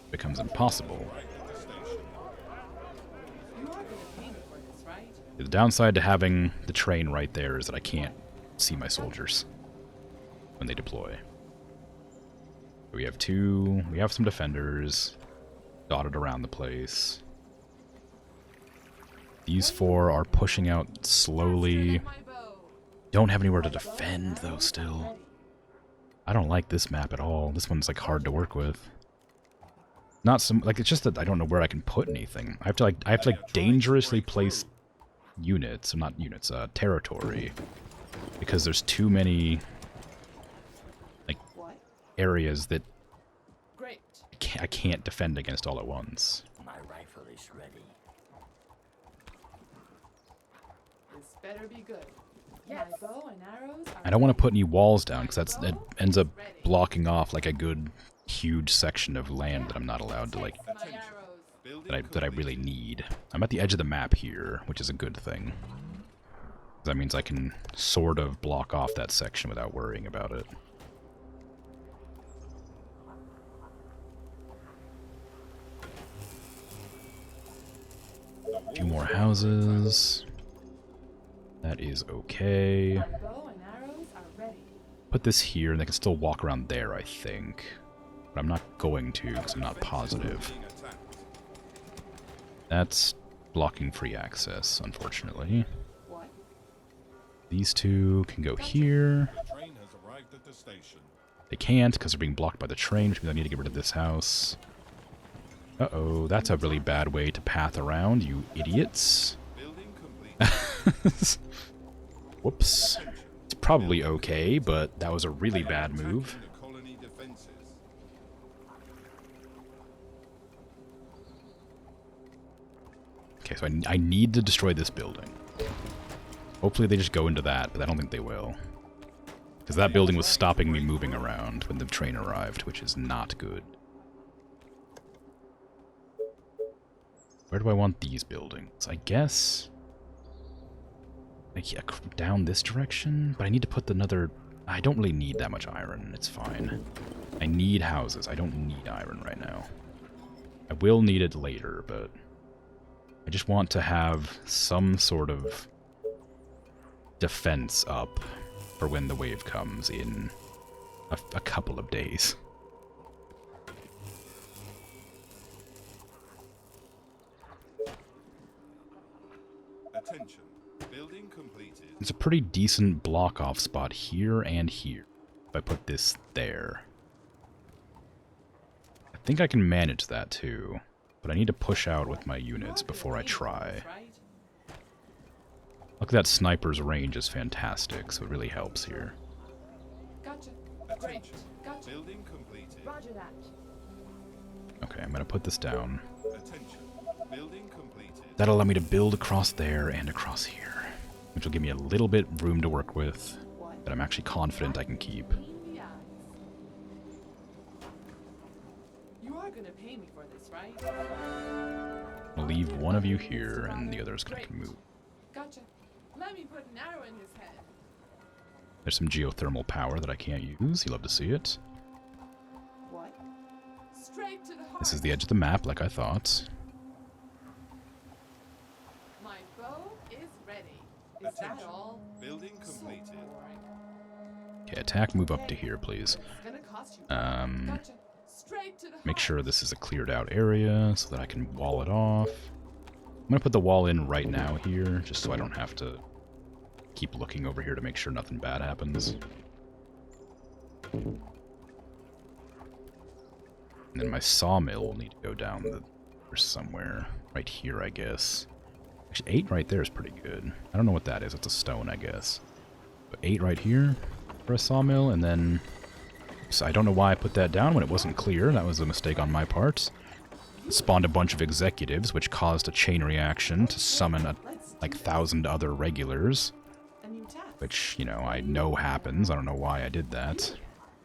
it becomes impossible. You are gonna pay me for this, right? The downside to having the train right there is that I can't see my soldiers when they deploy. We have some defenders dotted around the place. These 4 are pushing out slowly. My bow. Don't have anywhere to defend though still. I don't like this map at all. This one's like hard to work with. Not some like it's just that I don't know where I can put anything. I have to like dangerously place units, or not units, territory, because there's too many like What? areas that Great. I can't defend against all at once. My rifle is ready. This better be good. My bow and arrows are I don't want to put any walls down because that ends up blocking off like a good huge section of land that I'm not allowed to like my arrows. Building that I really need. I'm at the edge of the map here, which is a good thing. That means I can sort of block off that section without worrying about it. A few more houses. That is okay. My bow and arrows are ready. Put this here, and they can still walk around there, I think. But I'm not going to, because I'm not positive. being attacked. That's blocking free access, unfortunately. What? These 2 can go here. The train has arrived at the station. They can't, because they're being blocked by the train, which means I need to get rid of this house. Uh-oh, that's a really bad way to path around, you idiots. Building complete. Whoops. It's probably okay, but that was a really bad move. Attacking the colony defenses. Okay, so I need to destroy this building. Hopefully they just go into that, but I don't think they will. Because that building was stopping me moving around when the train arrived, which is not good. Where do I want these buildings? I guess like down this direction, but I need to put another. I don't really need that much iron. It's fine. I need houses. I don't need iron right now. I will need it later, but I just want to have some sort of defense up for when the wave comes in a couple of days. Attention. Building completed. It's a pretty decent block-off spot here and here. If I put this there. I think I can manage that too. But I need to push out with my units before I try. Right? Look, that sniper's range is fantastic, so it really helps here. Gotcha. Great. Attention. Gotcha. Building completed. Roger that. Okay, I'm gonna put this down. Attention. Building completed. That'll allow me to build across there and across here, which will give me a little bit room to work with What? that I'm actually confident I can keep. In the eyes. You are gonna pay me for this, right? I'll leave one of you here, and the others can move. Gotcha. Let me put an arrow in his head. There's some geothermal power that I can't use. You love to see it. What? Straight to the heart. This is the edge of the map, like I thought. My bow is ready. Is that Attention. all? Building So completed. boring. Okay, attack, move up to here, please. It's gonna cost you. Um, Gotcha. Straight to the make heart. sure this is a cleared out area so that I can wall it off. I'm gonna put the wall in right now here, just so I don't have to keep looking over here to make sure nothing bad happens. And then my sawmill will need to go down or somewhere. Right here, I guess. Actually, 8 right there is pretty good. I don't know what that is. It's a stone, I guess. But 8 right here for a sawmill, and then... So I don't know why I put that down when it wasn't clear. That was a mistake on my part. It spawned a bunch of executives, which caused a chain reaction to summon like 1,000 other regulars. A new task. Which, you know, I know happens. I don't know why I did that.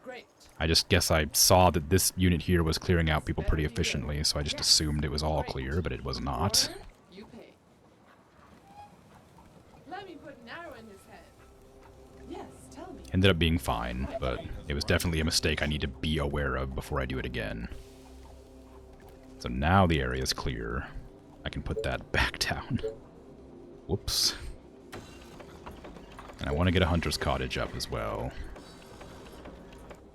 Great. I just guess I saw that this unit here was clearing out people pretty efficiently, so I just assumed it was all clear, but it was not. Order, you pay. Let me put an arrow in his head. Yes, tell me. Ended up being fine, but it was definitely a mistake I need to be aware of before I do it again. So now the area is clear. I can put that back down. Whoops. And I want to get a hunter's cottage up as well.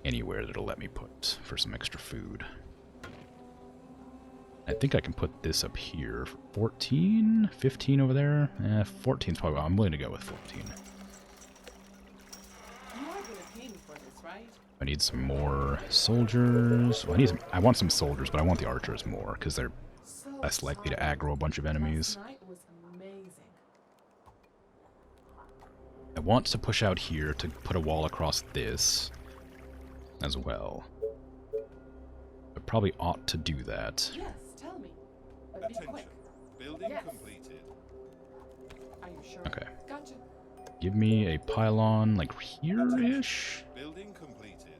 Anywhere that'll let me put for some extra food. I think I can put this up here. 14? 15 over there? 14's probably... I'm willing to go with 14. You are gonna pay me for this, right? I need some more soldiers. Well, I want some soldiers, but I want the archers more, because they're So less likely to tired. aggro a bunch of enemies. Last night was amazing. I want to push out here to put a wall across this as well. I probably ought to do that. Yes, tell me. But be Attention. quick. Building Yes. completed. Are you sure? Okay. Gotcha. Give me a pylon like here-ish. Building completed.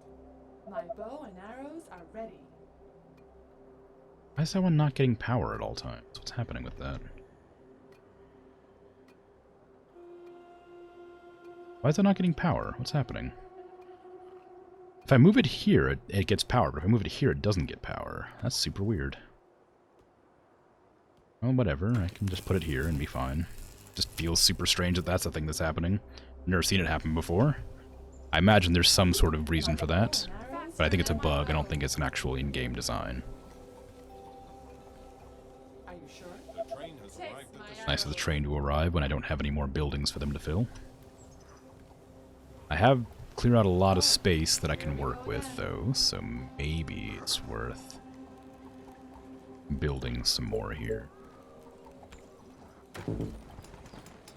My bow and arrows are ready. Why is that one not getting power at all times? What's happening with that? Why is it not getting power? What's happening? If I move it here, it gets power, but if I move it here, it doesn't get power. That's super weird. Well, whatever. I can just put it here and be fine. Just feels super strange that that's the thing that's happening. Never seen it happen before. I imagine there's some sort of reason for that, but I think it's a bug. I don't think it's an actual in-game design. Are you sure? The train has arrived at the Nice of the train to arrive when I don't have any more buildings for them to fill. I have cleared out a lot of space that I can work with, though, so maybe it's worth building some more here.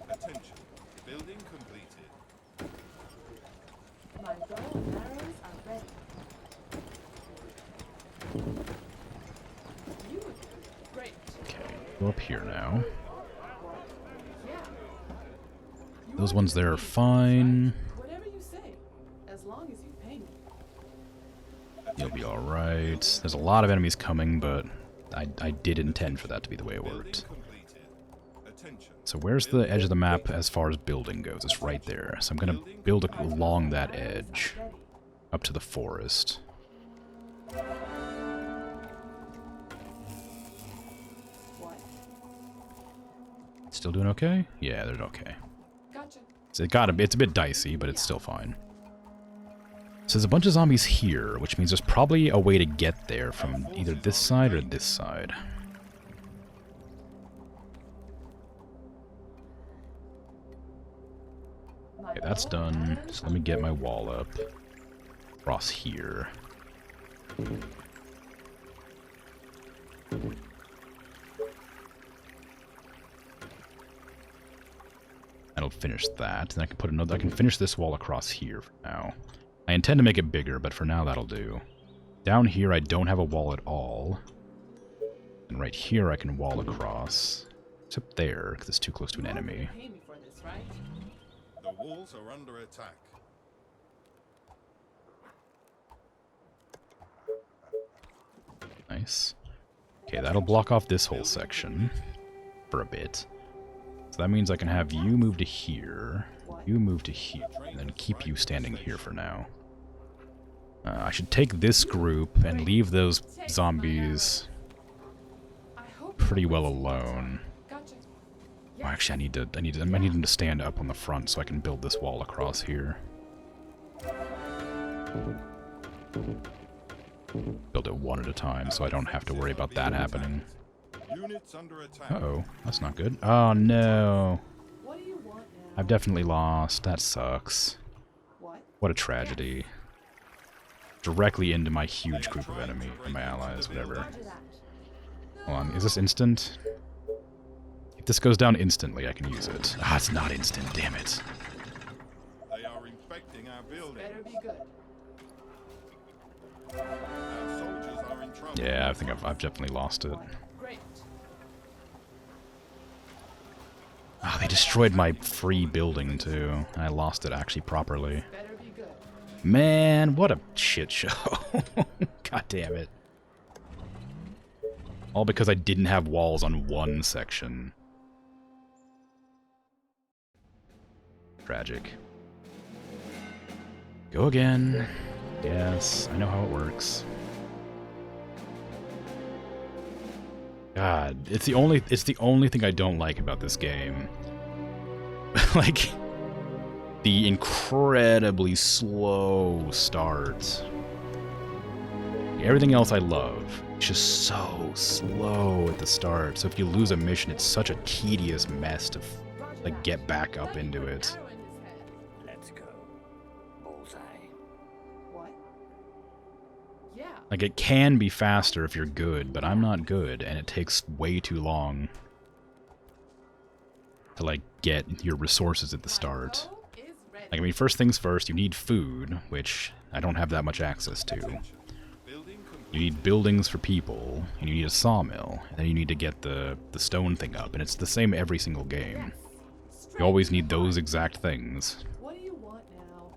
Attention. Building completed. My bow and arrows are ready. You would do great. Okay, go up here now. Yeah. You Those are ones gonna there are pay me for this, fine. right? Whatever you say, as long as you pay me. You'll be alright. There's a lot of enemies coming, but I did intend for that to be the way it Building worked. completed. Attention. So where's the edge of the map as far as building goes? It's right there. So I'm going to build along that edge Ready. up to the forest. What? Still doing okay? Yeah, they're okay. Gotcha. So it's a bit dicey, but it's still fine. So there's a bunch of zombies here, which means there's probably a way to get there from either this side or this side. My Okay, that's bow and done. arrows So let me get are my ready. wall up across here. That'll finish that. Then I can put another. I can finish this wall across here for now. I intend to make it bigger, but for now that'll do. Down here I don't have a wall at all. And right here I can wall across. Except there, because it's too close to an enemy. Pay me for this, right? The walls are under attack. Nice. Okay, that'll block off this whole section for a bit. So that means I can have you move to here, you move to here, and then keep you standing here for now. I should take this group and leave those zombies I hope pretty well alone. Gotcha. Oh, actually, I need them to stand up on the front so I can build this wall across here. Build it one at a time so I don't have to worry about that happening. Units under attack. Uh-oh, that's not good. Oh no. What do you want now? I've definitely lost. That sucks. What? What a tragedy. Directly into my huge group of enemy, my allies, whatever. Roger that. Hold on, is this instant? If this goes down instantly, I can use it. Ah, it's not instant, damn it. They are infecting our building. Better be good. Our soldiers are in trouble. Yeah, I think I've definitely lost it. Great. Ah, they destroyed my free building, too. I lost it actually properly. Better be good. Man, what a shit show. God damn it. All because I didn't have walls on one section. Tragic. Go again. Yes, I know how it works. God, it's the only thing I don't like about this game. Like, the incredibly slow start. Everything else I love. It's just so slow at the start. So if you lose a mission, it's such a tedious mess to like get back up into it. Arrow in his head. Let's go. Bullseye. What? Yeah. Like, it can be faster if you're good, but I'm not good, and it takes way too long to, like, get your resources at the start. Bow is ready. Like, I mean, first things first, you need food, which I don't have that much access to. Building You need buildings for people, and you need a sawmill, and then you need to get the stone thing up, and it's the same every single game. You always need those exact things. What do you want now?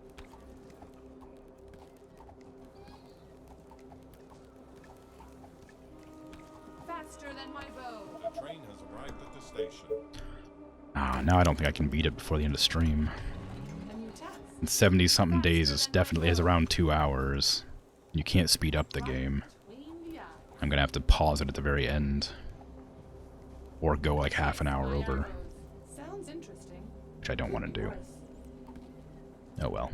Faster than my bow. The train has arrived at the station. Ah, now I don't think I can beat it before the end of stream. A new task. And 70-something days is around 2 hours. You can't speed up the game. Between the eyes. I'm gonna have to pause it at the very end. Or go like half an hour My over, arrows. Sounds interesting. which I don't want to do. Worse. Oh well.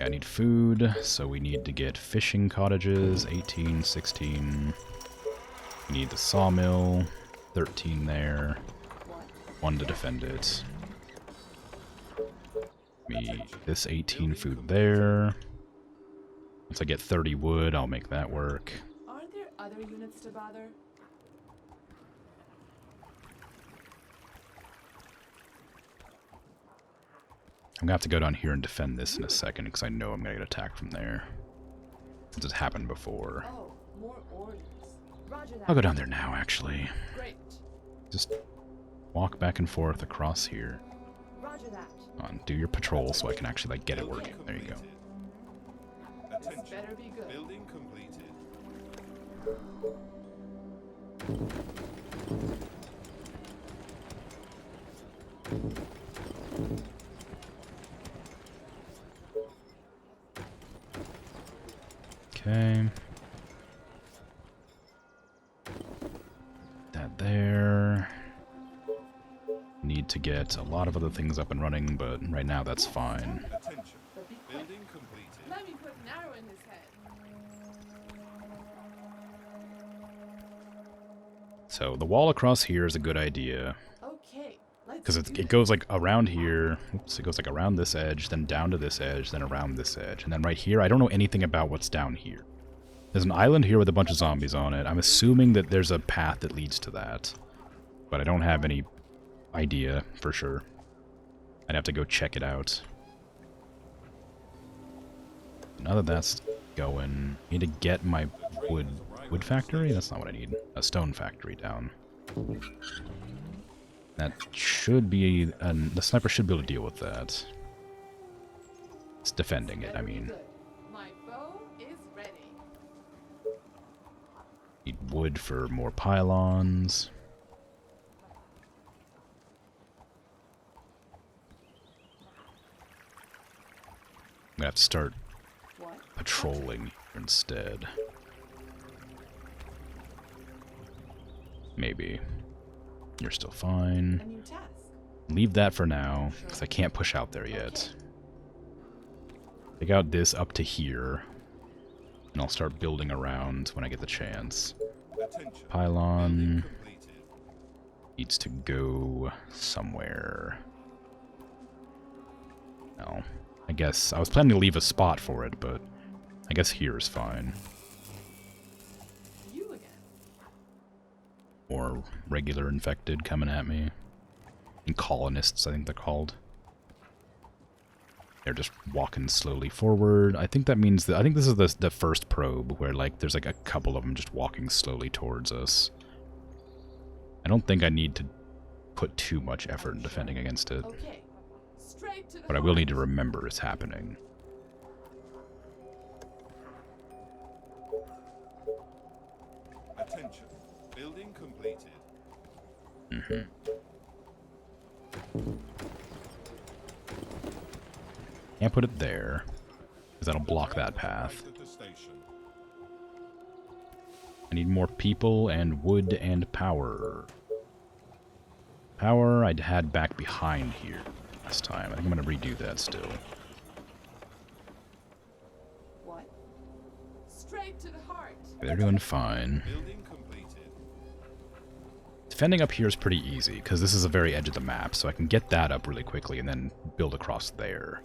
I need food, so we need to get fishing cottages, 18, 16. We need the sawmill, 13 there. What? 1 to defend it. Me this 18 food there. Once I get 30 wood, I'll make that work. Aren't there other units to bother? I'm gonna have to go down here and defend this in a second because I know I'm gonna get attacked from there. Since it's happened before. Oh, more orders. Roger that. I'll go down there now, actually. Great. Just walk back and forth across here. Roger that. Come on, do your patrol so I can actually like get it working. There you go. This Attention. better be good. Building completed. Okay. That there. Need to get a lot of other things up and running, but right now that's fine. Attention. But be quick. Building completed. Let me put an arrow in his head. So the wall across here is a good idea. Okay, let's Because do it goes like around here. Oops, it goes like around this edge, then down to this edge, then around this edge. And then right here, I don't know anything about what's down here. There's an island here with a bunch of zombies on it. I'm assuming that there's a path that leads to that. But I don't have any idea, for sure. I'd have to go check it out. Now that that's going, I need to get my wood factory? That's not what I need. A stone factory down. That should be... the sniper should be able to deal with that. It's defending it, I mean. Good. My bow is ready. Need wood for more pylons. I'm gonna have to start What? patrolling here instead. Maybe. You're still fine. A new task. Leave that for now, because I can't push out there yet. Take out this up to here, and I'll start building around when I get the chance. Attention. Pylon Building completed. needs to go somewhere. No. I guess I was planning to leave a spot for it, but I guess here is fine. You again. Or regular infected coming at me. And colonists, I think they're called. They're just walking slowly forward. I think that means that... I think this is the first probe where, like, there's, like, a couple of them just walking slowly towards us. I don't think I need to put too much effort in defending against it. Okay. Straight to the But I will need to remember it's happening. Attention. Building completed. Can't put it there, because that'll block that path. Arrived at the station. I need more people and wood and power. Power I'd had back behind here last time. I think I'm going to redo that still. What? Straight to the heart. They're doing fine. Building completed. Defending up here is pretty easy, because this is the very edge of the map, so I can get that up really quickly and then build across there.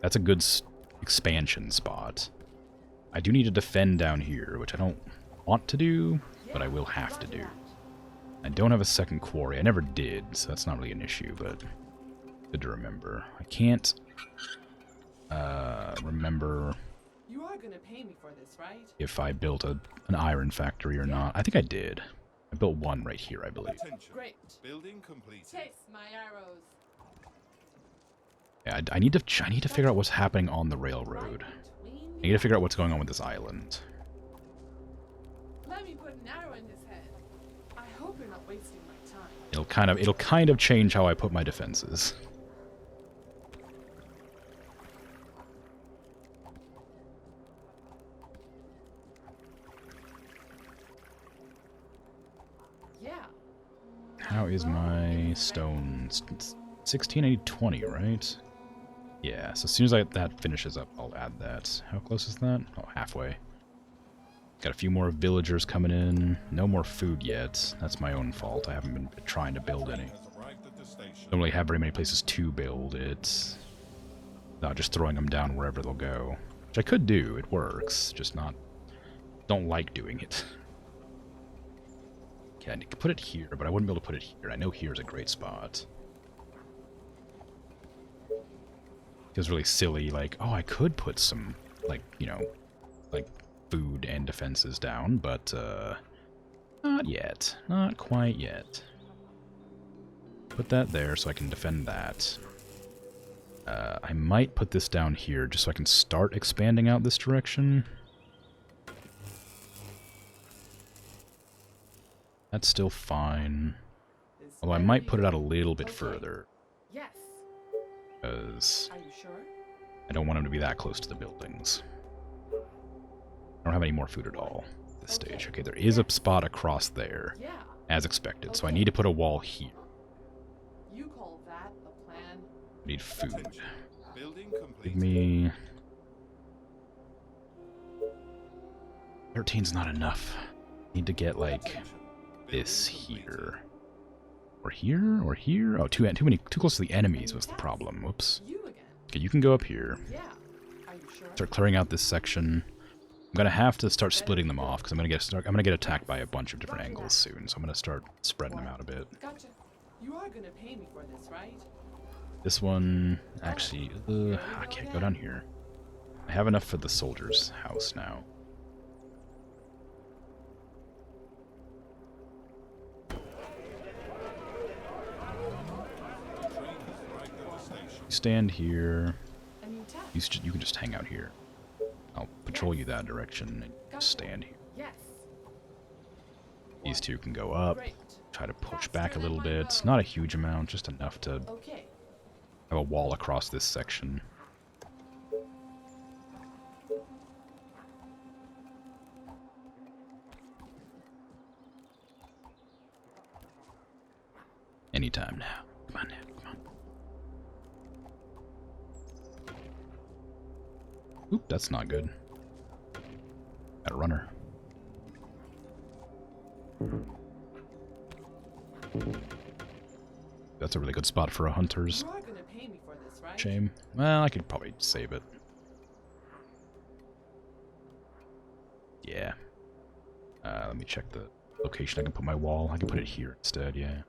That's a good expansion spot. I do need to defend down here, which I don't want to do, but I will have to do. I don't have a second quarry. I never did, so that's not really an issue, but good to remember. I can't remember You are gonna pay me for this, right? if I built an iron factory or not. I think I did. I built one right here, I believe. Attention. Great. Building completed. Chase my arrows. Yeah, I need to figure out what's happening on the railroad. Right between I need to figure out what's going on with this island. Let me put an arrow in his head. I hope you're not wasting my time. It'll kind of change how I put my defenses. Yeah. How is my stone? 16, I need 20, right? Yeah, so as soon as that finishes up, I'll add that. How close is that? Oh, halfway. Got a few more villagers coming in. No more food yet. That's my own fault. I haven't been trying to build any. Has arrived at the station. Don't really have very many places to build it. Not just throwing them down wherever they'll go. Which I could do. It works. Just not... Don't like doing it. Okay, I need to put it here, but I wouldn't be able to put it here. I know here's a great spot. Feels really silly, like, oh, I could put some, like, you know, like, food and defenses down, but, not yet. Not quite yet. Put that there so I can defend that. I might put this down here just so I can start expanding out this direction. That's still fine. This Although I better might be put it out a good. little bit Okay. further, Yes. because Are you sure? I don't want them to be that close to the buildings. I don't have any more food at all at this stage. Okay, there is a spot across there, Yeah. as expected, so I need to put a wall here. You call that a plan? I need food. Attention. Building Give completed. me... 13's not enough. Need to get, like, Attention. this Building completed. here. Or here? Or here? Oh, too close to the enemies was the problem. Whoops. You again? Okay, you can go up here. Yeah. Are you sure? Start clearing out this section. I'm gonna have to start splitting them off because I'm gonna get attacked by a bunch of different angles soon. So I'm gonna start spreading them out a bit. Gotcha. You are gonna pay me for this, right? This one, actually, I can't go down here. I have enough for the soldier's house now. Stand here. A new task. You can just hang out here. I'll patrol you that direction and just stand here. Yes. These two can go up. Great. Try to push back a little bit. Not a huge amount, just enough to Okay. have a wall across this section. Anytime now. Come on now, come on. Oop, that's not good. Got a runner. That's a really good spot for a hunter's. You are gonna pay me for this, right? Shame. Well, I could probably save it. Yeah. Let me check the location I can put my wall. I can put it here instead, yeah.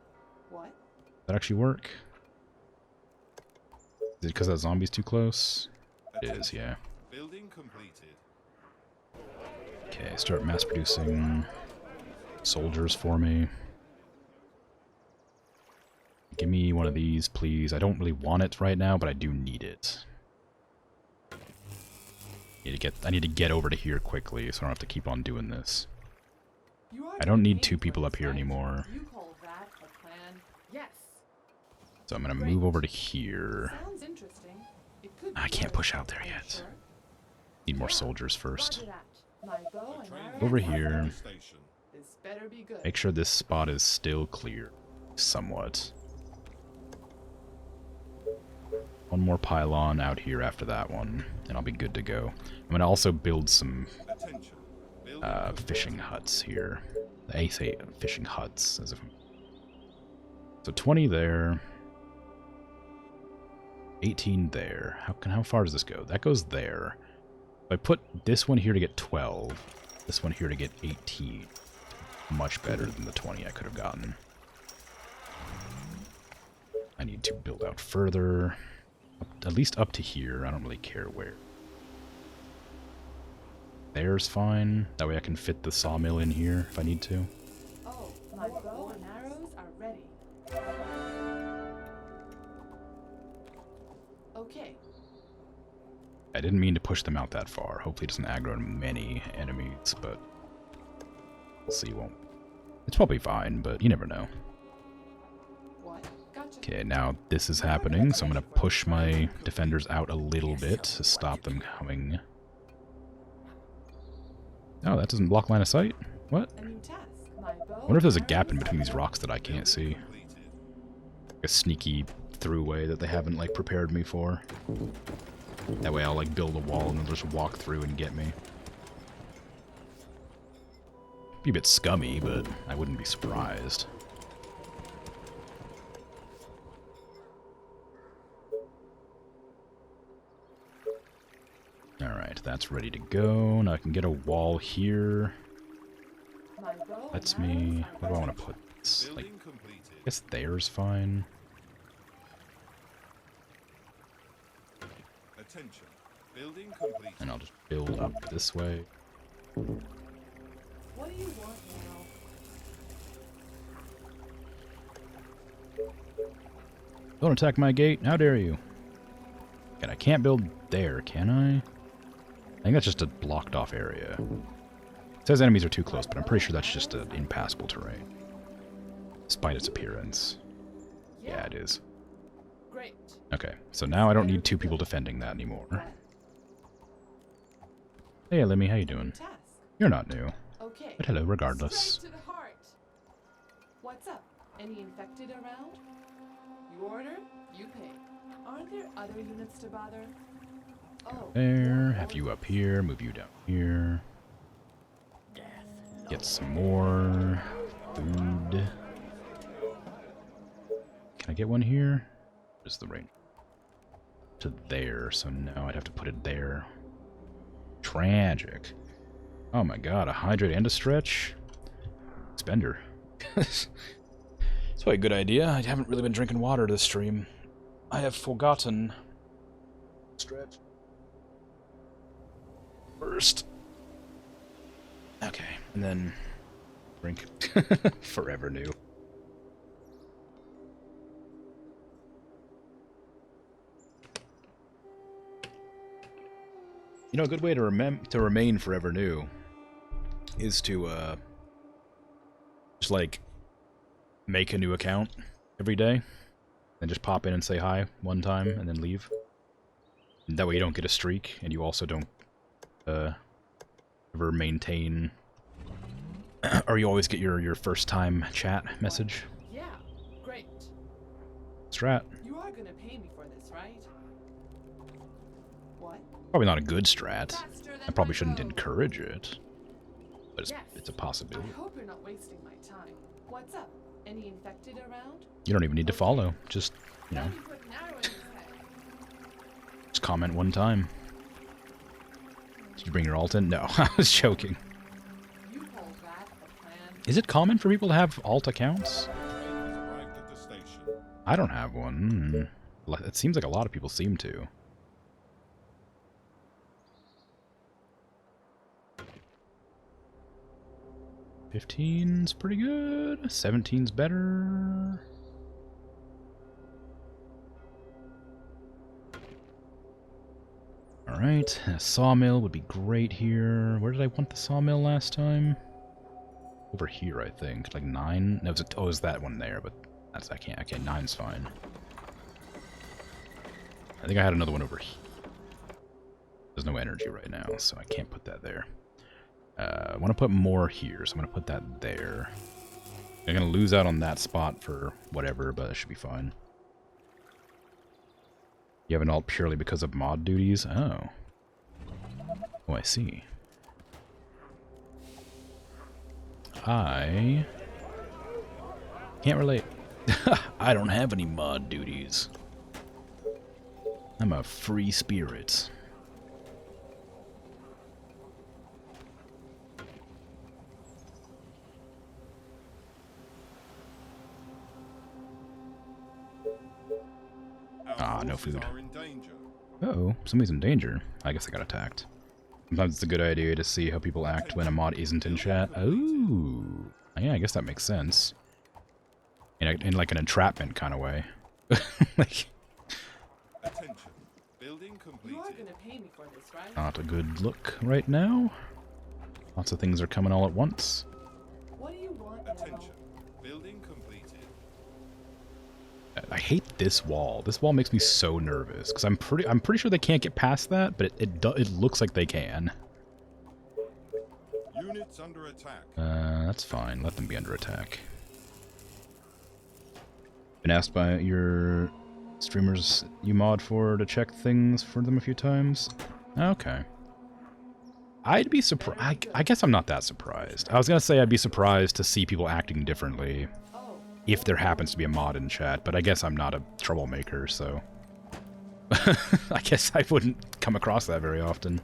What? Does that actually work? Is it because that zombie's too close? It is, yeah. Building completed. Okay, start mass producing soldiers for me. Give me one of these, please. I don't really want it right now, but I do need it. I need to get over to here quickly, so I don't have to keep on doing this. You are I don't gonna need pay two me for people up this, here right? anymore. You call that a plan? Yes. So I'm gonna move over to here. Sounds interesting. It could I be can't worse, push out there are you yet. sure? Need more soldiers first. Roger that. My bow and arrows Over are here. ready. Station. This better be good. Make sure this spot is still clear. Somewhat. One more pylon out here after that one, and I'll be good to go. I'm gonna also build some Attention. Building fishing huts here. I say fishing huts, as if... So 20 there. 18 there. How far does this go? That goes there. If I put this one here to get 12, this one here to get 18. Much better than the 20 I could have gotten. I need to build out further. At least up to here. I don't really care where. There's fine. That way I can fit the sawmill in here if I need to. Oh, my bow and arrows are ready. Okay. I didn't mean to push them out that far. Hopefully it doesn't aggro many enemies, but we'll see. It won't. It's probably fine, but you never know. What? Gotcha. Okay, now this is happening, so I'm going to push my defenders out a little bit to stop them coming. Oh, that doesn't block line of sight? What? A new task. My bow I wonder if there's a and gap in arrows between are these rocks that I can't see. completed. A sneaky throughway that they haven't, like, prepared me for. That way I'll, like, build a wall and they'll just walk through and get me. Be a bit scummy, but I wouldn't be surprised. Alright, that's ready to go. Now I can get a wall here. My bow Lets and me... arrows Where do I are want to put this? Like, Building completed. I guess there's fine. Attention. Building completed. And I'll just build up this way. What do you want now? Don't attack my gate, how dare you? And I can't build there, can I? I think that's just a blocked off area. It says enemies are too close, but I'm pretty sure that's just an impassable terrain. Despite its appearance. Yeah, it is. Great. Okay, so now I don't need two people defending that anymore. Hey, Lemmy, how you doing? Task. You're not new, Okay. but hello regardless. Straight to the heart. What's up? Any infected around? You order, you pay. Aren't there other units to bother? Oh. There, have you up here, move you down here. Get some more food. Can I get one here? Where's the range? To there, so now I'd have to put it there. Tragic. Oh my god, a hydrate and a stretch? Spender. So a good idea. I haven't really been drinking water this stream. I have forgotten. Stretch. First. Okay, and then drink. Forever new. You know, a good way to remain forever new is to just like make a new account every day and just pop in and say hi one time and then leave. And that way you don't get a streak and you also don't ever maintain or you always get your first time chat message. Yeah, great. Strat. You are gonna pay me for this, right? What? Probably not a good strat. Faster than I probably my shouldn't bow. encourage it. But Yes. it's a I possibility. hope you're not wasting my time. What's up? Any infected around? You don't even need to follow. Just, you know, Now you put an arrow in his head. just comment one time. Did you bring your alt in? No, I was joking. You call that a plan? Is it common for people to have alt accounts? Train has arrived at the station. I don't have one. It seems like a lot of people seem to. $15's pretty good. $17's better. Alright, a sawmill would be great here. Where did I want the sawmill last time? Over here, I think. Like 9? No, it was that one there, but that's I can't. Okay, 9's fine. I think I had another one over here. There's no energy right now, so I can't put that there. I want to put more here, so I'm going to put that there. I'm going to lose out on that spot for whatever, but it should be fine. You have an alt purely because of mod duties? Oh. Oh, I see. I can't relate. I don't have any mod duties. I'm a free spirit. Our No forces food. are in danger. Uh-oh, somebody's in danger. I guess I got attacked. Sometimes it's a good idea to see how people act when a mod isn't in chat. Oh, yeah, I guess that makes sense. In like an entrapment kind of way. Like, Attention. Building You are completed. gonna pay me for this, right? not a good look right now. Lots of things are coming all at once. What do you want now? Attention. Building completed. I hate this wall. This wall makes me so nervous because I'm pretty sure they can't get past that, but it looks like they can. Units under attack. That's fine. Let them be under attack. Been asked by your streamers you mod for to check things for them a few times. Okay. I'd be surprised. I guess I'm not that surprised. I was gonna say I'd be surprised to see people acting differently Oh, if there happens to be a mod in chat, but I guess I'm not a troublemaker, so I guess I wouldn't come across that very often.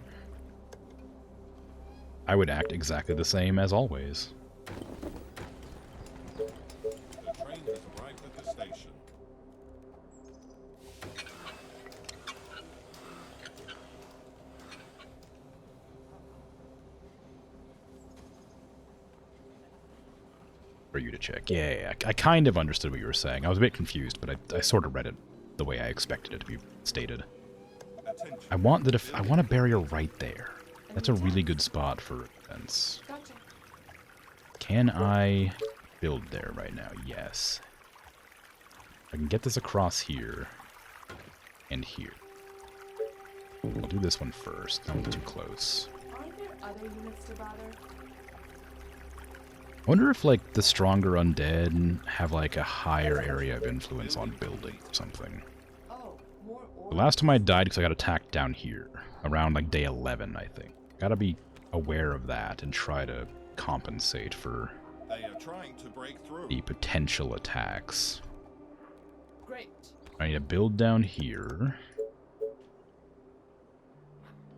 I would act exactly the same as always. The train has arrived at the station. For you to check. Yeah, I kind of understood what you were saying. I was a bit confused, but I sort of read it the way I expected it to be stated. Attention. I want a barrier right there. That's a really good spot for defense. gotcha. Can I build there right now? Yes. I can get this across here and here. I'll do this one first. Not too close. Aren't there other units to bother? I wonder if, like, the stronger undead have, like, a higher area of influence on building or something. Oh, more The orders. last time I died because I got attacked down here, around, like, day 11, I think. Gotta be aware of that and try to compensate for They are trying to break through. the potential attacks. Great. I need to build down here.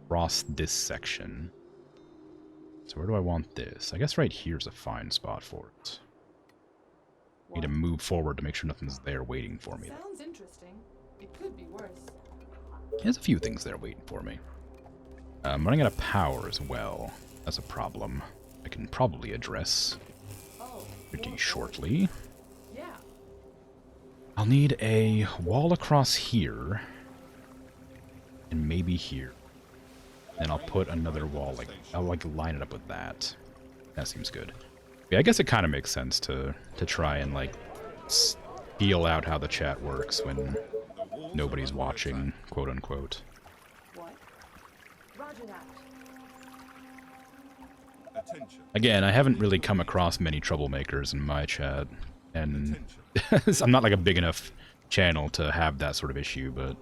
Across this section. So where do I want this? I guess right here's a fine spot for it. Need to move forward to make sure nothing's there waiting for me. Sounds interesting. It could be worse. There's a few things there waiting for me. I'm running out of power as well. That's a problem I can probably address Oh, pretty shortly. yeah. I'll need a wall across here. And maybe here. Then I'll put another wall, like, I'll like line it up with that. That seems good. Yeah, I guess it kind of makes sense to try and like feel out how the chat works when nobody's watching, quote unquote. What? Roger that. Attention. Again, I haven't really come across many troublemakers in my chat, and I'm not like a big enough channel to have that sort of issue, but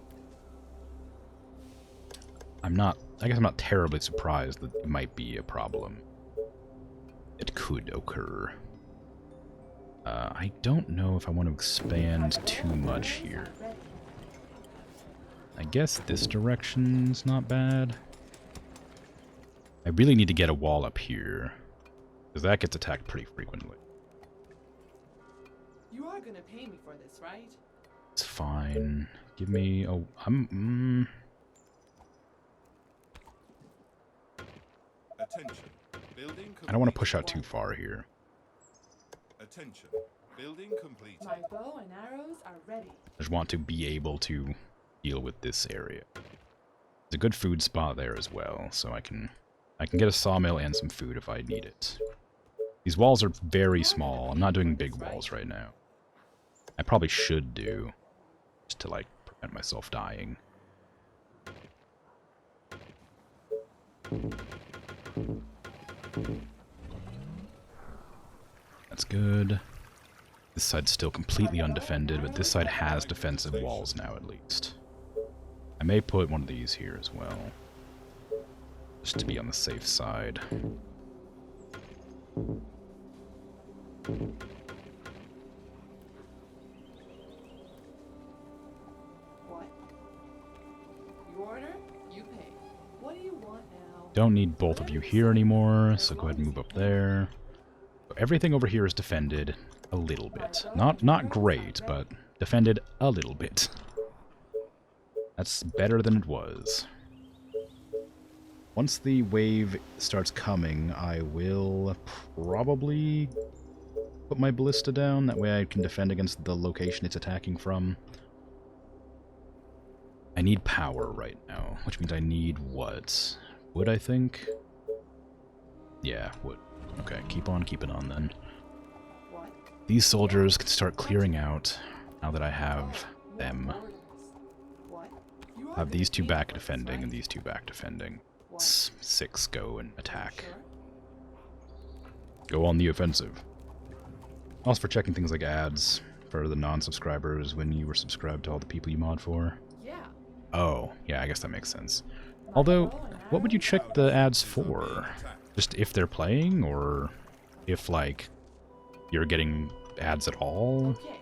I guess I'm not terribly surprised that it might be a problem. It could occur. I don't know if I want to expand too much here. I guess this direction's not bad. I really need to get a wall up here, because that gets attacked pretty frequently. You are gonna pay me for this, right? It's fine. Give me a... Attention. Building I don't want to push completed. out too far here. Attention. Building completed. My bow and arrows are ready. I just want to be able to deal with this area. There's a good food spot there as well, so I can get a sawmill and some food if I need it. These walls are very small. I'm not doing big walls right now. I probably should do, just to like prevent myself dying. That's good. This side's still completely undefended, but this side has defensive walls now at least. I may put one of these here as well, just to be on the safe side. What? You order, you pay. What do you want now? Don't need both of you here anymore, so go ahead and move up there. Everything over here is defended a little bit. Not great, but defended a little bit. That's better than it was. Once the wave starts coming, I will probably put my ballista down. That way I can defend against the location it's attacking from. I need power right now, which means I need what? Wood, I think? Yeah, wood. Okay, keep on keeping on then. What? These soldiers can start clearing out now that I have them. What? You are I have these two gonna pay back for this, defending and right? these two back defending. What? 6 go and attack. Sure? Go on the offensive. Also for checking things like ads for the non-subscribers when you were subscribed to all the people you mod for. Yeah. Oh, yeah, I guess that makes sense. Although, what would you check the ads for? Just if they're playing, or if, like, you're getting ads at all? Okay.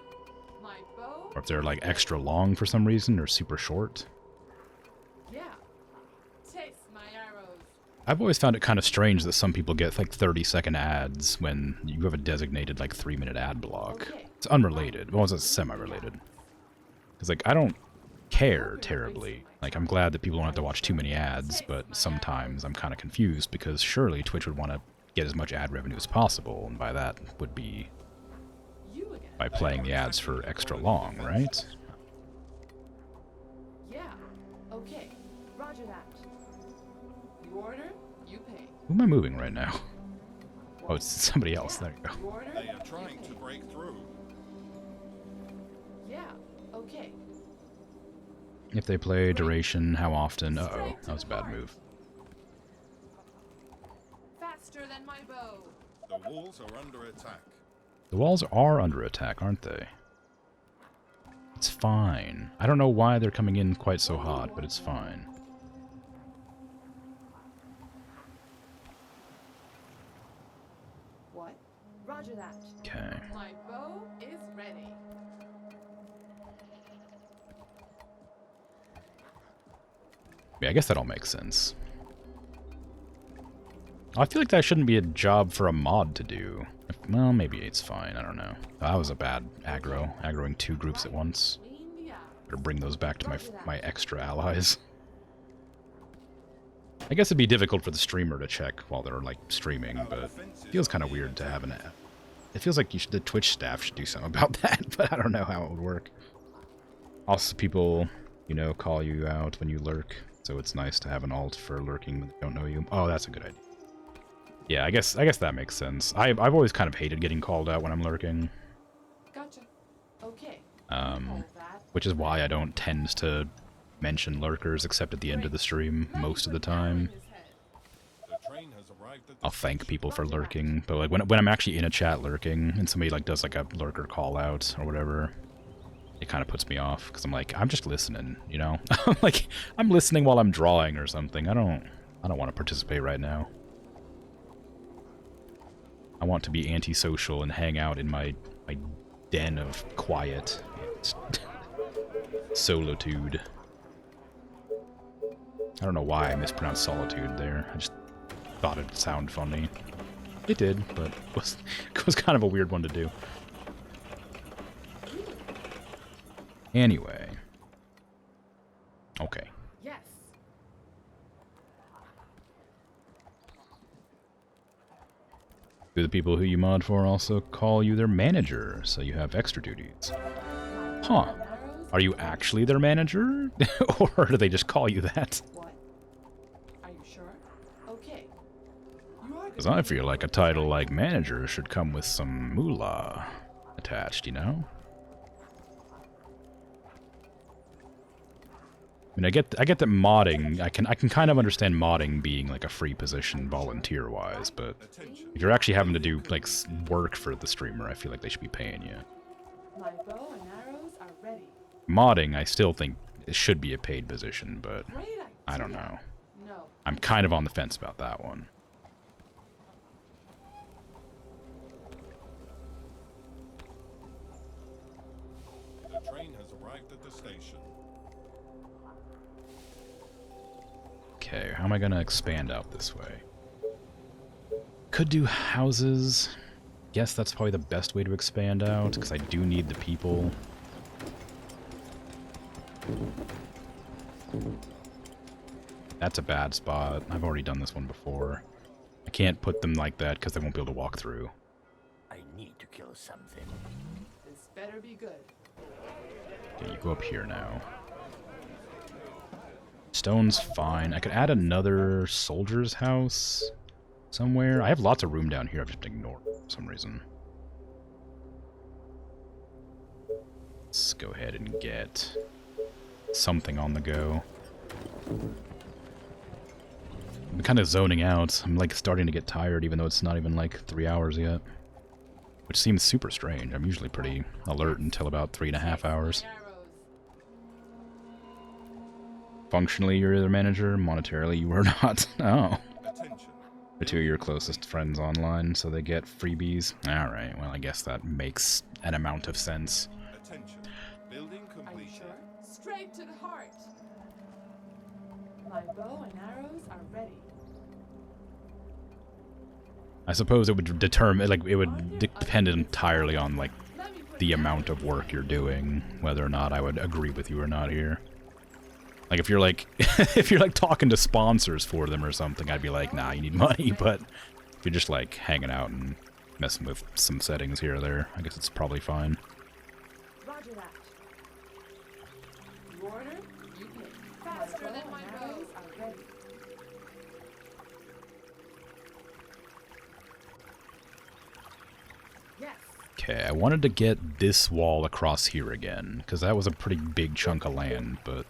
My bow. Or if they're, like, extra long for some reason, or super short? Yeah. Taste my arrows. I've always found it kind of strange that some people get, like, 30-second ads when you have a designated, like, 3-minute ad block. Okay. It's unrelated. Well, it's semi-related. Because, like, I don't care terribly. Like, I'm glad that people don't have to watch too many ads, but sometimes I'm kind of confused because surely Twitch would want to get as much ad revenue as possible, and by that would be You again. by playing the ads for extra long, right? Yeah. Okay. Roger that. You order, you pay. Who am I moving right now? Oh, it's somebody else. There you go. You order, They are you trying to pay. break through. Yeah. Okay. If they play duration, how often? Uh-oh, that was a bad move. Faster than my bow. The walls are under attack. The walls are under attack, aren't they? It's fine. I don't know why they're coming in quite so hot, but it's fine. What? Roger that. Okay. My bow is ready. Yeah, I guess that all makes sense. I feel like that shouldn't be a job for a mod to do. Well, maybe it's fine. I don't know. That was a bad aggro. Aggroing 2 groups at once. Clean the app. Better bring those back to my extra allies. I guess it'd be difficult for the streamer to check while they're, like, streaming, but it feels kind of weird to have an app. It feels like the Twitch staff should do something about that, but I don't know how it would work. Also, people, you know, call you out when you lurk, so it's nice to have an alt for lurking when they don't know you. Oh, that's a good idea. Yeah, I guess that makes sense. I've always kind of hated getting called out when I'm lurking. Gotcha. Okay. Which is why I don't tend to mention lurkers except at the end of the stream most of the time. The train has arrived at the I'll thank people for lurking, but like when I'm actually in a chat lurking and somebody like does like a lurker call out or whatever, it kind of puts me off because I'm like, I'm just listening, you know? Like I'm listening while I'm drawing or something. I don't want to participate right now. I want to be antisocial and hang out in my den of quiet solitude. I don't know why I mispronounced solitude there. I just thought it'd sound funny. It did, but it was kind of a weird one to do. Anyway. Okay. Yes. Do the people who you mod for also call you their manager, so you have extra duties? Huh. Are you actually their manager? Or do they just call you that? What? Are you sure? Okay. You are Because I feel like a title like manager should come with some moolah attached, you know? I mean, I get that modding, I can kind of understand modding being like a free position volunteer-wise, but if you're actually having to do like work for the streamer, I feel like they should be paying you. My bow and arrows are ready. Modding, I still think it should be a paid position, but Great idea. I don't know. No. I'm kind of on the fence about that one. The train has arrived at the station. Okay, how am I gonna expand out this way? Could do houses. Guess that's probably the best way to expand out, because I do need the people. That's a bad spot. I've already done this one before. I can't put them like that because they won't be able to walk through. I need to kill something. This better be good. Okay, you go up here now. Stone's fine. I could add another soldier's house somewhere. I have lots of room down here. I've just ignored it for some reason. Let's go ahead and get something on the go. I'm kind of zoning out. I'm like starting to get tired even though it's not even like 3 hours yet. Which seems super strange. I'm usually pretty alert until about 3.5 hours. Arrows. Functionally, you're the manager. Monetarily, you are not. Oh. Attention. The 2 of your closest friends online, so they get freebies. Alright, well, I guess that makes an amount of sense. Attention. Building Are you completed. sure? Straight to the heart. My bow and arrows are ready. I suppose it would determine, like, it would depend entirely on, like, Let me put the amount of work you're doing, whether or not I would agree with you or not here. Like, if you're, like, if you're, like, talking to sponsors for them or something, I'd be like, nah, you need money, but if you're just, like, hanging out and messing with some settings here or there, I guess it's probably fine. Roger that. You order, you pay. Faster than my arrows are ready. Yes. Okay, I wanted to get this wall across here again, because that was a pretty big chunk of land, but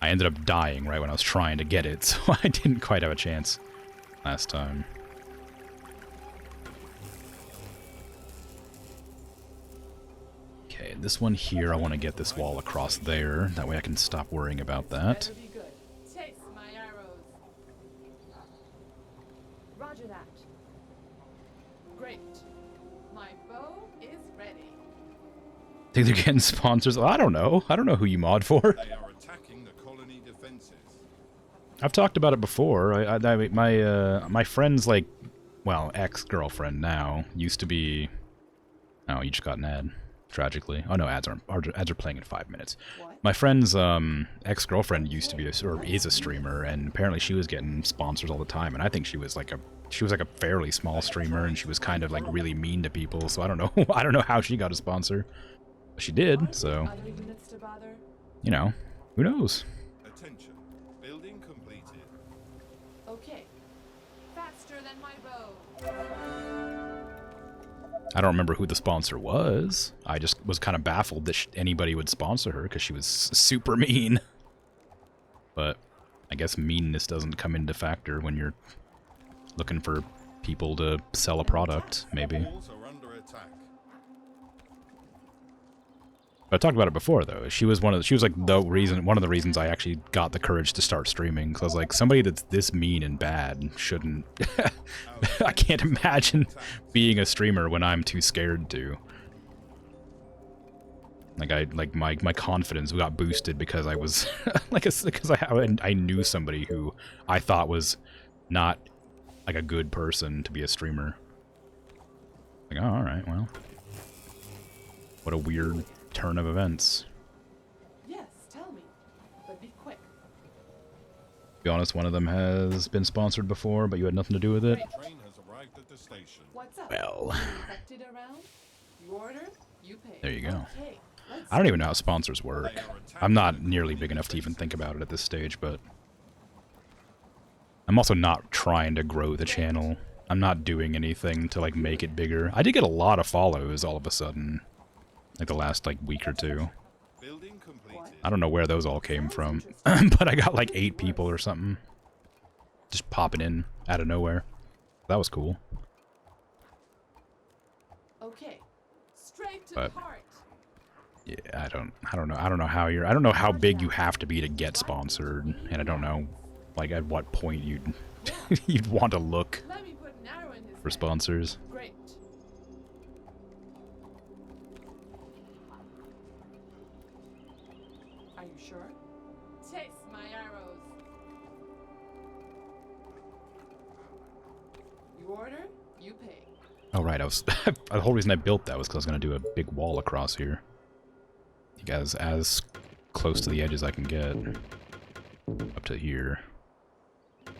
I ended up dying right when I was trying to get it, so I didn't quite have a chance last time. Okay, this one here, I want to get this wall across there, that way I can stop worrying about that. Better be good. Chase my arrows. Roger that. Great. My bow is ready. Think they're getting sponsors? I don't know. I don't know who you mod for. They are attacking the colony defenses. I've talked about it before. My friend's like, well, ex-girlfriend now used to be. Oh, you just got an ad, tragically. Oh no, ads are playing in 5 minutes. What? My friend's ex-girlfriend used to be or is a streamer, and apparently she was getting sponsors all the time. And I think she was like a fairly small streamer, and she was kind of like really mean to people. So I don't know. I don't know how she got a sponsor, but she did. So Other units to bother? you know, who knows? Attention. Building completed. Okay. Faster than my bow. I don't remember who the sponsor was. I just was kind of baffled that anybody would sponsor her because she was super mean. But I guess meanness doesn't come into factor when you're looking for people to sell a product, maybe. Walls are under attack. I talked about it before, though. She was one of the reasons I actually got the courage to start streaming. Because I was like, somebody that's this mean and bad shouldn't. I can't imagine being a streamer when I'm too scared to. Like my confidence got boosted because I was because I knew somebody who I thought was not like a good person to be a streamer. Like, oh, all right, well, what a weird turn of events. Yes, tell me. But be quick. To be honest, one of them has been sponsored before, but you had nothing to do with it. Train has arrived at the station. What's up? Well, Infected around? You order, you pay. there you go. Okay, let's I don't even know how sponsors work. I'm not nearly big enough to even think about it at this stage, but I'm also not trying to grow the channel. I'm not doing anything to like make it bigger. I did get a lot of follows all of a sudden, like the last like week or two. Building completed. I don't know where those all came from, but I got like 8 people or something just popping in out of nowhere. That was cool. Okay. Straight to But the heart. yeah, I don't know how big you have to be to get sponsored, and I don't know like at what point you'd you'd want to look Let me put an arrow in his for head. sponsors. Great. Are you sure? Taste my arrows. You order, you pay. Oh right, I was the whole reason I built that was because I was gonna do a big wall across here. You guys, as close to the edge as I can get, up to here,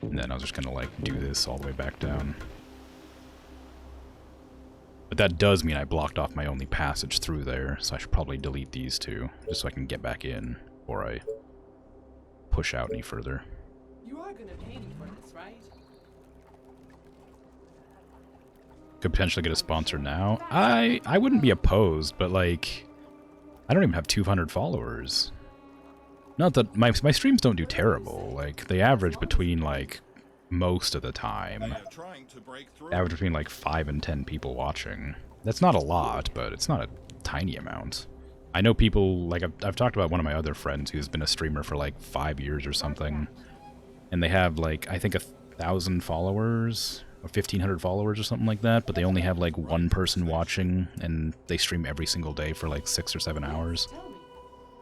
and then I was just gonna like do this all the way back down. But that does mean I blocked off my only passage through there, so I should probably delete these two just so I can get back in before I push out any further. You are gonna pay me for this, right? Could potentially get a sponsor now. I wouldn't be opposed, but like, I don't even have 200 followers. Not that my streams don't do terrible. Like, they average between like most of the time. They are trying to break through. Average between like 5 and 10 people watching. That's not a lot, but it's not a tiny amount. I know people, like I've talked about one of my other friends who's been a streamer for like 5 years or something, and they have like, I think 1,000 followers, or 1,500 followers or something like that, but they only have like one person watching, and they stream every single day for like 6 or 7 hours, Tell me,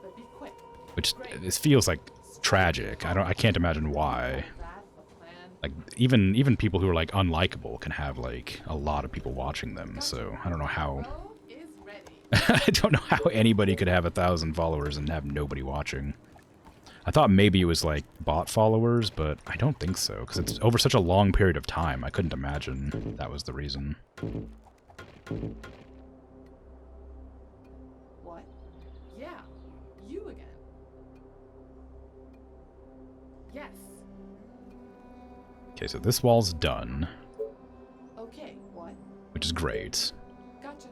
but be quick. which this feels like tragic. I can't imagine why. That the plan. Like, even people who are like unlikable can have like a lot of people watching them, so I don't know how Bow is ready. I don't know how anybody could have 1,000 followers and have nobody watching. I thought maybe it was like bot followers, but I don't think so, because it's over such a long period of time. I couldn't imagine that was the reason. What? Yeah, you again. Yes. Okay, so this wall's done, Okay, what? which is great. Gotcha.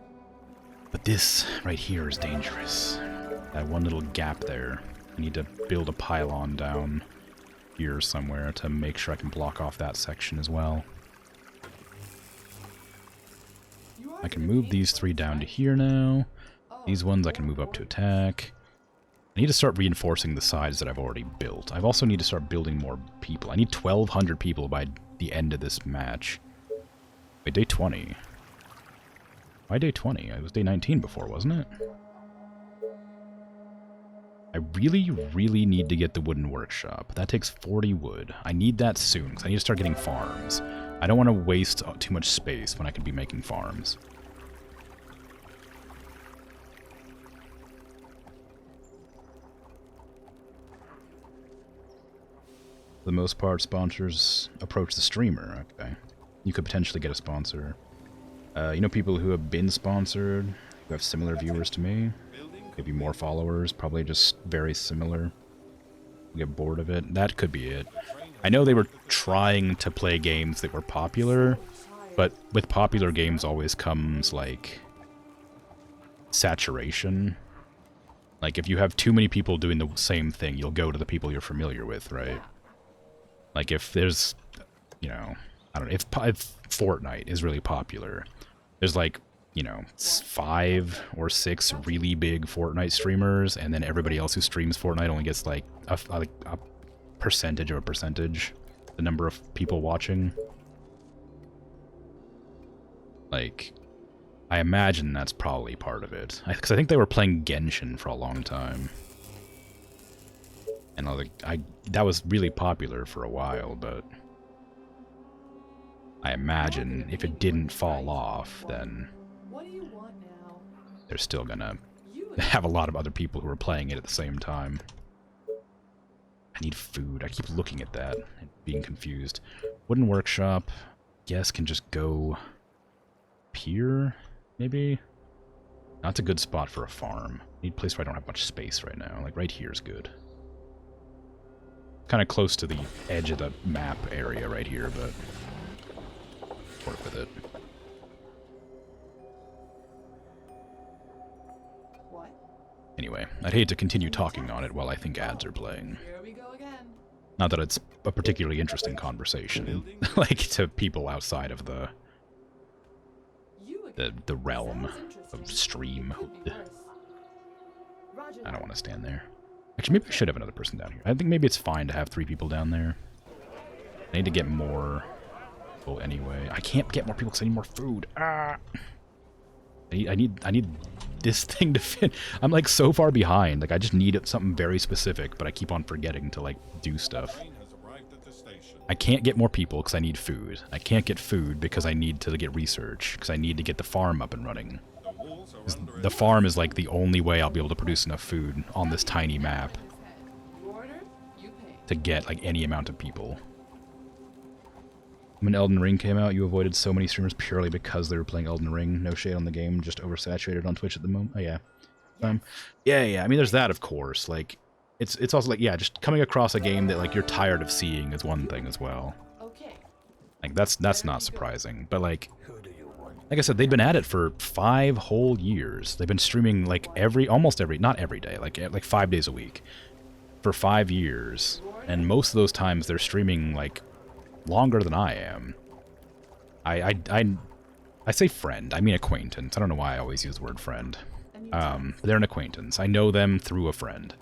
But this right here is dangerous. That one little gap there. I need to build a pylon down here somewhere to make sure I can block off that section as well. You are I can gonna move pay these for 3 this, down to right? here now. Oh, These ones I can move up to attack. I need to start reinforcing the sides that I've already built. I also need to start building more people. I need 1,200 people by the end of this match. Wait, day 20. Why day 20? It was day 19 before, wasn't it? I really, really need to get the wooden workshop. That takes 40 wood. I need that soon, because I need to start getting farms. I don't want to waste too much space when I could be making farms. For the most part, sponsors approach the streamer. Okay. You could potentially get a sponsor. You know, people who have been sponsored, who have similar viewers to me, maybe more followers, probably just very similar. Get bored of it. That could be it. I know they were trying to play games that were popular, but with popular games always comes, like, saturation. Like, if you have too many people doing the same thing, you'll go to the people you're familiar with, right? Like, if there's, you know, I don't know, if Fortnite is really popular, there's, like, you know, 5 or 6 really big Fortnite streamers, and then everybody else who streams Fortnite only gets, like a percentage of a percentage, the number of people watching. Like, I imagine that's probably part of it. Because I think they were playing Genshin for a long time. And that was really popular for a while, but I imagine if it didn't fall off, then What do you want now? they're still gonna You have a lot of other people who are playing it at the same time. I need food. I keep looking at that and being confused. Wooden workshop, guess can just go up here, maybe? That's a good spot for a farm. Need a place where I don't have much space right now. Like right here is good. Kind of close to the edge of the map area right here, but work with it. what? Anyway, I'd hate to continue talking on it while I think ads are playing. Here we go again. Not that it's a particularly interesting conversation, like to people outside of the You again. realm Sounds interesting. of stream. Could be worse. Roger I don't that. want to stand there. Actually, maybe I should have another person down here. I think maybe it's fine to have 3 people down there. I need to get more people anyway. I can't get more people because I need more food. Ah! I need this thing to fit. I'm like so far behind. Like I just need something very specific, but I keep on forgetting to like do stuff. Train has arrived at the station. I can't get more people because I need food. I can't get food because I need to get research, because I need to get the farm up and running. The walls are under The farm is like the only way I'll be able to produce enough food on this tiny map You order, you pay. to get like any amount of people. When Elden Ring came out, you avoided so many streamers purely because they were playing Elden Ring. No shade on the game, just oversaturated on Twitch at the moment. Oh yeah. Yeah. I mean, there's that, of course. Like, it's also like, yeah, just coming across a game that like you're tired of seeing is one thing as well. Okay. Like that's not surprising. But like I said, they've been at it for 5 whole years. They've been streaming like not every day, like 5 days a week for 5 years. And most of those times they're streaming like longer than I am. I say friend, I mean acquaintance. I don't know why I always use the word friend. They're an acquaintance. I know them through a friend.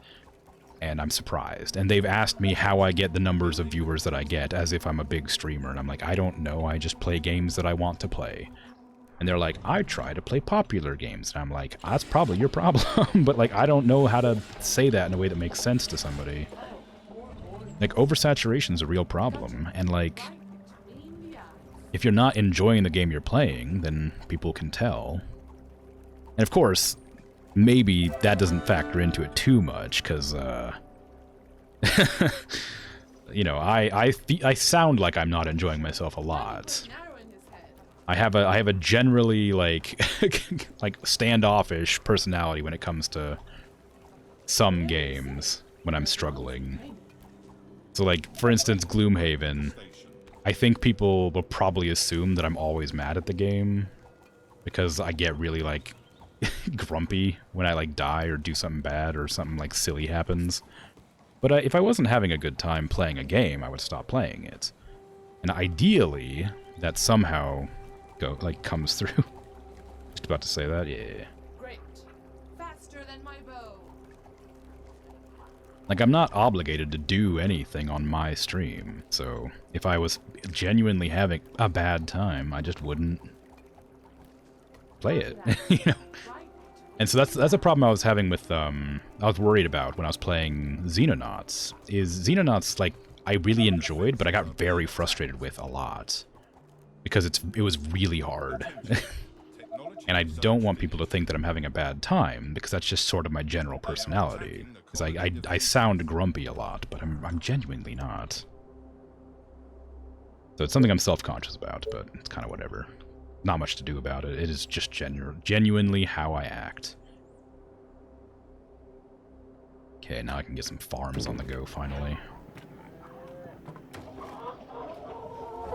And I'm surprised. And they've asked me how I get the numbers of viewers that I get, as if I'm a big streamer. And I'm like, I don't know. I just play games that I want to play. And they're like, I try to play popular games. And I'm like, that's probably your problem. But like, I don't know how to say that in a way that makes sense to somebody. Like, oversaturation is a real problem. And like, if you're not enjoying the game you're playing, then people can tell. And of course, maybe that doesn't factor into it too much, because, you know, I sound like I'm not enjoying myself a lot. Narrow in his head. I have a generally like like standoffish personality when it comes to some games when I'm struggling. So like, for instance, Gloomhaven, I think people will probably assume that I'm always mad at the game because I get really like grumpy when I like die or do something bad or something like silly happens. But if I wasn't having a good time playing a game, I would stop playing it. And ideally, that somehow comes through. Just about to say that, yeah. Great. Faster than my bow. Like, I'm not obligated to do anything on my stream, so if I was genuinely having a bad time, I just wouldn't play it, you know? Right. And so that's a problem I was having with, I was worried about when I was playing Xenonauts, is Xenonauts, like, I really enjoyed, but I got very frustrated with a lot. Because it was really hard. And I don't want people to think that I'm having a bad time, because that's just sort of my general personality. Because I sound grumpy a lot, but I'm genuinely not. So it's something I'm self-conscious about, but it's kind of whatever. Not much to do about it. It is just genuinely how I act. Okay, now I can get some farms on the go, finally.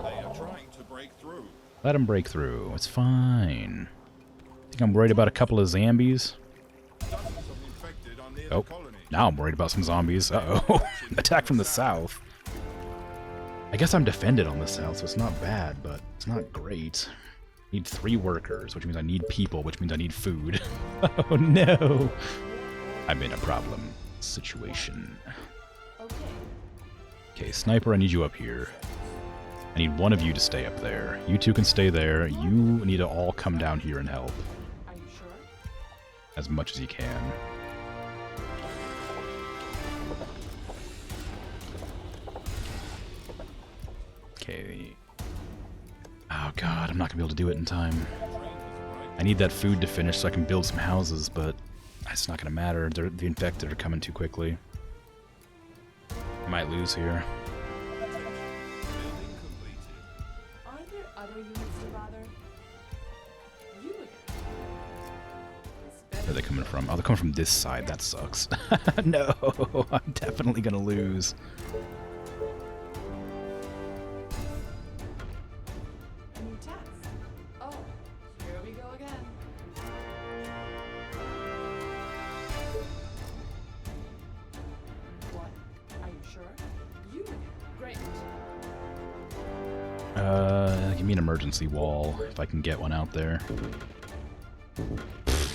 They are trying to break through. Let them break through. It's fine. Think I'm worried about a couple of zombies? Dozens of infected are near Oh, the colony. now I'm worried about some zombies. Uh-oh. Attack from the south. I guess I'm defended on the south, so it's not bad, but it's not great. Need 3 workers, which means I need people, which means I need food. Oh no! I'm in a problem situation. Okay. Okay, sniper, I need you up here. I need one of you to stay up there. You two can stay there. You need to all come down here and help. Are you sure? As much as you can. Okay. Oh god, I'm not gonna be able to do it in time. I need that food to finish so I can build some houses, but it's not gonna matter. The infected are coming too quickly. I might lose here. Building completed. Aren't there other units to bother? You again. Where are they coming from? Oh, they're coming from this side. That sucks. No, I'm definitely gonna lose. A new task. Oh, here we go again. What? Are you sure? You again. Great. Give me an emergency wall if I can get one out there.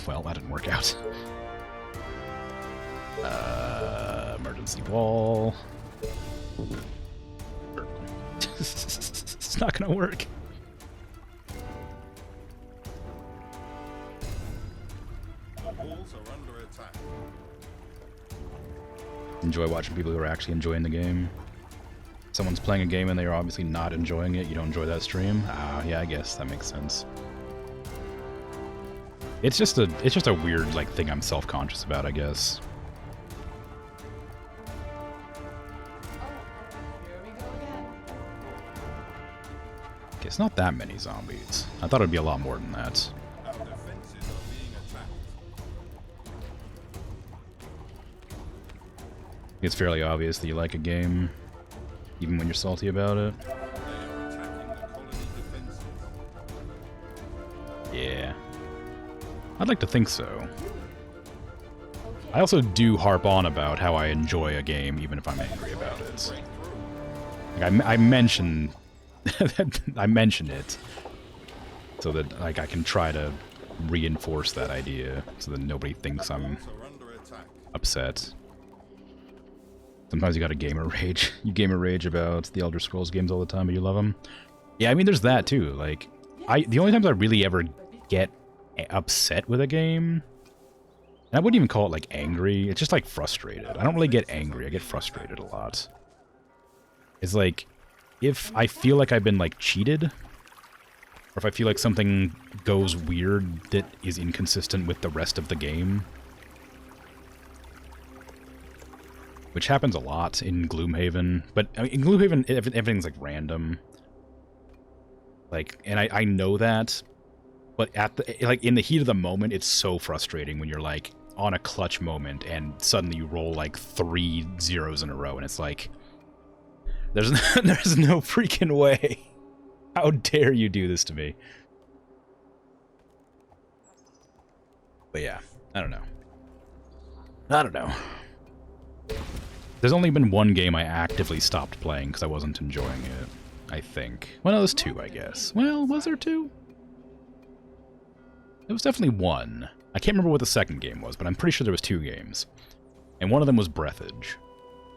Well, that didn't work out. Emergency wall. It's not gonna work. The walls are under attack. Enjoy watching people who are actually enjoying the game. Someone's playing a game and they are obviously not enjoying it. You don't enjoy that stream? Ah, yeah, I guess that makes sense. It's just a weird like thing I'm self-conscious about, I guess. Oh, here we go again. Okay, it's not that many zombies. I thought it'd be a lot more than that. Our defenses are being attacked. It's fairly obvious that you like a game, even when you're salty about it. They are attacking the colony defenses. Yeah. I'd like to think so. Okay. I also do harp on about how I enjoy a game, even if I'm angry about it. Like, I mention I mention it so that like I can try to reinforce that idea so that nobody thinks I'm Walls are under attack. upset. Sometimes you gotta gamer rage. You gamer rage about the Elder Scrolls games all the time, but you love them. Yeah, I mean, there's that too. Like, the only times I really ever get upset with a game, and I wouldn't even call it like angry. It's just like frustrated. I don't really get angry. I get frustrated a lot. It's like if I feel like I've been like cheated, or if I feel like something goes weird that is inconsistent with the rest of the game. Which happens a lot in Gloomhaven, but I mean, in Gloomhaven, everything's like random. Like, and I know that, but at the like in the heat of the moment, it's so frustrating when you're like on a clutch moment and suddenly you roll like 3 zeros in a row, and it's like, there's no freaking way. How dare you do this to me? But yeah, I don't know. There's only been one game I actively stopped playing because I wasn't enjoying it, I think. Well, no, there's 2, I guess. Well, was there 2? There was definitely 1. I can't remember what the second game was, but I'm pretty sure there was 2 games. And one of them was Breathage.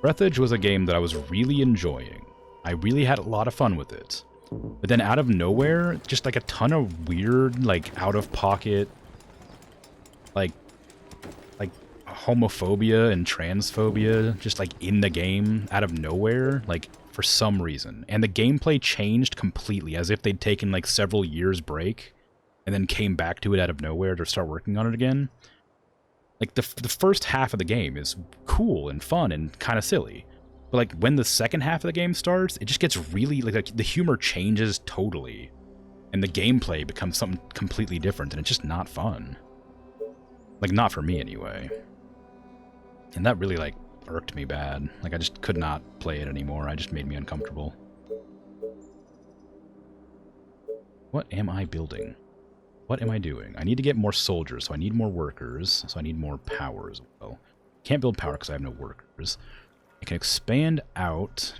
Breathage was a game that I was really enjoying. I really had a lot of fun with it. But then out of nowhere, just like a ton of weird, like out-of-pocket like homophobia and transphobia just like in the game out of nowhere, like for some reason. And the gameplay changed completely, as if they'd taken like several years break and then came back to it out of nowhere to start working on it again. Like the first half of the game is cool and fun and kind of silly. But like when the second half of the game starts, it just gets really like the humor changes totally. And the gameplay becomes something completely different, and it's just not fun. Like, not for me anyway. And that really, like, irked me bad. Like, I just could not play it anymore. It just made me uncomfortable. What am I building? What am I doing? I need to get more soldiers, so I need more workers, so I need more power as well. Can't build power because I have no workers. I can expand out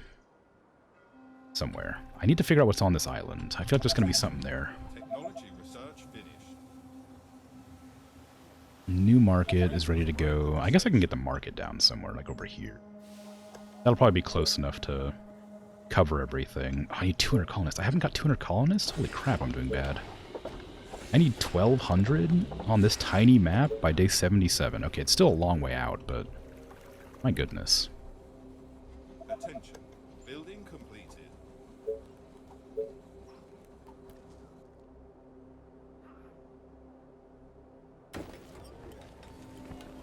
somewhere. I need to figure out what's on this island. I feel like there's going to be something there. Technology research finished. New market is ready to go. I guess I can get the market down somewhere, like over here. That'll probably be close enough to cover everything. Oh, I need 200 colonists. I haven't got 200 colonists? Holy crap, I'm doing bad. I need 1,200 on this tiny map by day 77. Okay, it's still a long way out, but my goodness. Attention. Building completed.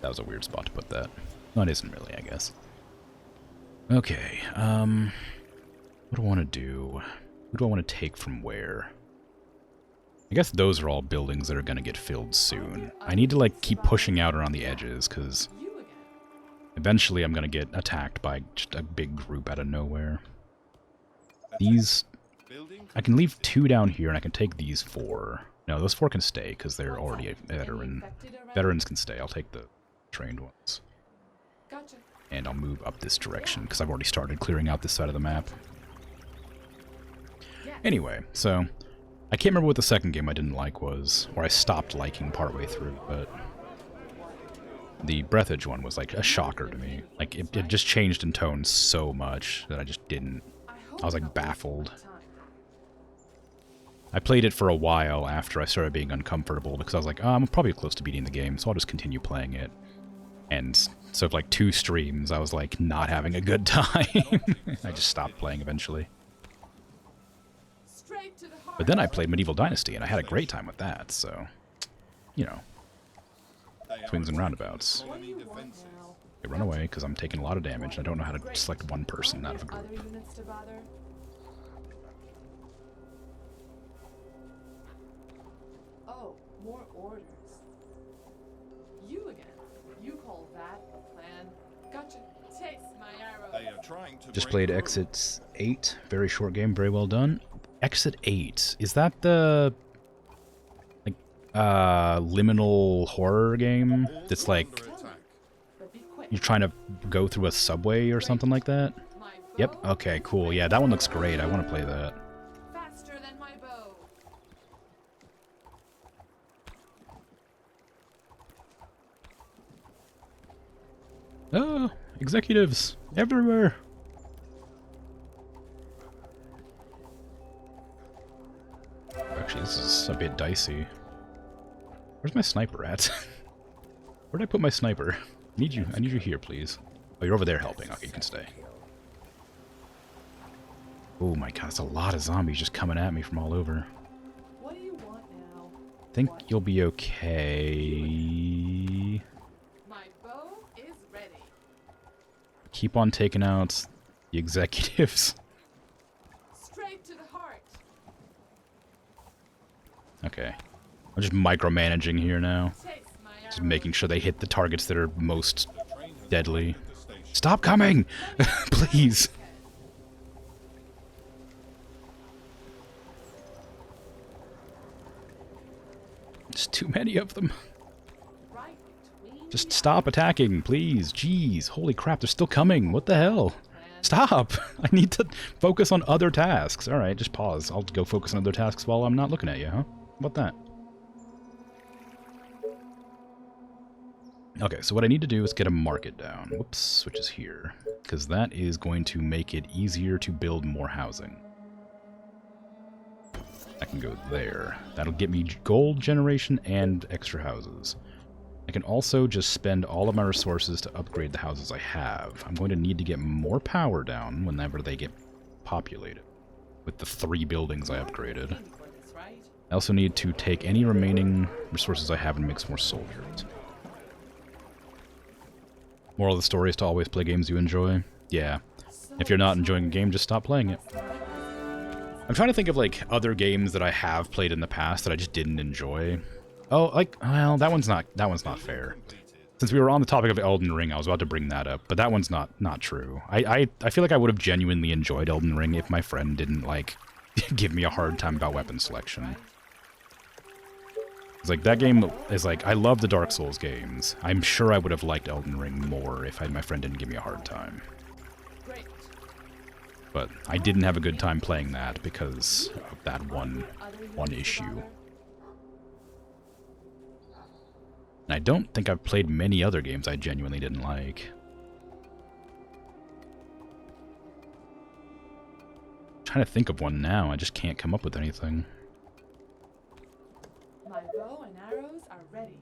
That was a weird spot to put that. No, it isn't really, I guess. Okay, what do I want to do? Who do I want to take from where? I guess those are all buildings that are going to get filled soon. I need to, like, keep pushing out around the edges, because eventually I'm going to get attacked by just a big group out of nowhere. These... I can leave 2 down here, and I can take these 4. No, those 4 can stay, because they're already a veteran. Veterans can stay. I'll take the trained ones. Gotcha. And I'll move up this direction, because I've already started clearing out this side of the map. Anyway, so... I can't remember what the second game I didn't like was, or I stopped liking partway through, but... The Breathage one was like a shocker to me. Like, it just changed in tone so much that I just didn't... I was like baffled. I played it for a while after I started being uncomfortable, because I was like, oh, I'm probably close to beating the game, so I'll just continue playing it. And so for like 2 streams, I was like not having a good time. I just stopped playing eventually. But then I played Medieval Dynasty, and I had a great time with that, so... You know. Swings and roundabouts. They run away, because I'm taking a lot of damage, and I don't know how to select one person out of a group. Oh, more orders. You again. You call that a plan? Gotcha. Taste my arrow. They are trying to Just break played through. Exit 8. Very short game, very well done. Exit 8. Is that the... like, liminal horror game? That's like... But be quick. You're trying to go through a subway or something like that? My Yep, bow okay, cool. Yeah, that one looks great. I want to play that. faster than my bow. Oh, executives everywhere. Actually, this is a bit dicey. Where's my sniper at? Where'd I put my sniper? I need you here, please. Oh, you're over there helping. Okay, you can stay. Oh my god, that's a lot of zombies just coming at me from all over. What do you want now? I think you'll be okay. My bow is ready. Keep on taking out the executives. Straight to the heart. Okay. I'm just micromanaging here now. Taste my arrow. Just making sure they hit the targets that are most deadly. Stop coming! Please! Just too many of them. Right between Just the stop attacking, please. Jeez, holy crap, they're still coming. What the hell? Stop! I need to focus on other tasks. Alright, just pause. I'll go focus on other tasks while I'm not looking at you, huh? How about that? Okay, so what I need to do is get a market down. Whoops, which is here. Because that is going to make it easier to build more housing. I can go there. That'll get me gold generation and extra houses. I can also just spend all of my resources to upgrade the houses I have. I'm going to need to get more power down whenever they get populated, with the 3 buildings I upgraded. For this, right? I also need to take any remaining resources I have and make some more soldiers. Moral of the story is to always play games you enjoy. Yeah. If you're not enjoying a game, just stop playing it. I'm trying to think of, like, other games that I have played in the past that I just didn't enjoy. Oh, like, well, that one's not fair. Since we were on the topic of Elden Ring, I was about to bring that up, but that one's not true. I feel like I would have genuinely enjoyed Elden Ring if my friend didn't, like, give me a hard time about weapon selection. It's like, that game is like, I love the Dark Souls games. I'm sure I would have liked Elden Ring more if my friend didn't give me a hard time. Great. But I didn't have a good time playing that because of that one Other issue. bother? And I don't think I've played many other games I genuinely didn't like. I'm trying to think of one now, I just can't come up with anything. My bow and arrows are ready.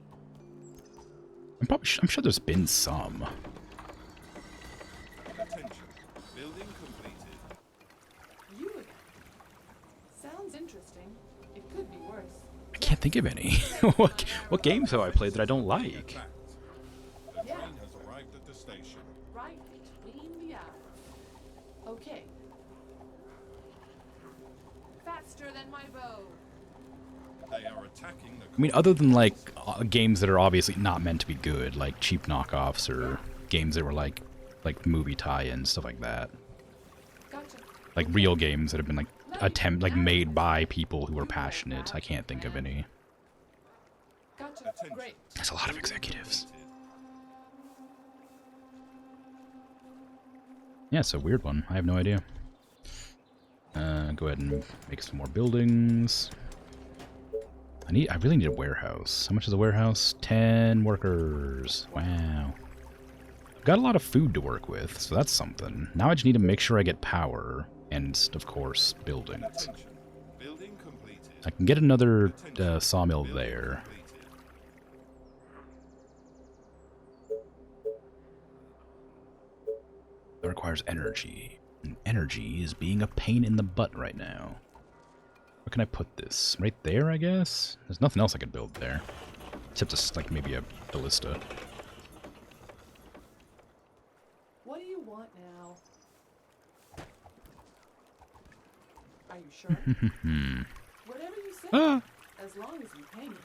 I'm sure there's been some. Attention. Building completed. You again. Sounds interesting. It could be worse. I can't think of any. what games have I played that I don't like? Attacked. The train has arrived at the station. Right between the hours. Okay. Faster than my bow. They are attacking the... I mean, other than, like, games that are obviously not meant to be good, like cheap knockoffs or games that were like movie tie-ins, stuff like that. Gotcha. Like real games that have been like made by people who are passionate. I can't think of any. Gotcha. Attention. Great. There's a lot of executives. Yeah, it's a weird one. I have no idea. Go ahead and make some more buildings. I really need a warehouse. How much is a warehouse? 10 workers. Wow. Got a lot of food to work with, so that's something. Now I just need to make sure I get power and, of course, buildings. Attention. Building completed. I can get another sawmill there. That requires energy. And energy is being a pain in the butt right now. Where can I put this? Right there, I guess? There's nothing else I could build there. Except just, like, maybe a ballista. What do you want now? Are you sure? Whatever you say. Ah! As long as you pay me.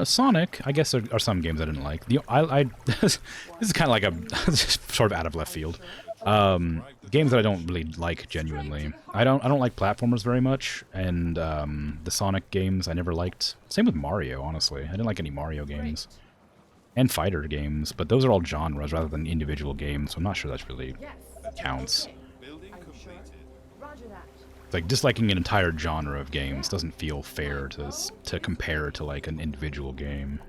Sonic, I guess there are some games I didn't like. This is kind of like a sort of out of left field. Games that I don't really like genuinely. I don't like platformers very much, and the Sonic games I never liked. Same with Mario, honestly. I didn't like any Mario games. And fighter games, but those are all genres rather than individual games, so I'm not sure that's really Yes. counts. Okay. Building Are you sure? completed. Roger that. It's like disliking an entire genre of games doesn't feel fair to compare to like an individual game.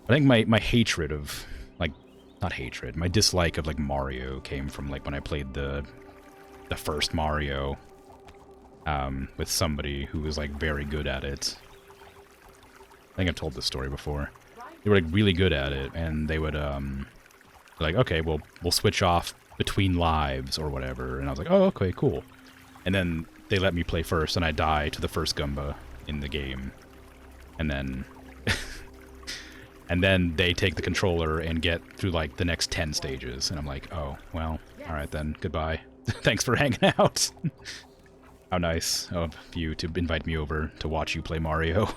I think my hatred of, like, not hatred, my dislike of like Mario came from like when I played the first Mario with somebody who was like very good at it. I think I've told this story before. They were like really good at it, and they would like, okay, well, we'll switch off between lives or whatever, and I was like, oh, okay, cool. And then they let me play first, and I die to the first Goomba in the game, and then and then they take the controller and get through like the next 10 stages, and I'm like, oh, well, all right then, goodbye. Thanks for hanging out. How nice of you to invite me over to watch you play Mario.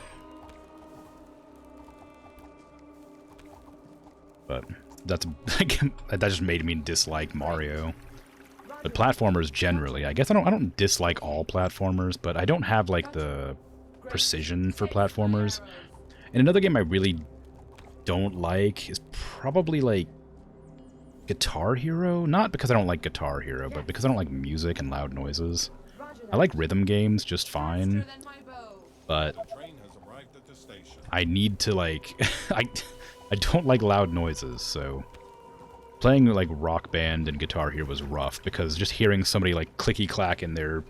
But that's that just made me dislike Mario. But platformers generally, I guess I don't dislike all platformers, but I don't have like the precision for platformers. And another game I really don't like is probably like Guitar Hero. Not because I don't like Guitar Hero, but because I don't like music and loud noises. I like rhythm games just fine, Faster than my bow. but The train has arrived at the station. I need to like I don't like loud noises, so playing like Rock Band and Guitar Hero was rough because just hearing somebody like clicky clack in their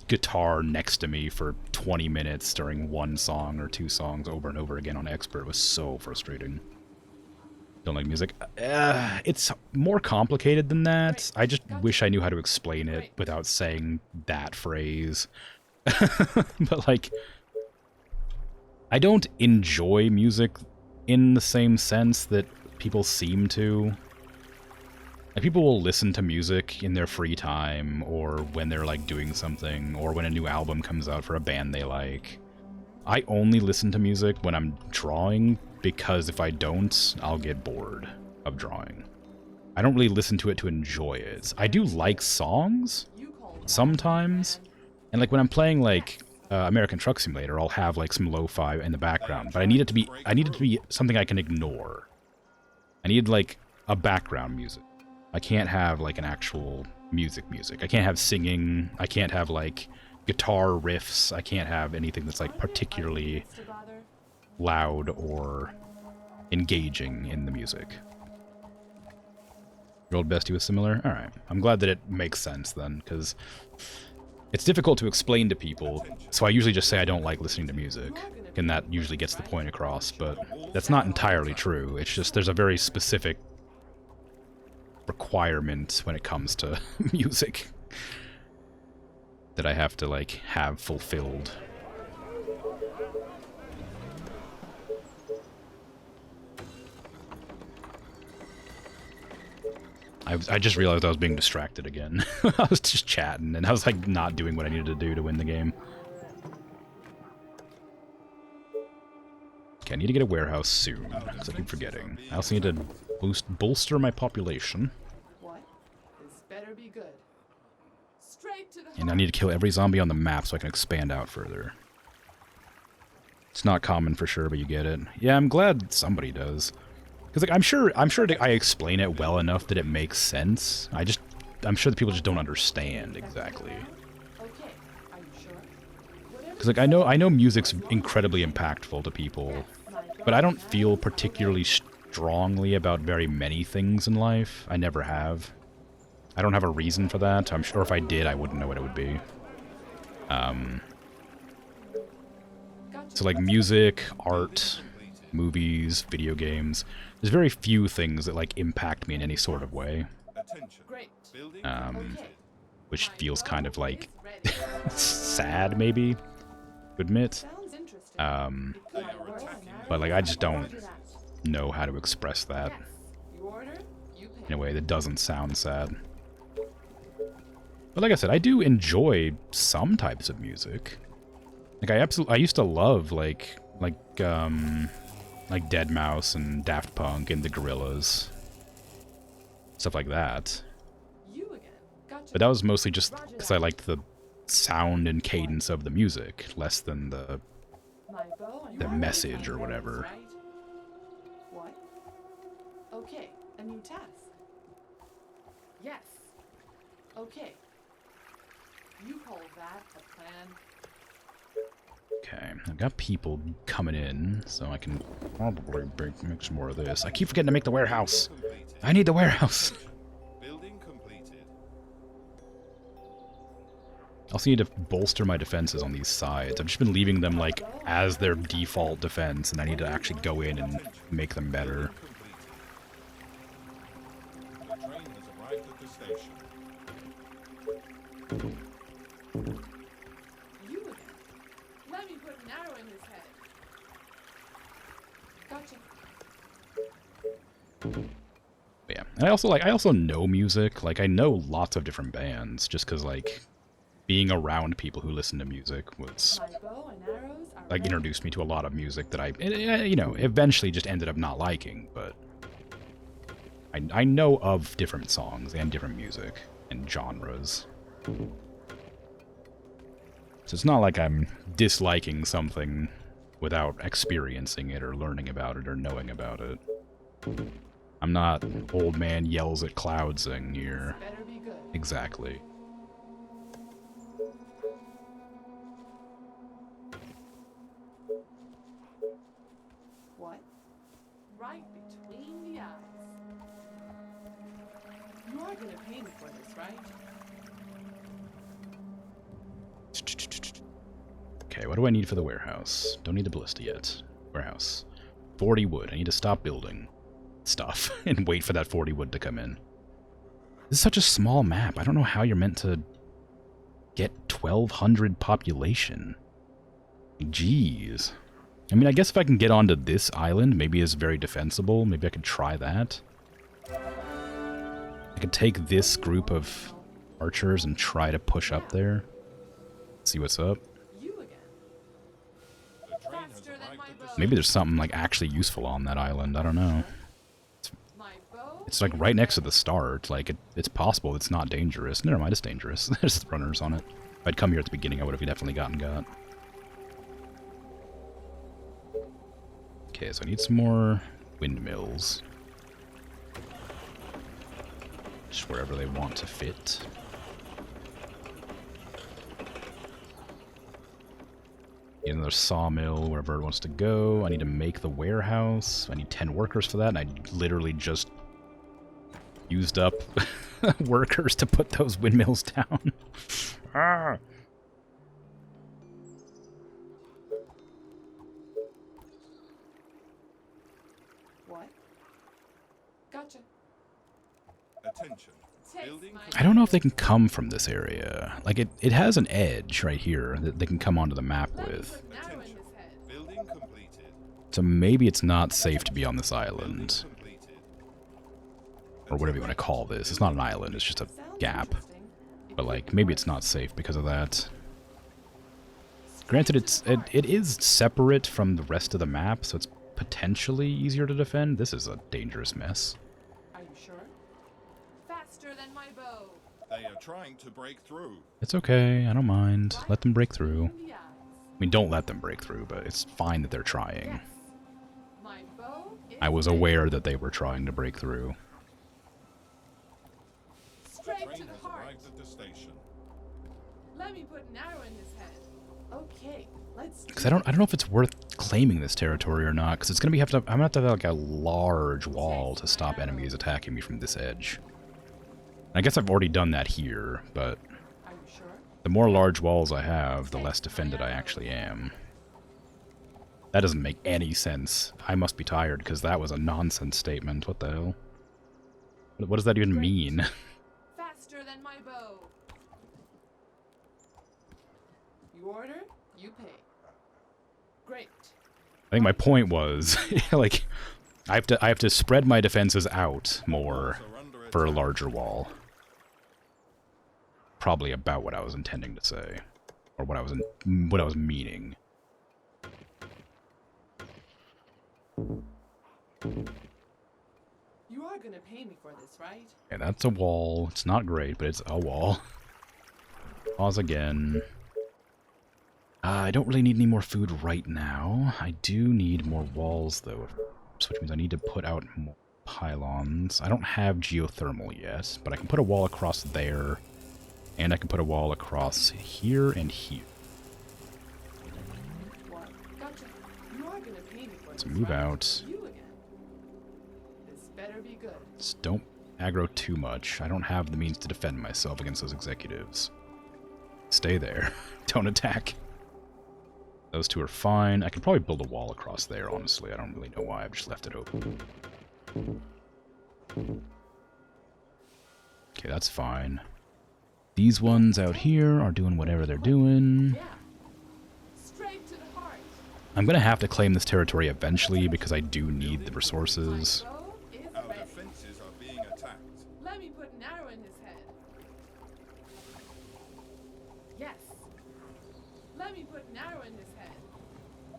guitar next to me for 20 minutes during one song or two songs over and over again on expert. It was so frustrating. Don't like music. It's more complicated than that. I just wish I knew how to explain it without saying that phrase. But, like, I don't enjoy music in the same sense that people seem to. Like, people will listen to music in their free time, or when they're, like, doing something, or when a new album comes out for a band they like. I only listen to music when I'm drawing, because if I don't, I'll get bored of drawing. I don't really listen to it to enjoy it. I do like songs, sometimes, and, like, when I'm playing, like, American Truck Simulator, I'll have, like, some lo-fi in the background, but I need it to be something I can ignore. I need, like, a background music. I can't have, like, an actual music. I can't have singing. I can't have, like, guitar riffs. I can't have anything that's, like, particularly loud or engaging in the music. Your old bestie was similar? Alright. I'm glad that it makes sense, then, because it's difficult to explain to people, so I usually just say I don't like listening to music, and that usually gets the point across, but that's not entirely true. It's just there's a very specific requirement when it comes to music that I have to, like, have fulfilled. I just realized I was being distracted again. I was just chatting, and I was, like, not doing what I needed to do to win the game. Okay, I need to get a warehouse soon, because I keep forgetting. I also need to bolster my population. What? This better be good. Straight to the And I need to kill every zombie on the map so I can expand out further. It's not common for sure, but you get it. Yeah, I'm glad somebody does. Because, like, I'm sure that I explain it well enough that it makes sense. I'm sure that people just don't understand exactly. Okay, are you sure? Because, like, I know music's incredibly impactful to people, but I don't feel particularly strongly about very many things in life. I never have. I don't have a reason for that. I'm sure if I did, I wouldn't know what it would be. So, like, music, art, movies, video games, there's very few things that, like, impact me in any sort of way. Great. Which feels kind of, like, sad, maybe, to admit. Sounds interesting. But, like, I just don't know how to express that You order, you pay. in a way that doesn't sound sad. But like I said, I do enjoy some types of music. Like, I used to love, like Deadmau5 and Daft Punk and the Gorillaz. Stuff like that. You again. Gotcha. But that was mostly just because I liked the sound and cadence of the music, less than the My bow and the arrows message are or yours, whatever. right? What? Okay, a new task. Yes. Okay. You call that a plan? Okay, I've got people coming in, so I can probably make some more of this. I keep forgetting to make the warehouse. I need the warehouse. Building completed. I also need to bolster my defenses on these sides. I've just been leaving them, like, as their default defense, and I need to actually go in and make them better. The train has arrived at the station. You again. Let me put an arrow in his head. Gotcha. Yeah, and I also know music. Like, I know lots of different bands, just because, like, being around people who listen to music was, My bow and arrows are like, ready. introduced me to a lot of music that I, you know, eventually just ended up not liking, but I know of different songs and different music and genres. So it's not like I'm disliking something without experiencing it or learning about it or knowing about it. I'm not old man yells at cloudsing here. Better be good. Exactly. What? Right between the eyes. You are gonna pay me for this, right? Okay, what do I need for the warehouse? Don't need the ballista yet. Warehouse. 40 wood. I need to stop building stuff and wait for that 40 wood to come in. This is such a small map. I don't know how you're meant to get 1,200 population. Jeez. I mean, I guess if I can get onto this island, maybe it's very defensible. Maybe I could try that. I could take this group of archers and try to push up there. See what's up. You again. The train has Faster than arrived my at bow. the Maybe there's something like actually useful on that island. I don't know. My bow. It's like right next to the start. Like it's possible it's not dangerous. Never mind, it's dangerous. There's runners on it. If I'd come here at the beginning, I would have definitely gotten got. Okay, so I need some more windmills. Just wherever they want to fit. Need another sawmill wherever it wants to go. I need to make the warehouse. I need 10 workers for that, and I literally just used up workers to put those windmills down. Ah! What? Gotcha. Attention. Takes Building my- I don't know if they can come from this area. Like, it has an edge right here that they can come onto the map Let me with. put an arrow in his head. Building completed. So maybe it's not safe to be on this island. Completed. Or whatever you want to call this. It's not an island, it's just a Sounds gap. interesting. If But, you like, could maybe work it's not safe because of that. straight Granted, to it the heart. is separate from the rest of the map, so it's potentially easier to defend. This is a dangerous mess. Are you sure? Faster than my bow. They are trying to break through. It's okay, I don't mind. Let them break through. In the eyes. I mean, don't let them break through, but it's fine that they're trying. Yes. My bow is I was ready. aware that they were trying to break through. Straight Train to the has heart. arrived at the station. Let me put an arrow in his head. Okay, let's. Because I don't know if it's worth claiming this territory or not, because it's gonna be I'm gonna have to have like a large wall to stop enemies attacking me from this edge. I guess I've already done that here, but Are you sure? the more large walls I have, the less defended I actually am. That doesn't make any sense. I must be tired, because that was a nonsense statement. What the hell? What does that even mean? Faster than my bow. You order, you pay. Great. I think my point was, like, I have to spread my defenses out more Are under for a attack. larger wall. Probably about what I was intending to say, or what I was meaning. You are gonna pay me for this, right? Yeah, that's a wall. It's not great, but it's a wall. Pause again. I don't really need any more food right now. I do need more walls, though, which means I need to put out more pylons. I don't have geothermal yet, but I can put a wall across there, and I can put a wall across here and here. What? Gotcha. You are gonna pay me for Let's this, move right? out. You again. This better be good. Just don't aggro too much. I don't have the means to defend myself against those executives. Stay there. Don't attack. Those two are fine. I could probably build a wall across there, honestly. I don't really know why. I've just left it open. Okay, that's fine. These ones out here are doing whatever they're doing. Yeah. Straight to the heart. I'm gonna have to claim this territory eventually because I do need the resources. My bow is Our ready. defenses are being attacked. Let me put an arrow in his head. Yes. Let me put an arrow in his head.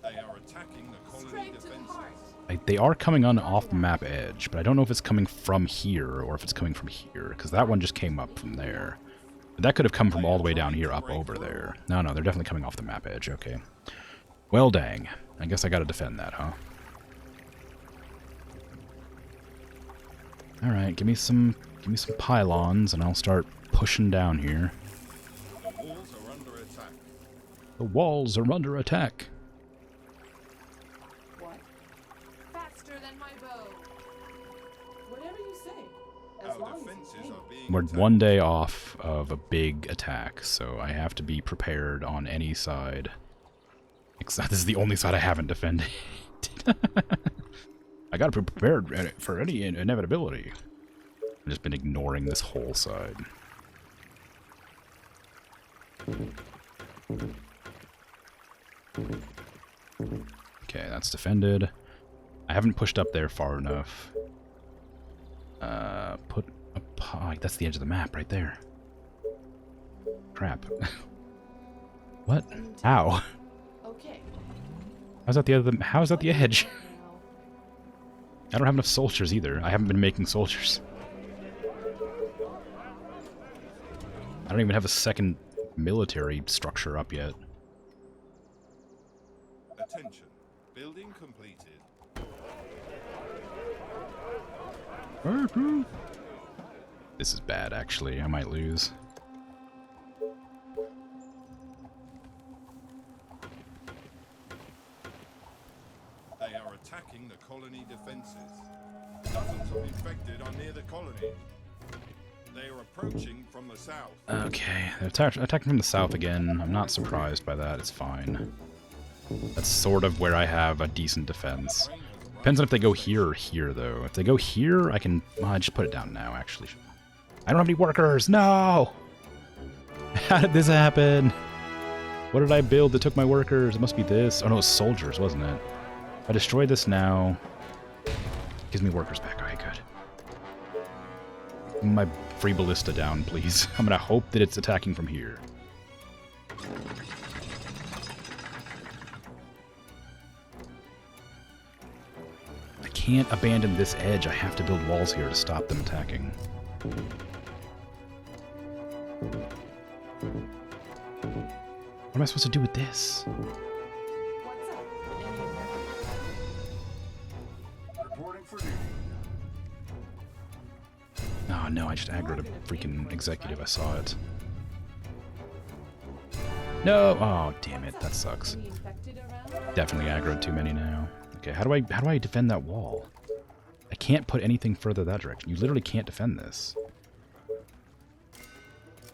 They are attacking the colony Straight to the defenses. heart. They are coming on off the map edge, but I don't know if it's coming from here or if it's coming from here, because that one just came up from there. But that could have come from all the way down here up over there. No, they're definitely coming off the map edge, okay. Well, dang. I guess I gotta defend that, huh? Alright, give me some pylons, and I'll start pushing down here. The walls are under attack. The walls are under attack. What? Faster than my bow. Whatever you say. As Our long as you defenses pay are me. being We're one day off of a big attack, so I have to be prepared on any side. Except this is the only side I haven't defended. I gotta be prepared for any inevitability. I've just been ignoring this whole side. Okay, that's defended. I haven't pushed up there far enough. Put a pie. That's the edge of the map right there. Crap. What? How? Okay. How's that the other? How is that the edge? I don't have enough soldiers either. I haven't been making soldiers. I don't even have a second military structure up yet. Attention. Building completed. This is bad, actually. I might lose. They are attacking the colony defenses. Dozens of infected are near the colony. They are approaching from the south. Okay, they're attacking from the south again. I'm not surprised by that. It's fine. That's sort of where I have a decent defense. Depends on if they go here or here, though. If they go here, I can... Well, I just put it down now, actually. I don't have any workers! No! How did this happen? What did I build that took my workers? It must be this. Oh, no, it was soldiers, wasn't it? If I destroy this now... It gives me workers back. Okay, good. My free ballista down, please. I'm gonna hope that it's attacking from here. I can't abandon this edge. I have to build walls here to stop them attacking. What am I supposed to do with this? What's up? Reporting for duty. Oh no, I just aggroed a freaking executive. I saw it. No! Oh, damn it. That sucks. Any infected around? Definitely aggroed too many now. Okay, how do I defend that wall? I can't put anything further that direction. You literally can't defend this.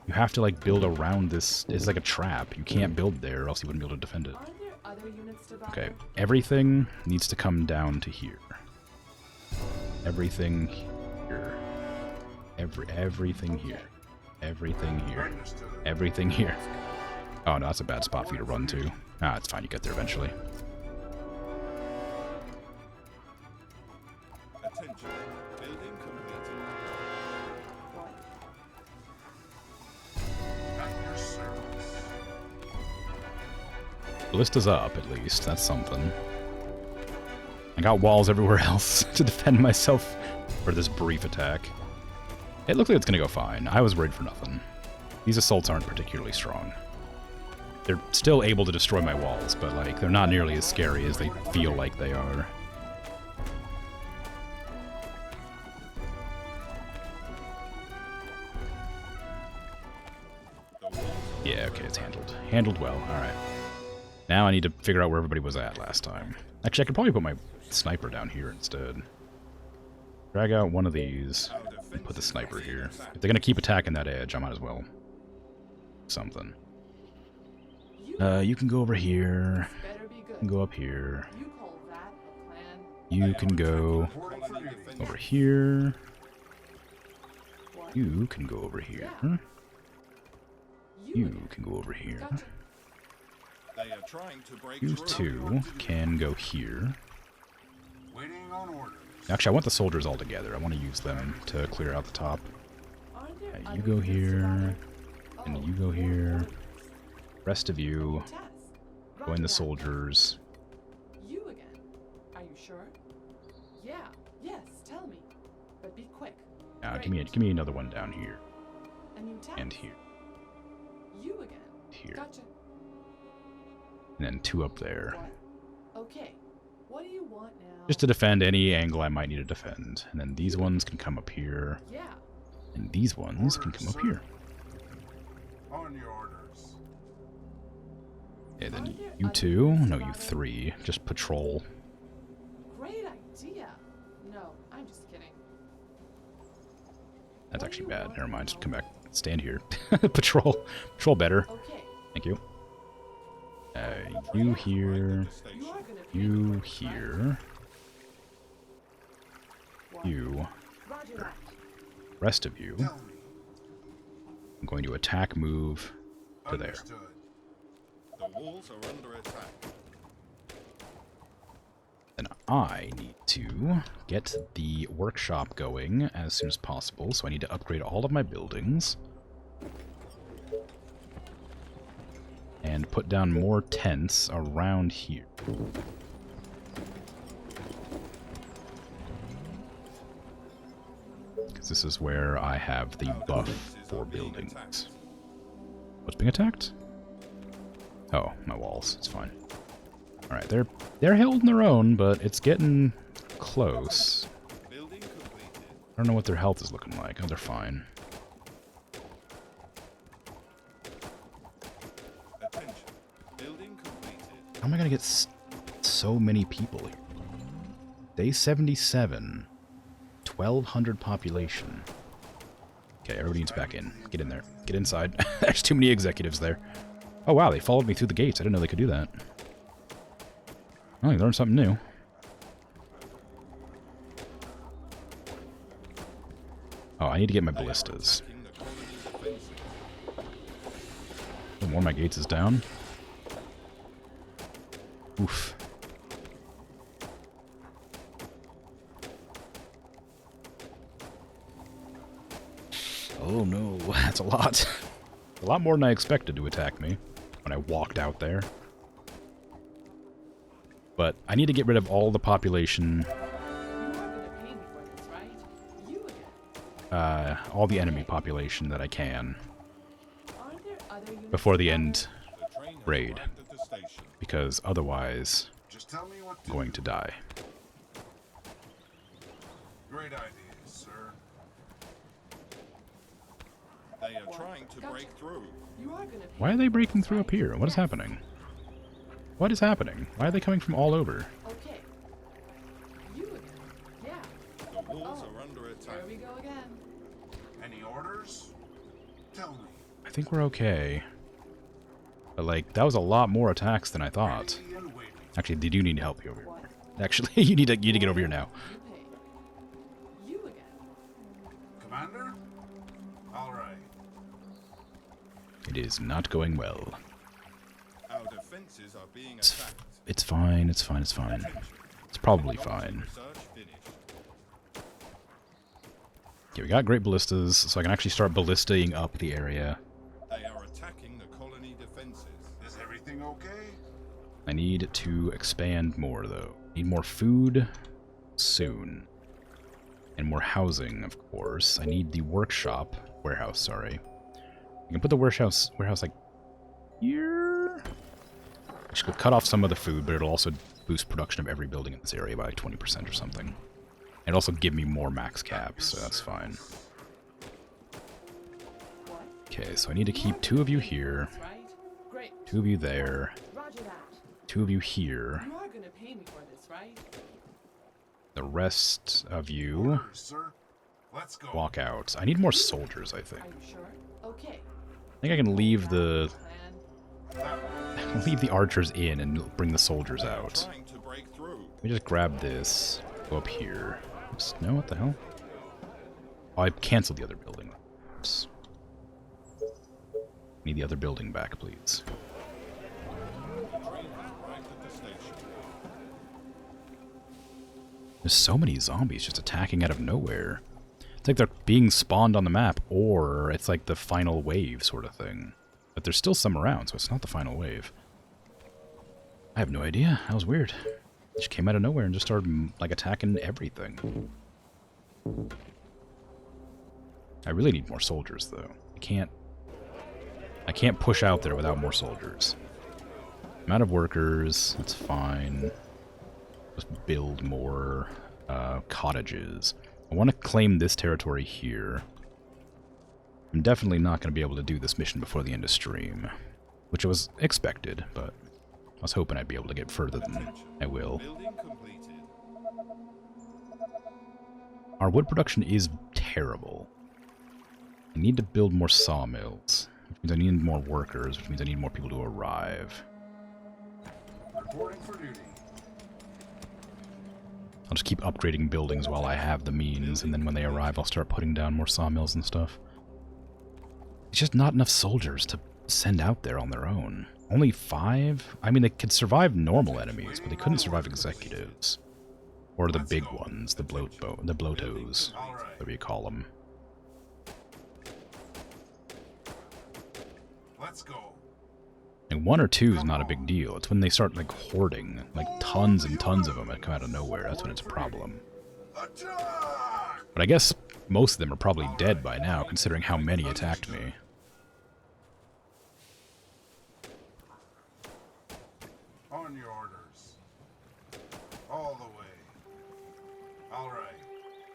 You have to, like, build around this. It's like a trap. You can't build there or else you wouldn't be able to defend it. Are there other units to Okay, bother? everything needs to come down to here. Everything here. Everything here. Everything here. Understood. Everything here. Oh no, that's a bad spot for you to run to. Ah, it's fine, you get there eventually. Attention. Building completed. What? At your service. Ballista's up, at least. That's something. I got walls everywhere else to defend myself for this brief attack. It looks like it's gonna go fine. I was worried for nothing. These assaults aren't particularly strong. They're still able to destroy my walls, but, like, they're not nearly as scary as they feel like they are. Yeah, okay, it's handled. Handled well, alright. Now I need to figure out where everybody was at last time. Actually, I could probably put my sniper down here instead. Drag out one of these and put the sniper here. If they're gonna keep attacking that edge, I might as well. Something. You can go over here. Better be You good. can go up here. You call that a plan? You can go Reporting for duty. over here. What? You can go over here. You again. can go over here. Gotcha. They are trying to break You through. two can go here. Waiting on orders. Actually, I want the soldiers all together. I want to use them to clear out the top. Are there You other go units to here, bother? and Oh, you go more here. orders. Rest of you, Tess, join roger the that. soldiers. You again. Are you sure? Yeah. Yes. Tell me. But be quick. Now, Great. give me another one down here And you Tess. and here, You again. here, Gotcha. and then two up there, What? Okay. What do you want now? just to defend any angle I might need to defend. And then these ones can come up here, Yeah. and these ones can come up here. On your orders. And then you two, no, you three, just patrol. Great idea. No, I'm just kidding. That's actually bad. Never mind. Just come back. Stand here. Patrol. Patrol better. Okay. Thank you. You here. You are gonna pay me You for this, right? here. What? You. Roger that. Rest of you. Tell me. I'm going to attack move to there. Understood. The walls are under attack. Then I need to get the workshop going as soon as possible, so I need to upgrade all of my buildings. And put down more tents around here. Because this is where I have the Our buff defenses for are being buildings. attacked. What's being attacked? Oh, my walls. It's fine. Alright, they're holding their own, but it's getting close. Building completed. I don't know what their health is looking like. Oh, they're fine. Attention. Building completed. How am I gonna get so many people here? Day 77. 1,200 population. Okay, everybody needs back in. Get in there. Get inside. There's too many executives there. Oh wow, they followed me through the gates. I didn't know they could do that. Oh, you learned something new. Oh, I need to get my They are ballistas. attacking the colony defenses. Oh, one of my gates is down. Oof. Oh no, that's a lot. A lot more than I expected to attack me when I walked out there. But I need to get rid of all the population, You are gonna pay me for this, right? You again. all the enemy population that I can Aren't there other units before the down end The train has raid, arrived at the station. because otherwise Just tell me what I'm going to die. Great idea, sir. They are trying to break through. there? You are gonna pay Why are me they for breaking this, through right? up here? What is Yes. happening? What is happening? Why are they coming from all over? Okay. You again. Yeah. The walls Oh, are under attack. Here we go again. Any orders? Tell me. I think we're okay. But like, that was a lot more attacks than I thought. Ready and waiting. Actually, they do need help over here. What? Actually, you need to get over here now. You pay. You again. Commander? All right. It is not going well. Our defenses are being attacked. It's fine, it's fine, it's fine. It's probably fine. Research finished. Okay, we got great ballistas, so I can actually start ballistaing up the area. They are attacking the colony defenses. Is everything okay? I need to expand more, though. Need more food soon. And more housing, of course. I need the warehouse, sorry. I can put the warehouse like here. Which could cut off some of the food, but it'll also boost production of every building in this area by like 20% or something. And also give me more max caps, so that's fine. What? Okay, so I need to keep 2 of you here, That's right. Great. 2 of you there, Roger that. 2 of you here, You are gonna pay me for this, right? the rest of you Orders, sir. Let's go. walk out. I need more soldiers, I think. Are you sure? Okay. I think I can leave the Plan. leave the archers in and bring the soldiers They are out. trying to break through. Let me just grab this, go up here. Oops, no, what the hell? Oh, I canceled the other building. Oops. Need the other building back, please. The train has arrived at the station. There's so many zombies just attacking out of nowhere. It's like they're being spawned on the map, or it's like the final wave sort of thing. But there's still some around, so it's not the final wave. I have no idea. That was weird. It just came out of nowhere and just started, like, attacking everything. I really need more soldiers, though. I can't push out there without more soldiers. Amount of workers, that's fine. Just build more cottages. I want to claim this territory here. I'm definitely not going to be able to do this mission before the end of stream, which was expected, but I was hoping I'd be able to get further than I will. Building completed. Our wood production is terrible. I need to build more sawmills, which means I need more workers, which means I need more people to arrive. Reporting for duty. I'll just keep upgrading buildings while I have the means, and then when they arrive, I'll start putting down more sawmills and stuff. It's just not enough soldiers to send out there on their own. Only 5? I mean, they could survive normal enemies, but they couldn't survive executives. Or the big ones, the blotos, whatever you call them. Let's go. And 1 or 2 is not a big deal. It's when they start, like, hoarding, like, tons and tons of them that come out of nowhere. That's when it's a problem. Attack! But I guess most of them are probably dead by now, considering how many attacked me. On your orders. All the way. All right.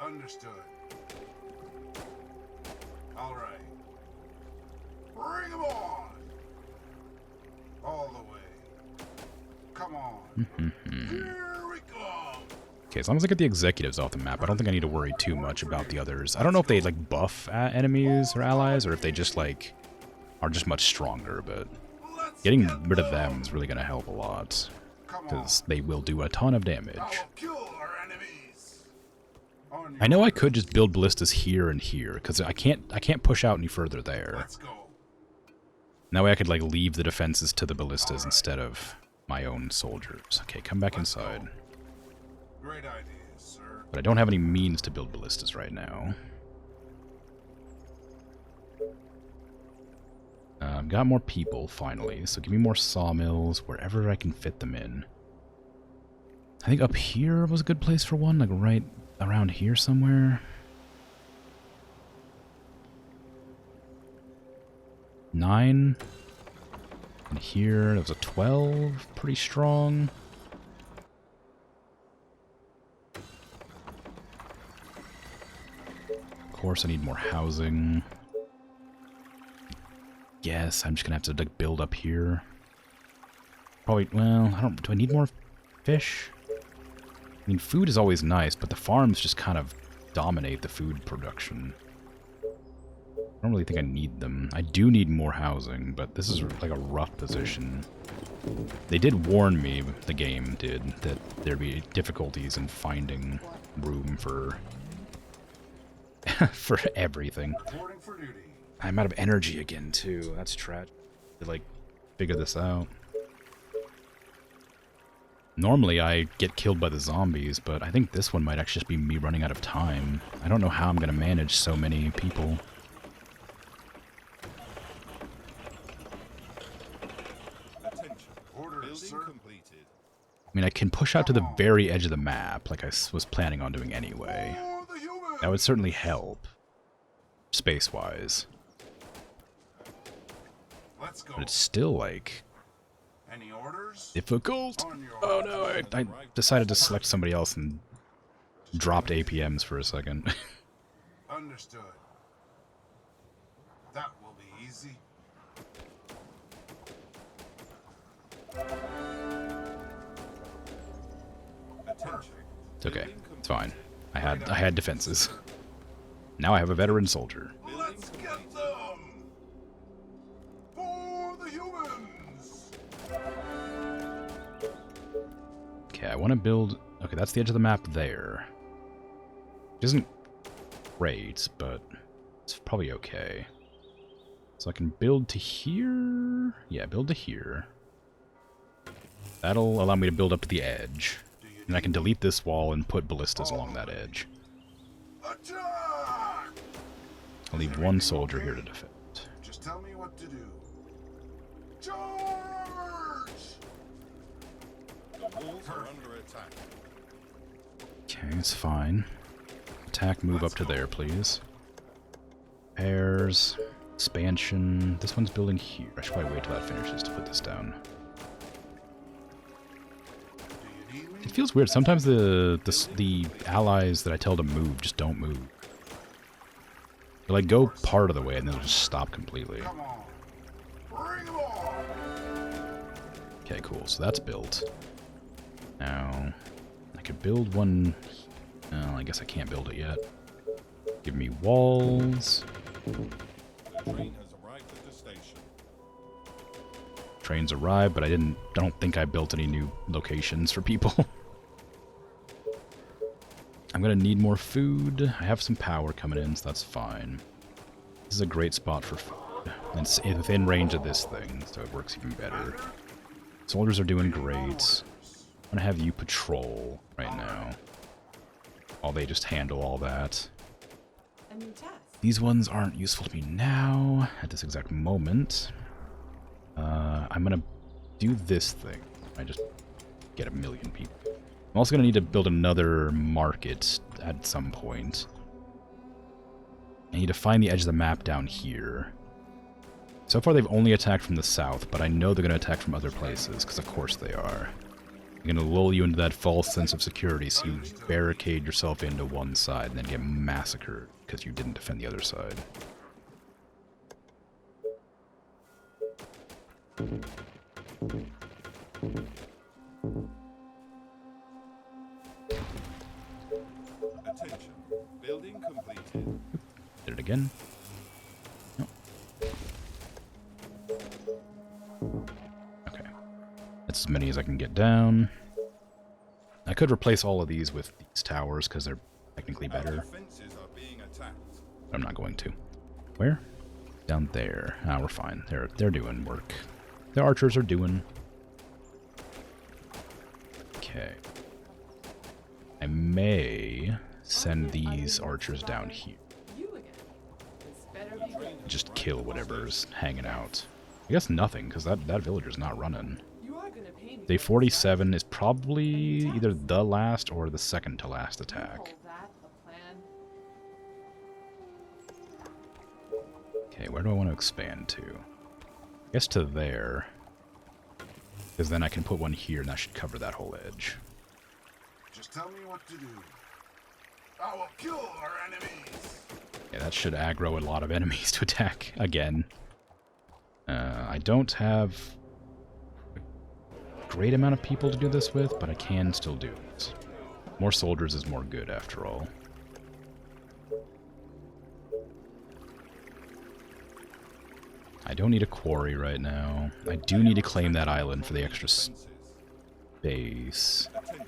Understood. All right. Bring 'em on! All the way. Come on. Here we go! Okay, as long as I get the executives off the map, I don't think I need to worry too much about the others. I don't know if they, like, buff enemies or allies, or if they just, like, are just much stronger, but getting rid of them is really going to help a lot, because they will do a ton of damage. Kill our enemies. On your I know I could just build ballistas here and here, because I can't push out any further there. Let's go. That way I could, like, leave the defenses to the ballistas instead of my own soldiers. Okay, come back inside. Great idea, sir. But I don't have any means to build ballistas right now. I've got more people, finally, so give me more sawmills wherever I can fit them in. I think up here was a good place for one, like right around here somewhere. 9. And here, there was a 12, pretty strong. Of course, I need more housing. Yes, I'm just gonna have to, like, build up here. Probably, well, do I need more fish? I mean, food is always nice, but the farms just kind of dominate the food production. I don't really think I need them. I do need more housing, but this is like a rough position. They did warn me, the game did, that there'd be difficulties in finding room for for everything. Reporting for duty. I'm out of energy again, too. That's tragic. To, like, figure this out. Normally, I get killed by the zombies, but I think this one might actually just be me running out of time. I don't know how I'm going to manage so many people. Attention. Orders, Building sir. completed. I mean, I can push out to the very edge of the map, like I was planning on doing anyway. For the human. That would certainly help, space-wise. Let's go. But it's still, like, Any orders? difficult. On your Oh orders. no, I decided to select somebody else and dropped APMs for a second. Understood. That will be easy. Attention. It's okay. It's fine. I had defenses. Now I have a veteran soldier. Let's get them! For the humans! Okay, I want to build... Okay, that's the edge of the map there. It isn't great, but it's probably okay. So I can build to here... Yeah, build to here. That'll allow me to build up to the edge. And I can delete this wall and put ballistas along that edge. Attack! I'll leave one soldier here to defend. Just tell me what to do. Charge! The walls are under attack. Okay, it's fine. Attack, move up to there, please. Pairs, expansion. This one's building here. I should probably wait till that finishes to put this down. Do you need me? It feels weird. Sometimes the allies that I tell to move just don't move. They like go part of the way and then they'll just stop completely. Come on. Bring 'em on! Okay, cool. So that's built. Now, I could build one... Well, I guess I can't build it yet. Give me walls. The train has arrived at the station. Trains arrived, but I don't think I built any new locations for people. I'm gonna need more food. I have some power coming in, so that's fine. This is a great spot for food. And it's within range of this thing, so it works even better. Soldiers are doing great. I'm gonna have you patrol right now, while they just handle all that. A new task. These ones aren't useful to me now, at this exact moment. I'm gonna do this thing. I just get a million people. I'm also gonna need to build another market at some point. I need to find the edge of the map down here. So far they've only attacked from the south, but I know they're gonna attack from other places, because of course they are. They're gonna lull you into that false sense of security, so you barricade yourself into one side and then get massacred because you didn't defend the other side. Attention. Building completed. Did it again? No. Okay. That's as many as I can get down. I could replace all of these with these towers because they're technically Our better. defenses are being attacked. But I'm not going to. Where? Down there. Ah, we're fine. They're doing work. The archers are doing. Okay. I may send these archers down here. You again. This better be good. Just kill whatever's hanging out. I guess nothing, because that villager's not running. You are gonna pay me. Day for 47 is probably either the last or the second to last this. You attack. call that a plan? Okay, where do I want to expand to? I guess to there. Because then I can put one here and that should cover that whole edge. Just tell me what to do. I will kill our enemies. Yeah, that should aggro a lot of enemies to attack again. I don't have a great amount of people to do this with, but I can still do it. More soldiers is more good, after all. I don't need a quarry right now. I do need to claim that island for the extra space. Attention.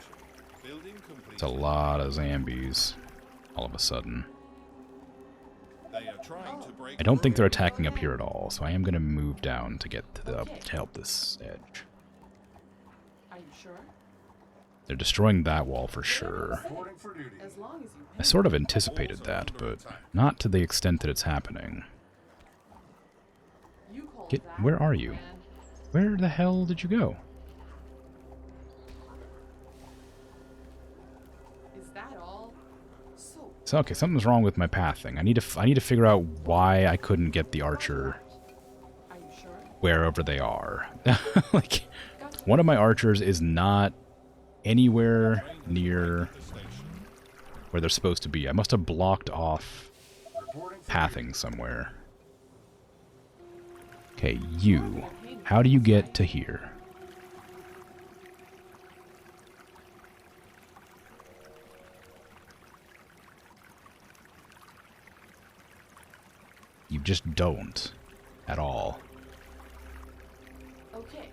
Building completed. It's a lot of zombies all of a sudden. They are trying to break. I don't think they're attacking up here at all, so I am going to move down to get to the to help this edge. Are you sure? They're destroying that wall for sure. Reporting for duty. As long as you I pay. sort of anticipated that, but not to the extent that it's happening. You call Get- that where are a you? plan? Where the hell did you go? Is that all? So. So okay, something's wrong with my pathing. I need to figure out why I couldn't get the archer Are you sure? wherever they are. Like, one of my archers is not anywhere near where they're supposed to be. I must have blocked off Reporting for pathing somewhere. Okay, you. How do you get to here? You just don't. At all. Okay.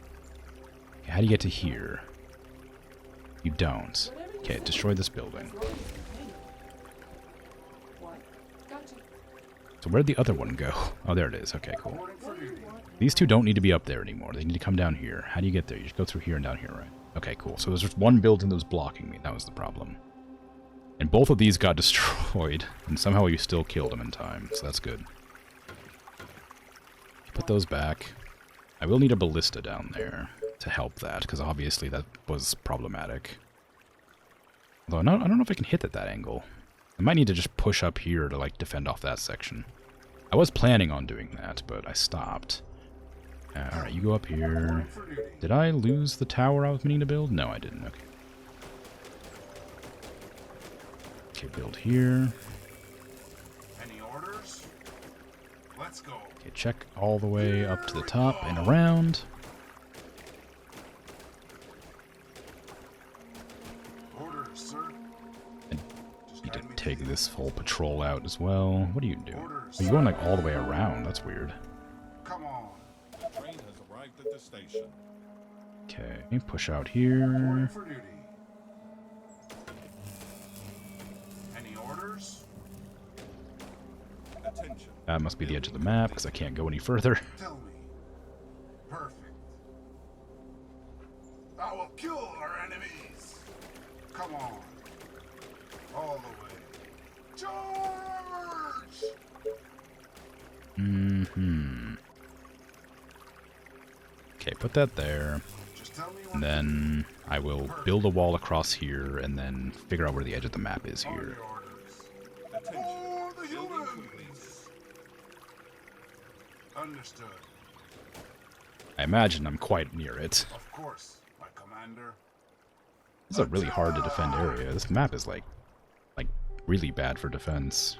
Okay, how do you get to here? You don't. Okay, destroy this building. As long as you pay me. What? Gotcha. So where'd the other one go? Oh, there it is. Okay, cool. reporting for What do you duty. want? These two don't need to be up there anymore. They need to come down here. How do you get there? You just go through here and down here, right? Okay, cool. So there's just one building that was blocking me. That was the problem. And both of these got destroyed, and somehow you still killed them in time, so that's good. Put those back. I will need a ballista down there to help that, because obviously that was problematic. Although I don't know if I can hit at that angle. I might need to just push up here to, like, defend off that section. I was planning on doing that, but I stopped. Alright, you go up here. Reporting for duty. Did I lose the tower I was meaning to build? No, I didn't. Okay. Okay, build here. Any orders? Let's go. Okay, check all the way up to the top and around. Orders, sir. And Just need to guide me take this full patrol out as well. What are you doing? Are you going like all the way around? That's weird. Come on. The train has arrived at the station. Okay, push out here. Reporting for duty. Any orders? Attention. That must be the edge of the map because I can't go any further. Tell me. Perfect. I will kill our enemies. Come on. All the way. Charge! Mm-hmm. Okay, put that there. Just tell me And what then I will build a wall across here and then figure out where the edge of the map is on here. your orders. Attention. For the Building humans! complete. Understood. I imagine I'm quite near it. Of course, my commander. This is a really hard to defend area. This map is like really bad for defense.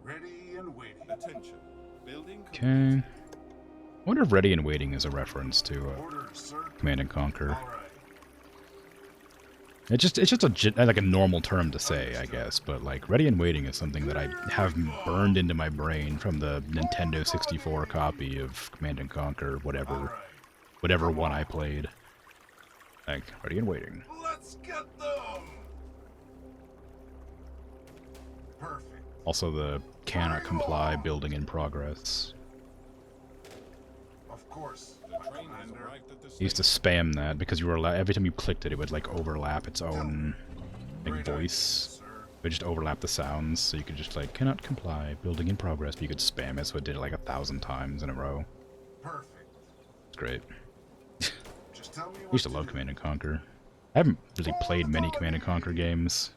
Ready and waiting. Attention. Building complete. Okay. I wonder if Ready and Waiting is a reference to Orders, sir. Command and Conquer. All right. It's just like a normal term to say, I guess. But like Ready and Waiting is something that I have burned into my brain from the Nintendo 64 copy of Command and Conquer, All right. whatever one I played. Like Ready and Waiting. Let's get them. Perfect. Also the cannot comply building in progress. Of course, The my train has commander. arrived at the I used to station. spam that because you were every time you clicked it, it would like overlap its own like Great voice. idea, sir. It would just overlap the sounds, so you could just like cannot comply building in progress. But you could spam it, so it did it like 1,000 times in a row. Perfect. It's great. Just tell me I what used to love do. Command and Conquer. I haven't really played many Command and Conquer games.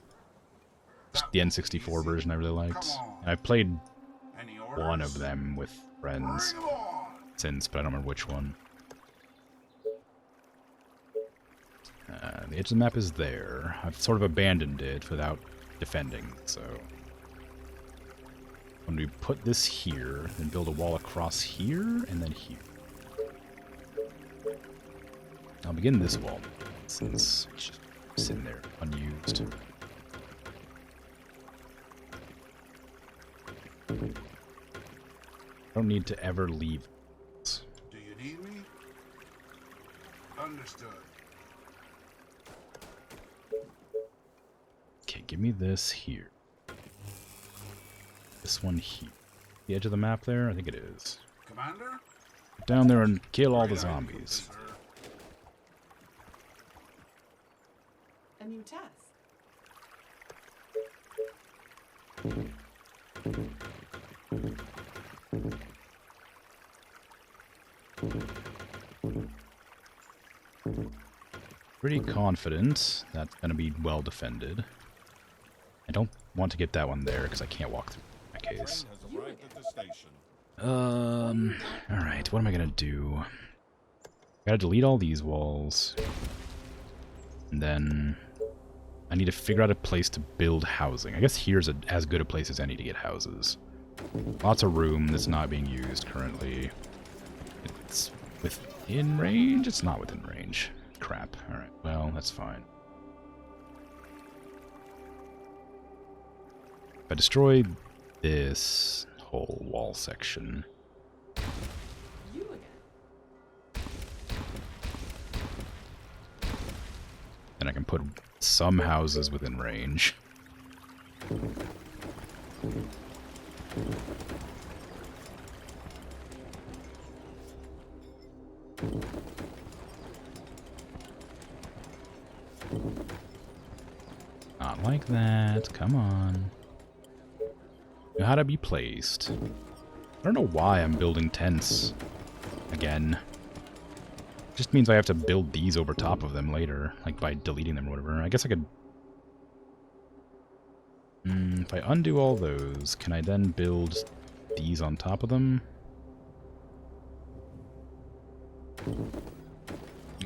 Just the N64 version I really liked. And I've played Any one orders? of them with friends Bring 'em on. since, but I don't remember which one. The edge of the map is there. I've sort of abandoned it without defending, so... When we put this here, then build a wall across here, and then here. I'll begin this wall, since it's just sitting there, unused. Don't need to ever leave. Do you need me? Understood. Okay, give me this here. This one here. The edge of the map there? I think it is. Commander? Down there and kill all the Great idea, zombies. sir. A new task. Pretty confident that's going to be well defended. I don't want to get that one there because I can't walk through in that The train case. has arrived at the station. Alright, what am I going to do? Gotta delete all these walls. And then I need to figure out a place to build housing. I guess here's as good a place as any to get houses. Lots of room that's not being used currently. It's within range? It's not within range. Crap. Alright, well, that's fine. If I destroy this whole wall section, You again. then I can put some houses within range. Not like that. Come on. Know how to be placed. I don't know why I'm building tents again. Just means I have to build these over top of them later, like by deleting them or whatever. I guess I could... if I undo all those, can I then build these on top of them?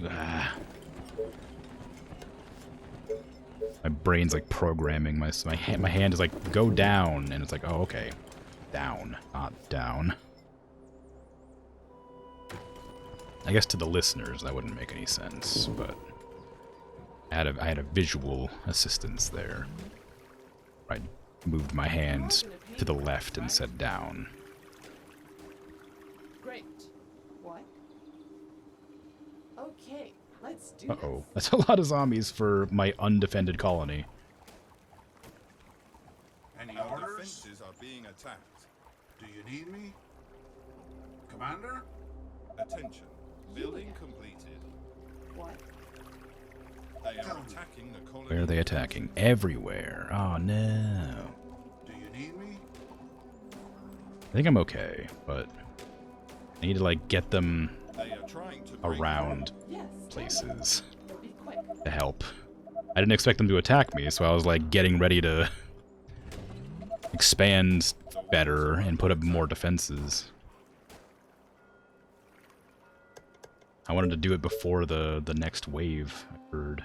Ah. My brain's like programming my hand is like go down, and it's like, oh okay, down, not down. I guess to the listeners that wouldn't make any sense, but I had a visual assistance there. I moved my hand to the left and said down. Great. What? Okay, let's do Uh-oh. That's a lot of zombies for my undefended colony. Any Our orders? defenses are being attacked. Do you need me? Commander? Attention. Building completed. this. What? They are attacking the colony. Where are they attacking? Everywhere. Oh no. Do you need me? I think I'm okay, but I need to like get them They are trying to break around Yes. places Be quick. to help. I didn't expect them to attack me, so I was like getting ready to expand better and put up more defenses. I wanted to do it before the next wave occurred.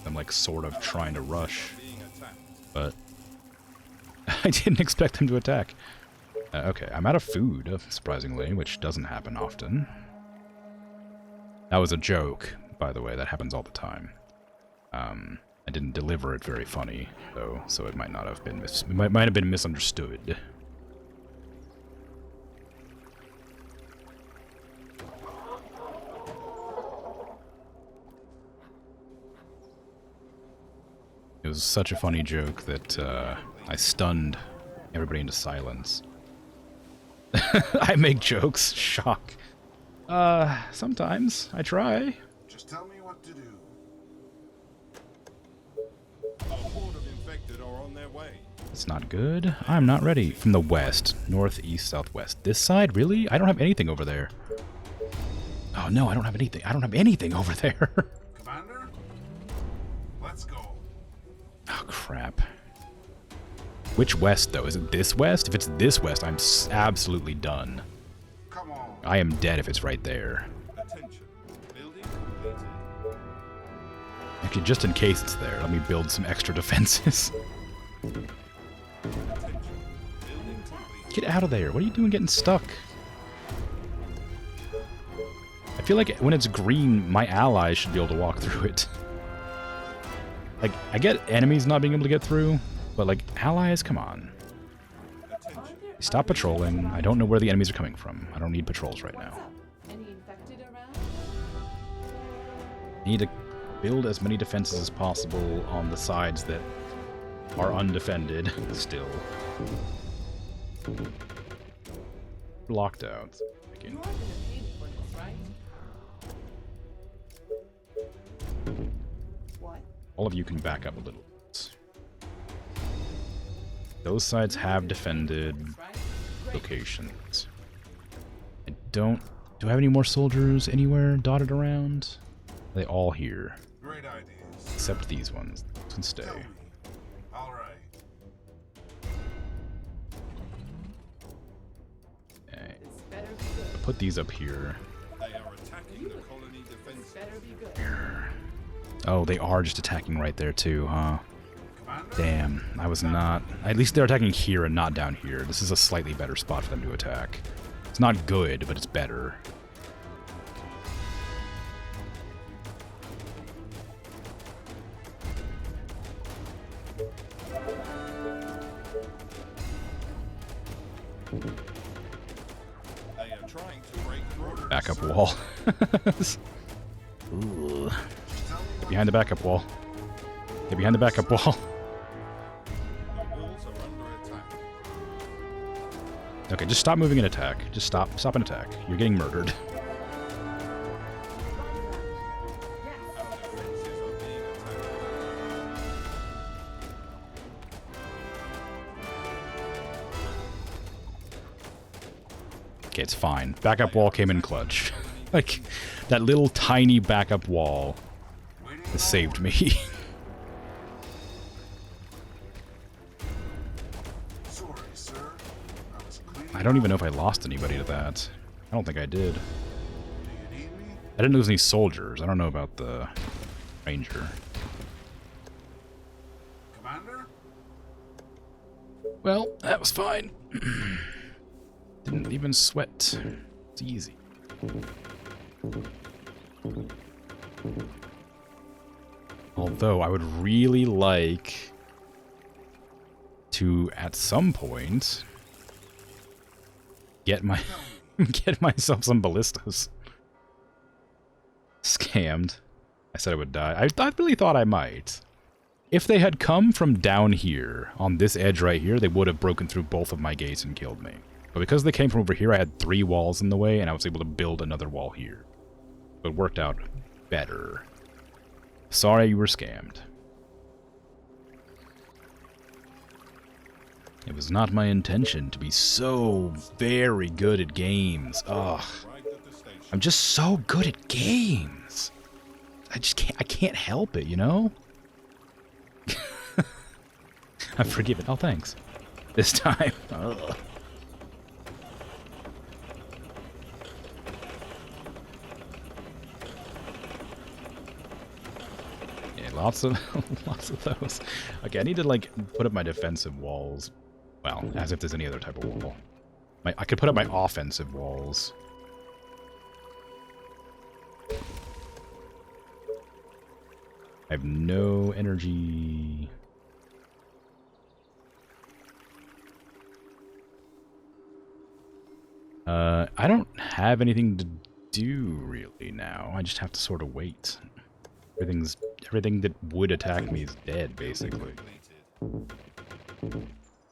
I'm like sort of trying to rush, being attacked. but I didn't expect them to attack. Okay, I'm out of food, surprisingly, which doesn't happen often. That was a joke, by the way. That happens all the time. I didn't deliver it very funny, though, so it might not have been might have been misunderstood. It was such a funny joke that I stunned everybody into silence. I make jokes. Shock. Sometimes. I try. Just tell me what to do. A horde of infected are on their way. It's not good. I'm not ready. From the west. North, east, southwest. This side? Really? I don't have anything over there. Oh no, I don't have anything. I don't have anything over there. Commander? Let's go. Oh, crap. Which west, though? Is it this west? If it's this west, I'm absolutely done. Come on. I am dead if it's right there. Attention. Building completed. Actually, just in case it's there, let me build some extra defenses. Attention. Building complete. Get out of there. What are you doing getting stuck? I feel like when it's green, my allies should be able to walk through it. Like, I get enemies not being able to get through, but like, allies, come on. Attention. Stop patrolling. I don't know where the enemies are coming from. I don't need patrols right What's now. up? Any infected around? I need to build as many defenses as possible on the sides that are undefended still. Locked out. You're gonna pay me for this, right? What? All of you can back up a little. Those sides have defended Right? Great. locations. I don't... Do I have any more soldiers anywhere dotted around? Are they all here? Great ideas. Except these ones. These can stay. Tell me. All right. Okay. This better be good. Put these up here. They are attacking the colony This defenses. better be good. Oh, they are just attacking right there too, huh? Commander? Damn, I was not... At least they're attacking here and not down here. This is a slightly better spot for them to attack. It's not good, but it's better. They are trying to break through. Backup wall. Ooh. Just tell me what Behind the backup wall. Get behind the backup wall. The walls are under attack. Okay, just stop moving and attack. Just stop. Stop and attack. You're getting murdered. Our defenses are being attacked. Okay, it's fine. Backup wall came in clutch. Like, that little tiny backup wall waiting has saved me. Sorry, sir. I was cleaning I don't even know if I lost anybody to that. I don't think I did. Do you need me? I didn't lose any soldiers. I don't know about the ranger. Well, that was fine. Didn't even sweat. It's easy. Although I would really like to, at some point, get myself some ballistas. Scammed. I said I would die. I really thought I might. If they had come from down here, on this edge right here, they would have broken through both of my gates and killed me. But because they came from over here, I had 3 walls in the way, and I was able to build another wall here. So it worked out better. Sorry you were scammed. It was not my intention to be so very good at games. Ugh. I'm just so good at games. I can't help it, you know? I'm forgiven. Oh, thanks. This time. Ugh. Yeah, lots of those. Okay, I need to like put up my defensive walls. Well, as if there's any other type of wall. I could put up my offensive walls. I have no energy. I don't have anything to do really now. I just have to sort of wait. Everything that would attack me is dead, basically.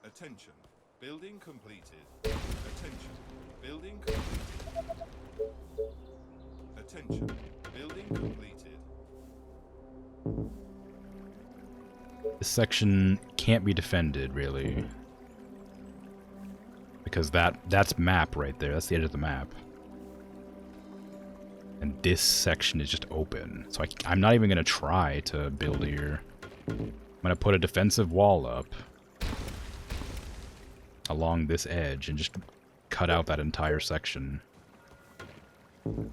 Attention. Building completed. Attention. Building completed. Attention. Building completed. This section can't be defended, really. Because that's map right there. That's the edge of the map. And this section is just open. So I'm not even going to try to build here. I'm going to put a defensive wall up along this edge and just cut out that entire section. The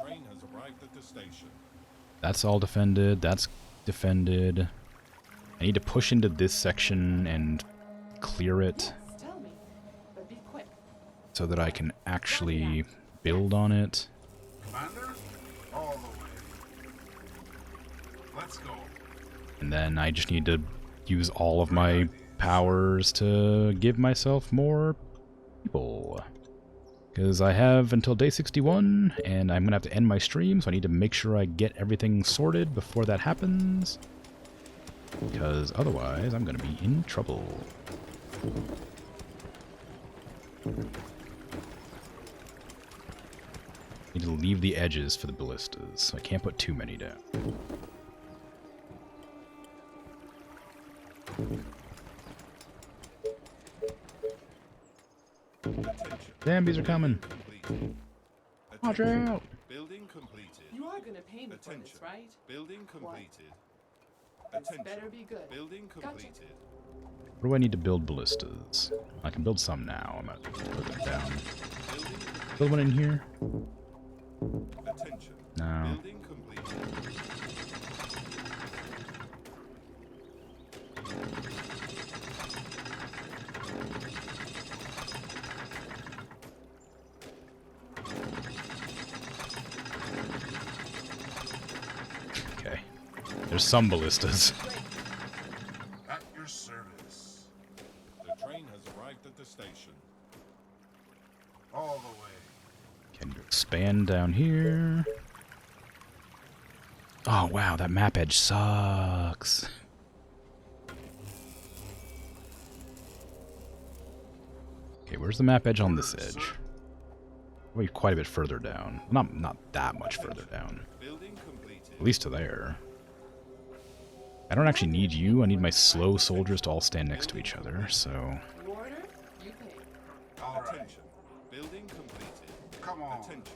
train has arrived at the station. That's all defended. That's defended. I need to push into this section and clear it Yes, tell me, but be quick. so that I can actually build on it. Commander, all the way. Let's go. And then I just need to use all of my powers to give myself more people. Because I have until day 61, and I'm going to have to end my stream, so I need to make sure I get everything sorted before that happens. Because otherwise, I'm going to be in trouble. Need to leave the edges for the ballistas, so I can't put too many down. Zombies are coming. Watch out! Building completed. You are gonna pay me for this, Attention. right? Building completed. This Attention. better be good. Building Gotcha. completed. Where do I need to build ballistas? I can build some now. I'm going to put them down. Building Build one in here? attention. No. Building completed. Okay. There's some ballistas. At your service. The train has arrived at the station. All the way. Can expand down here. Oh wow, that map edge sucks. Okay, where's the map edge on this edge? Probably quite a bit further down. Not that much further down. Building completed. At least to there. I don't actually need you. I need my slow soldiers to all stand next to each other, so... You order, you pay. All right. Attention. Building completed. Come on. Attention.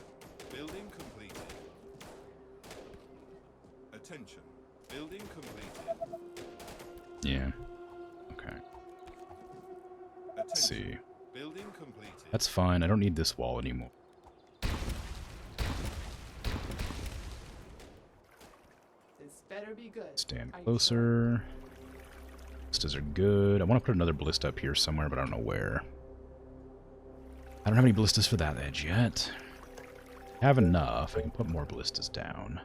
Building completed. Attention. Building completed. Yeah. Okay. Let's Attention. see. Building completed. That's fine. I don't need this wall anymore. Better be good. Stand Are you closer. Ballistas are good. I want to put another ballista up here somewhere, but I don't know where. I don't have any ballistas for that edge yet. I have enough. I can put more ballistas down.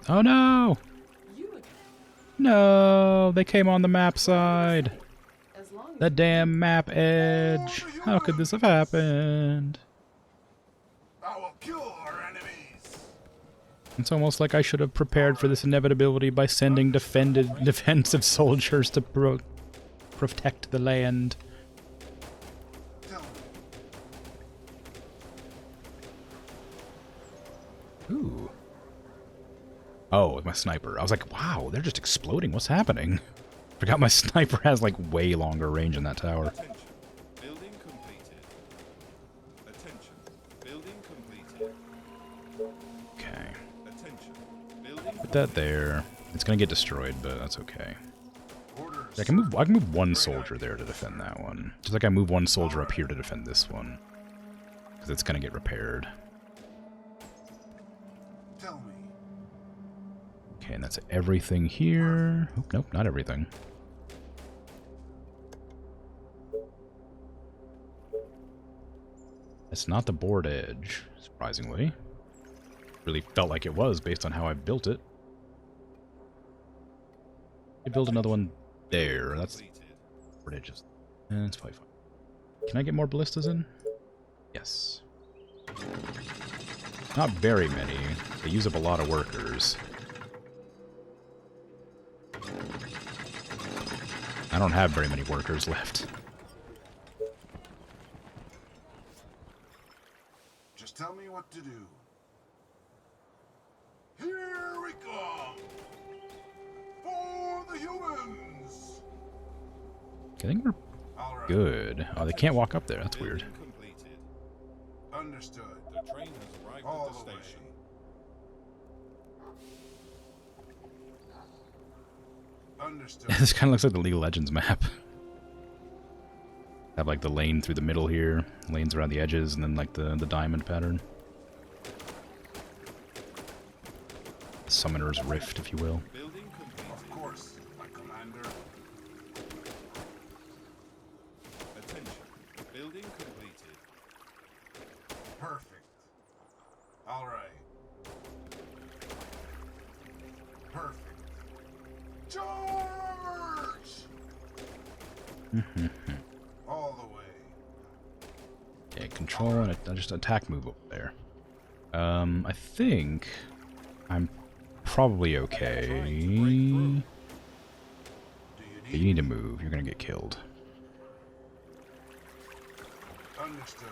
Oh no! You again. No! They came on the map side! As long as The damn map edge! How could this have happened? I will kill our enemies. It's almost like I should have prepared for this inevitability by sending defensive soldiers to protect the land. Tell me. Ooh. Oh, my sniper. I was like, wow, they're just exploding. What's happening? Forgot my sniper has like way longer range in that tower. Attention. Building completed. Attention. Building completed. Okay. Attention. Building Put that there. It's gonna get destroyed, but that's okay. Orders. I can move one soldier there to defend that one. Just like I move one soldier up here to defend this one. Because it's gonna get repaired. Tell me. Okay, and that's everything here. Oh, nope, not everything. It's not the board edge, surprisingly. Really felt like it was based on how I built it. I build another one there. That's completed. board edges. And it's probably fine. Can I get more ballistas in? Yes. Not very many. They use up a lot of workers. I don't have very many workers left. Just tell me what to do. Here we come. For the humans. I think we're All right. good. Oh, they can't walk up there. That's weird. Building completed. Understood. The train has arrived All at the the way. station. Understood. This kind of looks like the League of Legends map. Have like the lane through the middle here, lanes around the edges, and then like the diamond pattern. Summoner's Rift, if you will. Building completed. Of course, my commander. Attention. Building completed. Perfect. All right. Perfect. Charge! All the way. Okay, control and just attack move over there. I think I'm probably okay. Do you You need to move. You're gonna get killed. Understood.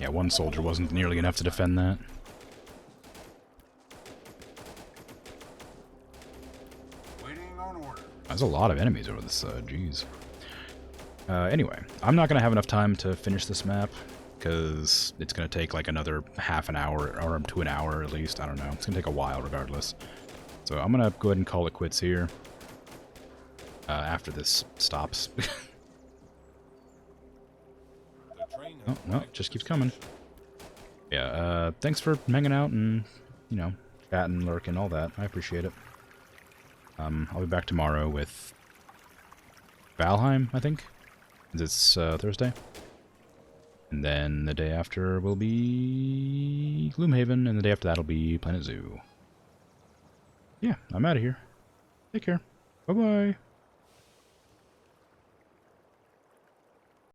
Yeah, one soldier wasn't nearly enough to defend that. Waiting on order. There's a lot of enemies over this side, jeez. Anyway, I'm not going to have enough time to finish this map, because it's going to take like another half an hour, or to an hour at least, I don't know. It's going to take a while regardless. So I'm going to go ahead and call it quits here, after this stops. Oh, no, it just keeps coming. Yeah, thanks for hanging out and, you know, chatting, lurking, all that. I appreciate it. I'll be back tomorrow with Valheim, I think. It's Thursday. And then the day after will be Gloomhaven, and the day after that will be Planet Zoo. Yeah, I'm out of here. Take care. Bye-bye.